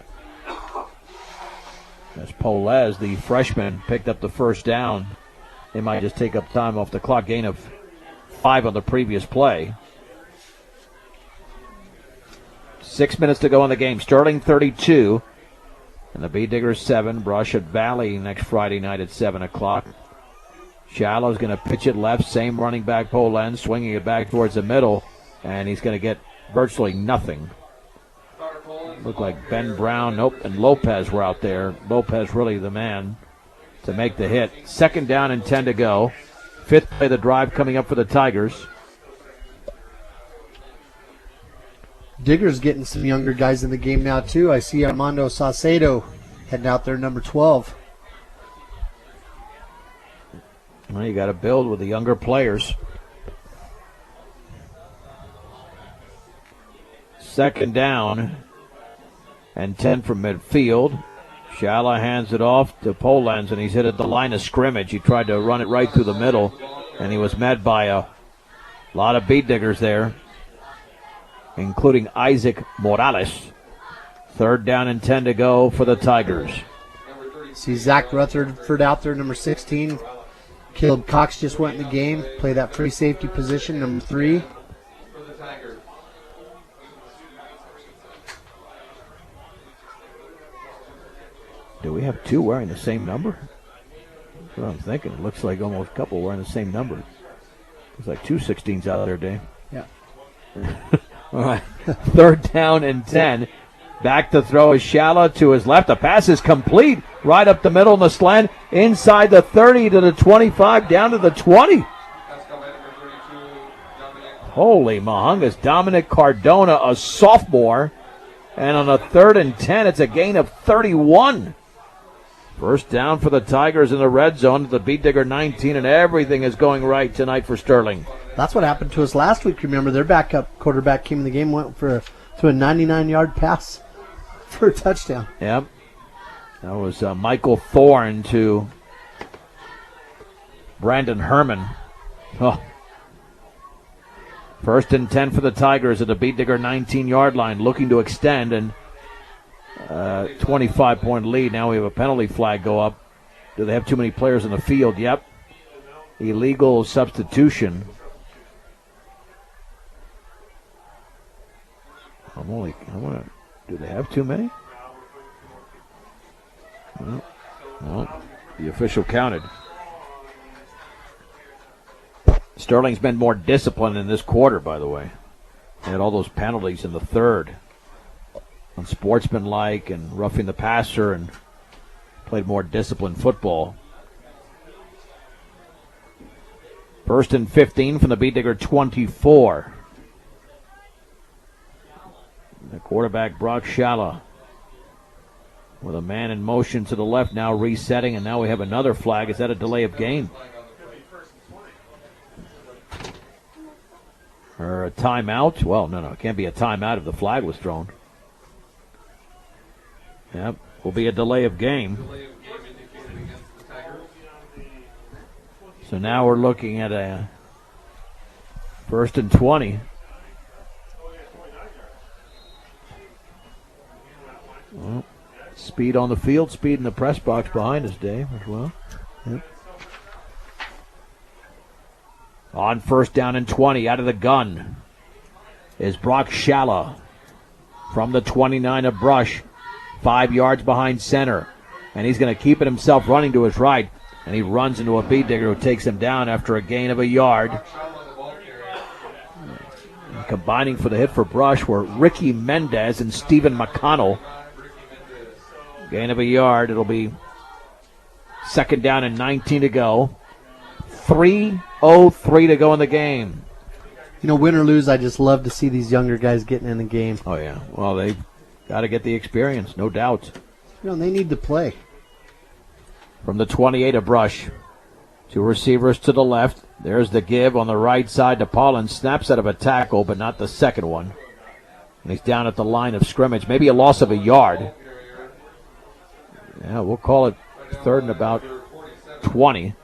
Polez, the freshman, picked up the first down. They might just take up time off the clock. Gain of 5 on the previous play. 6 minutes to go in the game. Sterling 32. And the B-Diggers 7. Brush at Valley next Friday night at 7 o'clock. Shallow's going to pitch it left. Same running back, Polenz, swinging it back towards the middle. And he's going to get virtually nothing. Looked like Ben Brown, nope, and Lopez were out there. Lopez really the man to make the hit. 2nd down and 10 to go. 5th play of the drive coming up for the Tigers. Diggers getting some younger guys in the game now, too. I see Armando Saucedo heading out there, number 12. Well, you got to build with the younger players. 2nd down and 10 from midfield. Shala hands it off to Polenz, and he's hit at the line of scrimmage. He tried to run it right through the middle, and he was met by a lot of B-Diggers there, including Isaac Morales. 3rd down and 10 to go for the Tigers. See Zach Rutherford out there, number 16. Caleb Cox just went in the game, play that free safety position, number 3. Do we have 2 wearing the same number? That's what I'm thinking. It looks like almost a couple wearing the same number. There's like 2 16s out there, Dave. Yeah. All right. 3rd down and 10. Back to throw is Shala to his left. The pass is complete. Right up the middle in the slant. Inside the 30 to the 25, down to the 20. Holy Mahungas. Dominic Cardona, a sophomore. And on a 3rd and 10, it's a gain of 31. First down for the Tigers in the red zone. The B-Digger 19, and everything is going right tonight for Sterling. That's what happened to us last week. Remember, their backup quarterback came in the game, went to a 99-yard pass for a touchdown. Yep. That was Michael Thorne to Brandon Herman. Oh. 1st and 10 for the Tigers at the B-Digger 19-yard line, looking to extend, and 25-point lead. Now we have a penalty flag go up. Do they have too many players in the field? Yep. Illegal substitution. Do they have too many? Well, the official counted. Sterling's been more disciplined in this quarter, by the way. They had all those penalties in the 3rd. Unsportsmanlike and roughing the passer, and played more disciplined football. 1st and 15 from the B-Digger 24. The quarterback, Brock Shala, with a man in motion to the left, now resetting, and now we have another flag. Is that a delay of game? Or a timeout. Well, no, it can't be a timeout if the flag was thrown. Yep, will be a delay of game. So now we're looking at a 1st and 20. Well, speed on the field, speed in the press box behind us, Dave, as well. Yep. On 1st down and 20, out of the gun is Brock Shala from the 29 of Brush, 5 yards behind center. And he's going to keep it himself running to his right. And he runs into a beat digger who takes him down after a gain of a yard. And combining for the hit for Brush were Ricky Mendez and Stephen McConnell. Gain of a yard. It'll be 2nd down and 19 to go. 3:03 to go in the game. You know, win or lose, I just love to see these younger guys getting in the game. Oh, yeah. Well, they've got to get the experience, no doubt. You know, they need to play. From the 28 of Brush. 2 receivers to the left. There's the give on the right side to Paulin. Snaps out of a tackle, but not the second one. And he's down at the line of scrimmage. Maybe a loss of a yard. Yeah, we'll call it 3rd and about 20.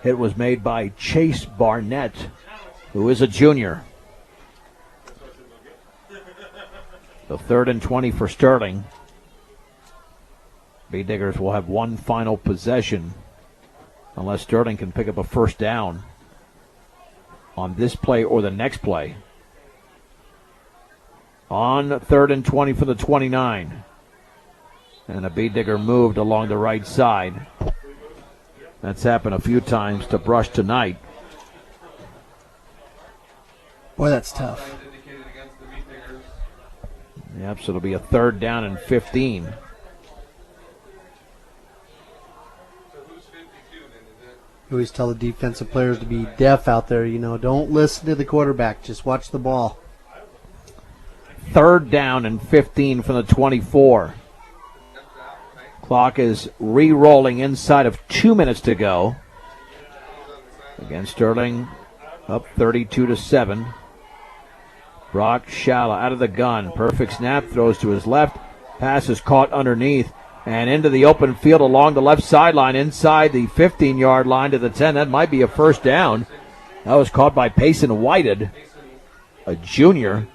Hit was made by Chase Barnett, who is a junior. The 3rd and 20 for Sterling. Bee Diggers will have one final possession unless Sterling can pick up a 1st down on this play or the next play. On 3rd and 20 for the 29. And a Bee Digger moved along the right side. That's happened a few times to Brush tonight. Boy, that's tough. Yep, so it'll be a 3rd down and 15. You always tell the defensive players to be deaf out there. You know, don't listen to the quarterback. Just watch the ball. 3rd down and 15 from the 24. Clock is re-rolling inside of 2 minutes to go. Again, Sterling up 32-7. Brock Shala out of the gun. Perfect snap, throws to his left. Pass is caught underneath and into the open field along the left sideline inside the 15-yard line to the 10. That might be a 1st down. That was caught by Payson Whited, a junior.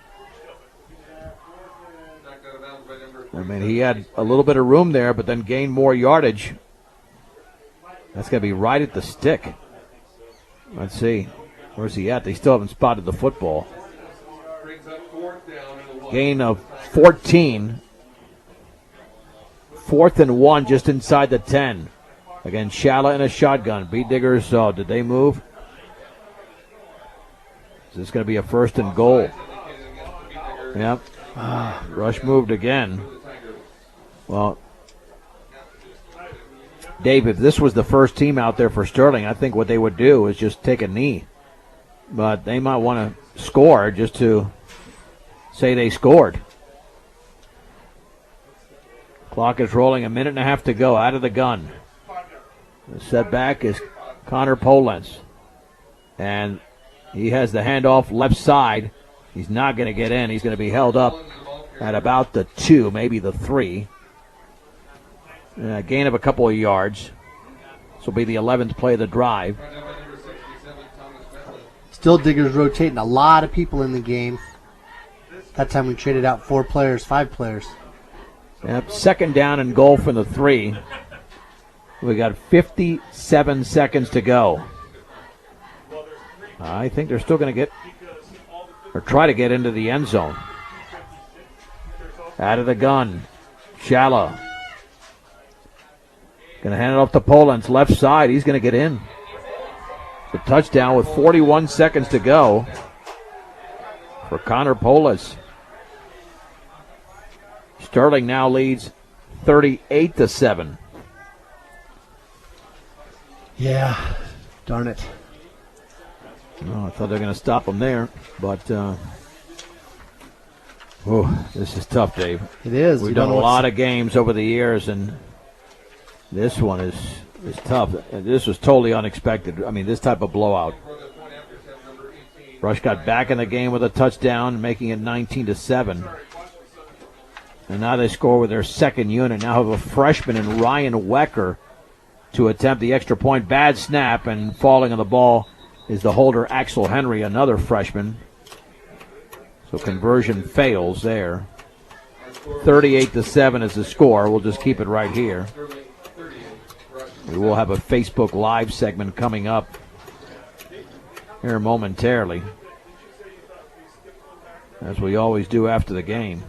I mean, he had a little bit of room there, but then gained more yardage. That's going to be right at the stick. Let's see. Where's he at? They still haven't spotted the football. Gain of 14. 4th and 1 just inside the 10. Again, Shala in a shotgun. Bee Diggers, did they move? Is this going to be a 1st and goal? Yep. Rush moved again. Well, Dave, if this was the first team out there for Sterling, I think what they would do is just take a knee. But they might want to score just to say they scored. Clock is rolling, 1.5 minutes to go, out of the gun. The setback is Connor Polentz. And he has the handoff left side. He's not going to get in. He's going to be held up at about the 2, maybe the 3. Gain of a couple of yards. This will be the 11th play of the drive. Still Diggers rotating a lot of people in the game. That time we traded out 4 players, 5 players. Yep, 2nd down and goal from the 3. We got 57 seconds to go. I think they're still going to get, or try to get into the end zone. Out of the gun. Shala. Going to hand it off to Polentz, left side. He's going to get in. The touchdown with 41 seconds to go for Connor Polentz. Sterling now leads 38-7. Yeah, darn it. Oh, I thought they were going to stop him there, but this is tough, Dave. It is. We've done a lot of games over the years, and this one is tough. This was totally unexpected. I mean, this type of blowout. Brush got back in the game with a touchdown, making it 19-7. And now they score with their second unit. Now have a freshman in Ryan Wecker to attempt the extra point. Bad snap, and falling on the ball is the holder Axel Henry, another freshman. So conversion fails there. 38-7 is the score. We'll just keep it right here. We will have a Facebook Live segment coming up here momentarily, as we always do after the game.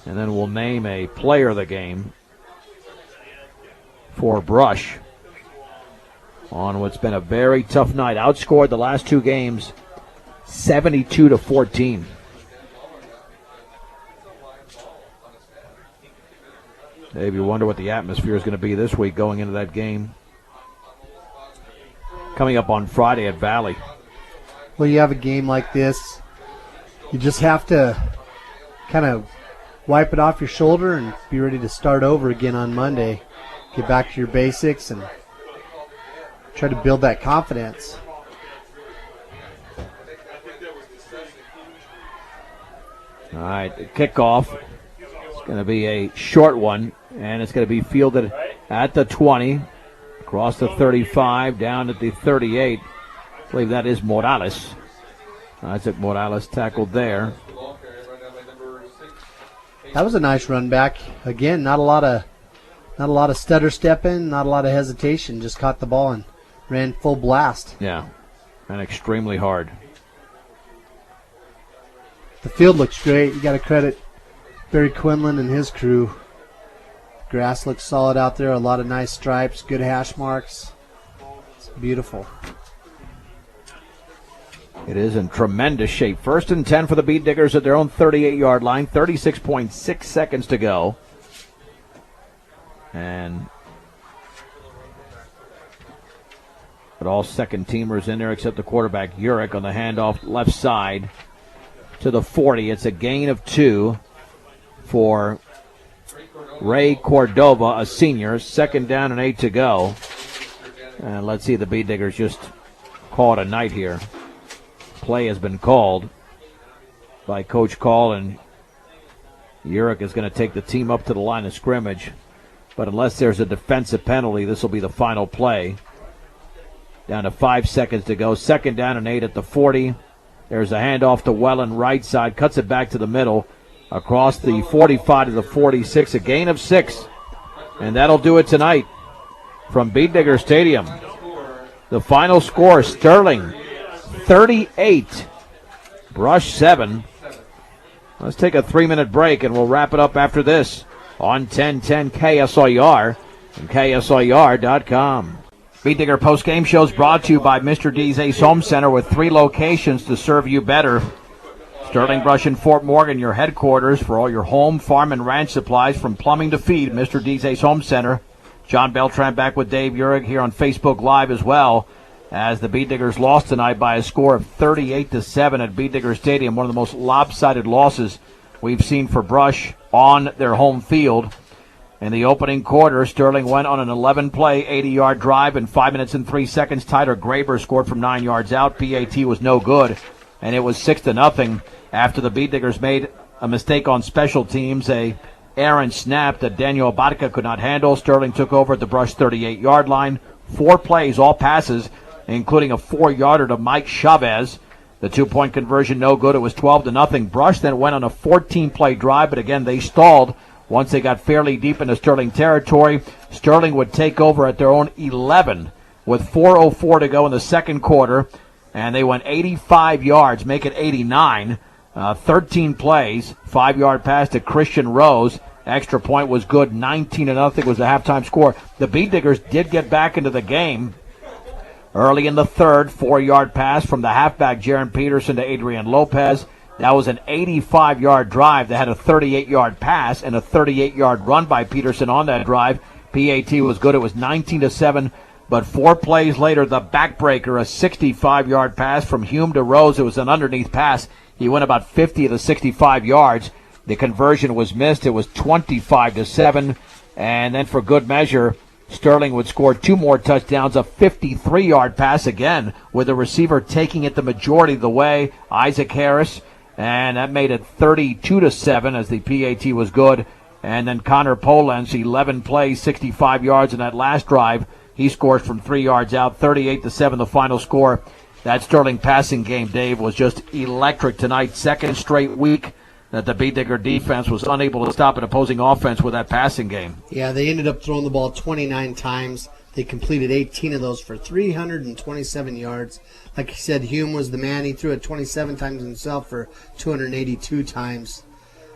And then we'll name a player of the game for Brush on what's been a very tough night. Outscored the last two games 72-14. Dave, you wonder what the atmosphere is going to be this week going into that game coming up on Friday at Valley. Well, you have a game like this, you just have to kind of wipe it off your shoulder and be ready to start over again on Monday. Get back to your basics and try to build that confidence. All right, the kickoff is going to be a short one, and it's going to be fielded at the 20, across the 35, down at the 38. I believe that is Morales. Isaac Morales tackled there. That was a nice run back. Again, not a lot of stutter stepping, not a lot of hesitation. Just caught the ball and ran full blast. Yeah, and extremely hard. The field looks great. You got to credit Barry Quinlan and his crew. Grass looks solid out there. A lot of nice stripes, good hash marks. It's beautiful. It is in tremendous shape. 1st and 10 for the Beet Diggers at their own 38-yard line. 36.6 seconds to go. And but all second teamers in there except the quarterback, Urich, on the handoff left side to the 40. It's a gain of 2 for Ray Cordova, a senior. 2nd down and 8 to go. And let's see, the Beet Diggers just call it a night here. Play has been called by Coach Call, and Urich is going to take the team up to the line of scrimmage. But unless there's a defensive penalty, this will be the final play. Down to 5 seconds to go. 2nd down and 8 at the 40. There's a handoff to Wellen, right side. Cuts it back to the middle. Across the 45 to the 46. A gain of 6. And that'll do it tonight from Beet Digger Stadium. The final score, Sterling 38, Brush 7. Let's take a 3-minute break, and we'll wrap it up after this on 1010 KSIR and KSIR.com. Beet Digger post-game show is brought to you by Mr. D's Ace Home Center, with 3 locations to serve you better. Sterling Brush in Fort Morgan, your headquarters for all your home, farm, and ranch supplies from plumbing to feed. Mr. D's Ace Home Center. John Beltran back with Dave Urich here on Facebook Live as well, as the Beet Diggers lost tonight by a score of 38-7 at Beet Digger Stadium, one of the most lopsided losses we've seen for Brush on their home field. In the opening quarter, Sterling went on an 11-play, 80-yard drive in 5 minutes and 3 seconds. Tyler Graber scored from 9 yards out. PAT was no good, and it was 6-0 after the Beet Diggers made a mistake on special teams, a errant snap that Daniel Abadka could not handle. Sterling took over at the Brush 38-yard line. 4 plays, all passes, including a 4-yarder to Mike Chavez. The 2-point conversion no good. It was 12-0. Brush then went on a 14-play drive, but again they stalled once they got fairly deep into Sterling territory. Sterling would take over at their own 11 with 4:04 to go in the second quarter, and they went 85 yards, make it 89. 13 plays, 5-yard pass to Christian Rose. Extra point was good. 19-0 was the halftime score. The Beet Diggers did get back into the game early in the third. 4-yard pass from the halfback Jaron Peterson to Adrian Lopez. That was an 85-yard drive that had a 38-yard pass and a 38-yard run by Peterson on that drive. PAT was good. It was 19-7. But 4 plays later, the backbreaker, a 65-yard pass from Hume to Rose. It was an underneath pass. He went about 50 of the 65 yards. The conversion was missed. It was 25-7. And then for good measure, Sterling would score 2 more touchdowns, a 53-yard pass again, with the receiver taking it the majority of the way, Isaac Harris, and that made it 32-7 as the PAT was good. And then Connor Polenz, 11 plays, 65 yards in that last drive. He scores from 3 yards out, 38-7 the final score. That Sterling passing game, Dave, was just electric tonight. Second straight week that the Beet Digger defense was unable to stop an opposing offense with that passing game. Yeah, they ended up throwing the ball 29 times. They completed 18 of those for 327 yards. Like you said, Hume was the man. He threw it 27 times himself for 282 times.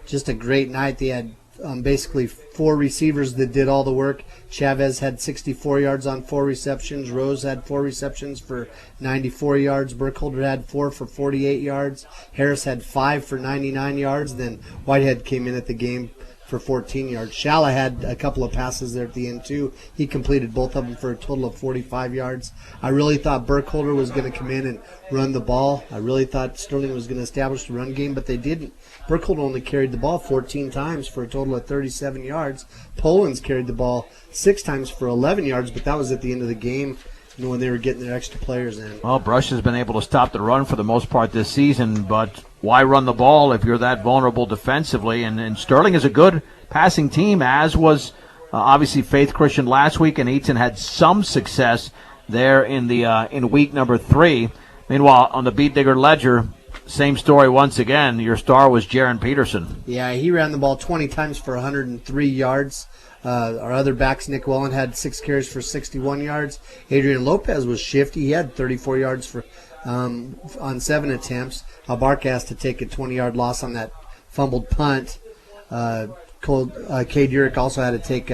Just a great night. They had basically 4 receivers that did all the work. Chavez had 64 yards on 4 receptions. Rose had 4 receptions for 94 yards. Burkholder had 4 for 48 yards. Harris had 5 for 99 yards. Then Whitehead came in at the game for 14 yards. Shala had a couple of passes there at the end too. He completed both of them for a total of 45 yards. I really thought Burkholder was going to come in and run the ball. I really thought Sterling was going to establish the run game, but they didn't. Burkholder only carried the ball 14 times for a total of 37 yards. Polenz carried the ball 6 times for 11 yards, but that was at the end of the game, when they were getting their extra players in. Well, Brush has been able to stop the run for the most part this season, but why run the ball if you're that vulnerable defensively? And Sterling is a good passing team, as was obviously Faith Christian last week, and Eaton had some success there in week number 3. Meanwhile, on the Beet Digger ledger, same story once again. Your star was Jaron Peterson. Yeah, he ran the ball 20 times for 103 yards. Our other backs, Nick Welland, had 6 carries for 61 yards. Adrian Lopez was shifty. He had 34 yards for on 7 attempts. Abarca has to take a 20-yard loss on that fumbled punt. Cade Urich also had to take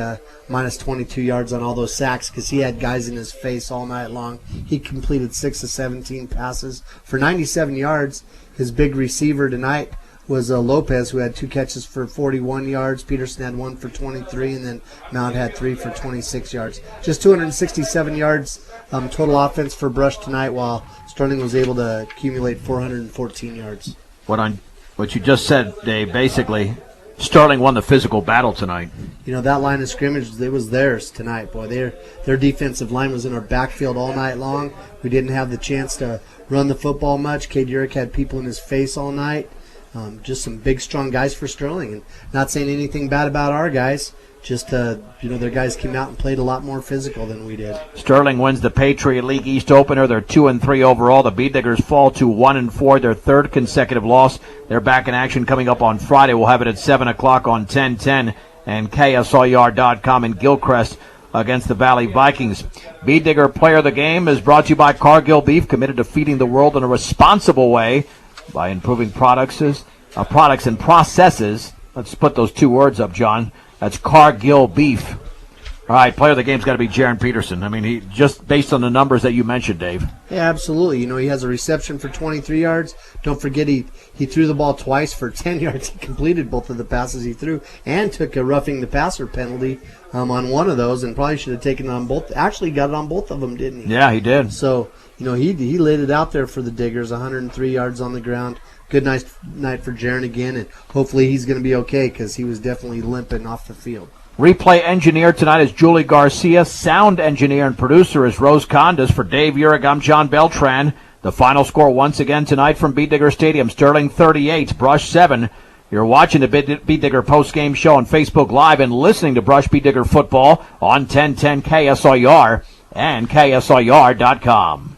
minus 22 yards on all those sacks because he had guys in his face all night long. He completed 6 of 17 passes for 97 yards. His big receiver tonight was Lopez, who had 2 catches for 41 yards. Peterson had 1 for 23, and then Mount had 3 for 26 yards. Just 267 yards total offense for Brush tonight, while Sterling was able to accumulate 414 yards. What you just said, Dave, basically, Sterling won the physical battle tonight. That line of scrimmage, it was theirs tonight, boy. Their defensive line was in our backfield all night long. We didn't have the chance to run the football much. Cade Urich had people in his face all night. Just some big, strong guys for Sterling. And not saying anything bad about our guys. Just, their guys came out and played a lot more physical than we did. Sterling wins the Patriot League East opener. They're 2-3 overall. The Beet Diggers fall to 1-4, their 3rd consecutive loss. They're back in action coming up on Friday. We'll have it at 7 o'clock on 1010 and KSLR.com in Gilcrest against the Valley Vikings. Beet Digger Player of the Game is brought to you by Cargill Beef, committed to feeding the world in a responsible way by improving products and processes. Let's put those 2 words up, John. That's Cargill Beef. All right, player of the game's got to be Jaron Peterson. I mean, he just based on the numbers that you mentioned, Dave. Yeah, absolutely. He has a reception for 23 yards. Don't forget he threw the ball twice for 10 yards. He completed both of the passes he threw and took a roughing the passer penalty on one of those, and probably should have taken it on both. Actually got it on both of them, didn't he? Yeah, he did. So, he laid it out there for the Diggers, 103 yards on the ground. Good night for Jaron again, and hopefully he's going to be okay because he was definitely limping off the field. Replay engineer tonight is Julie Garcia. Sound engineer and producer is Rose Condas. For Dave Urich, I'm John Beltran. The final score once again tonight from Beet Digger Stadium. Sterling 38, Brush 7. You're watching the Beet Digger post-game show on Facebook Live and listening to Brush Beet Digger football on 1010 KSLR and KSLR.com.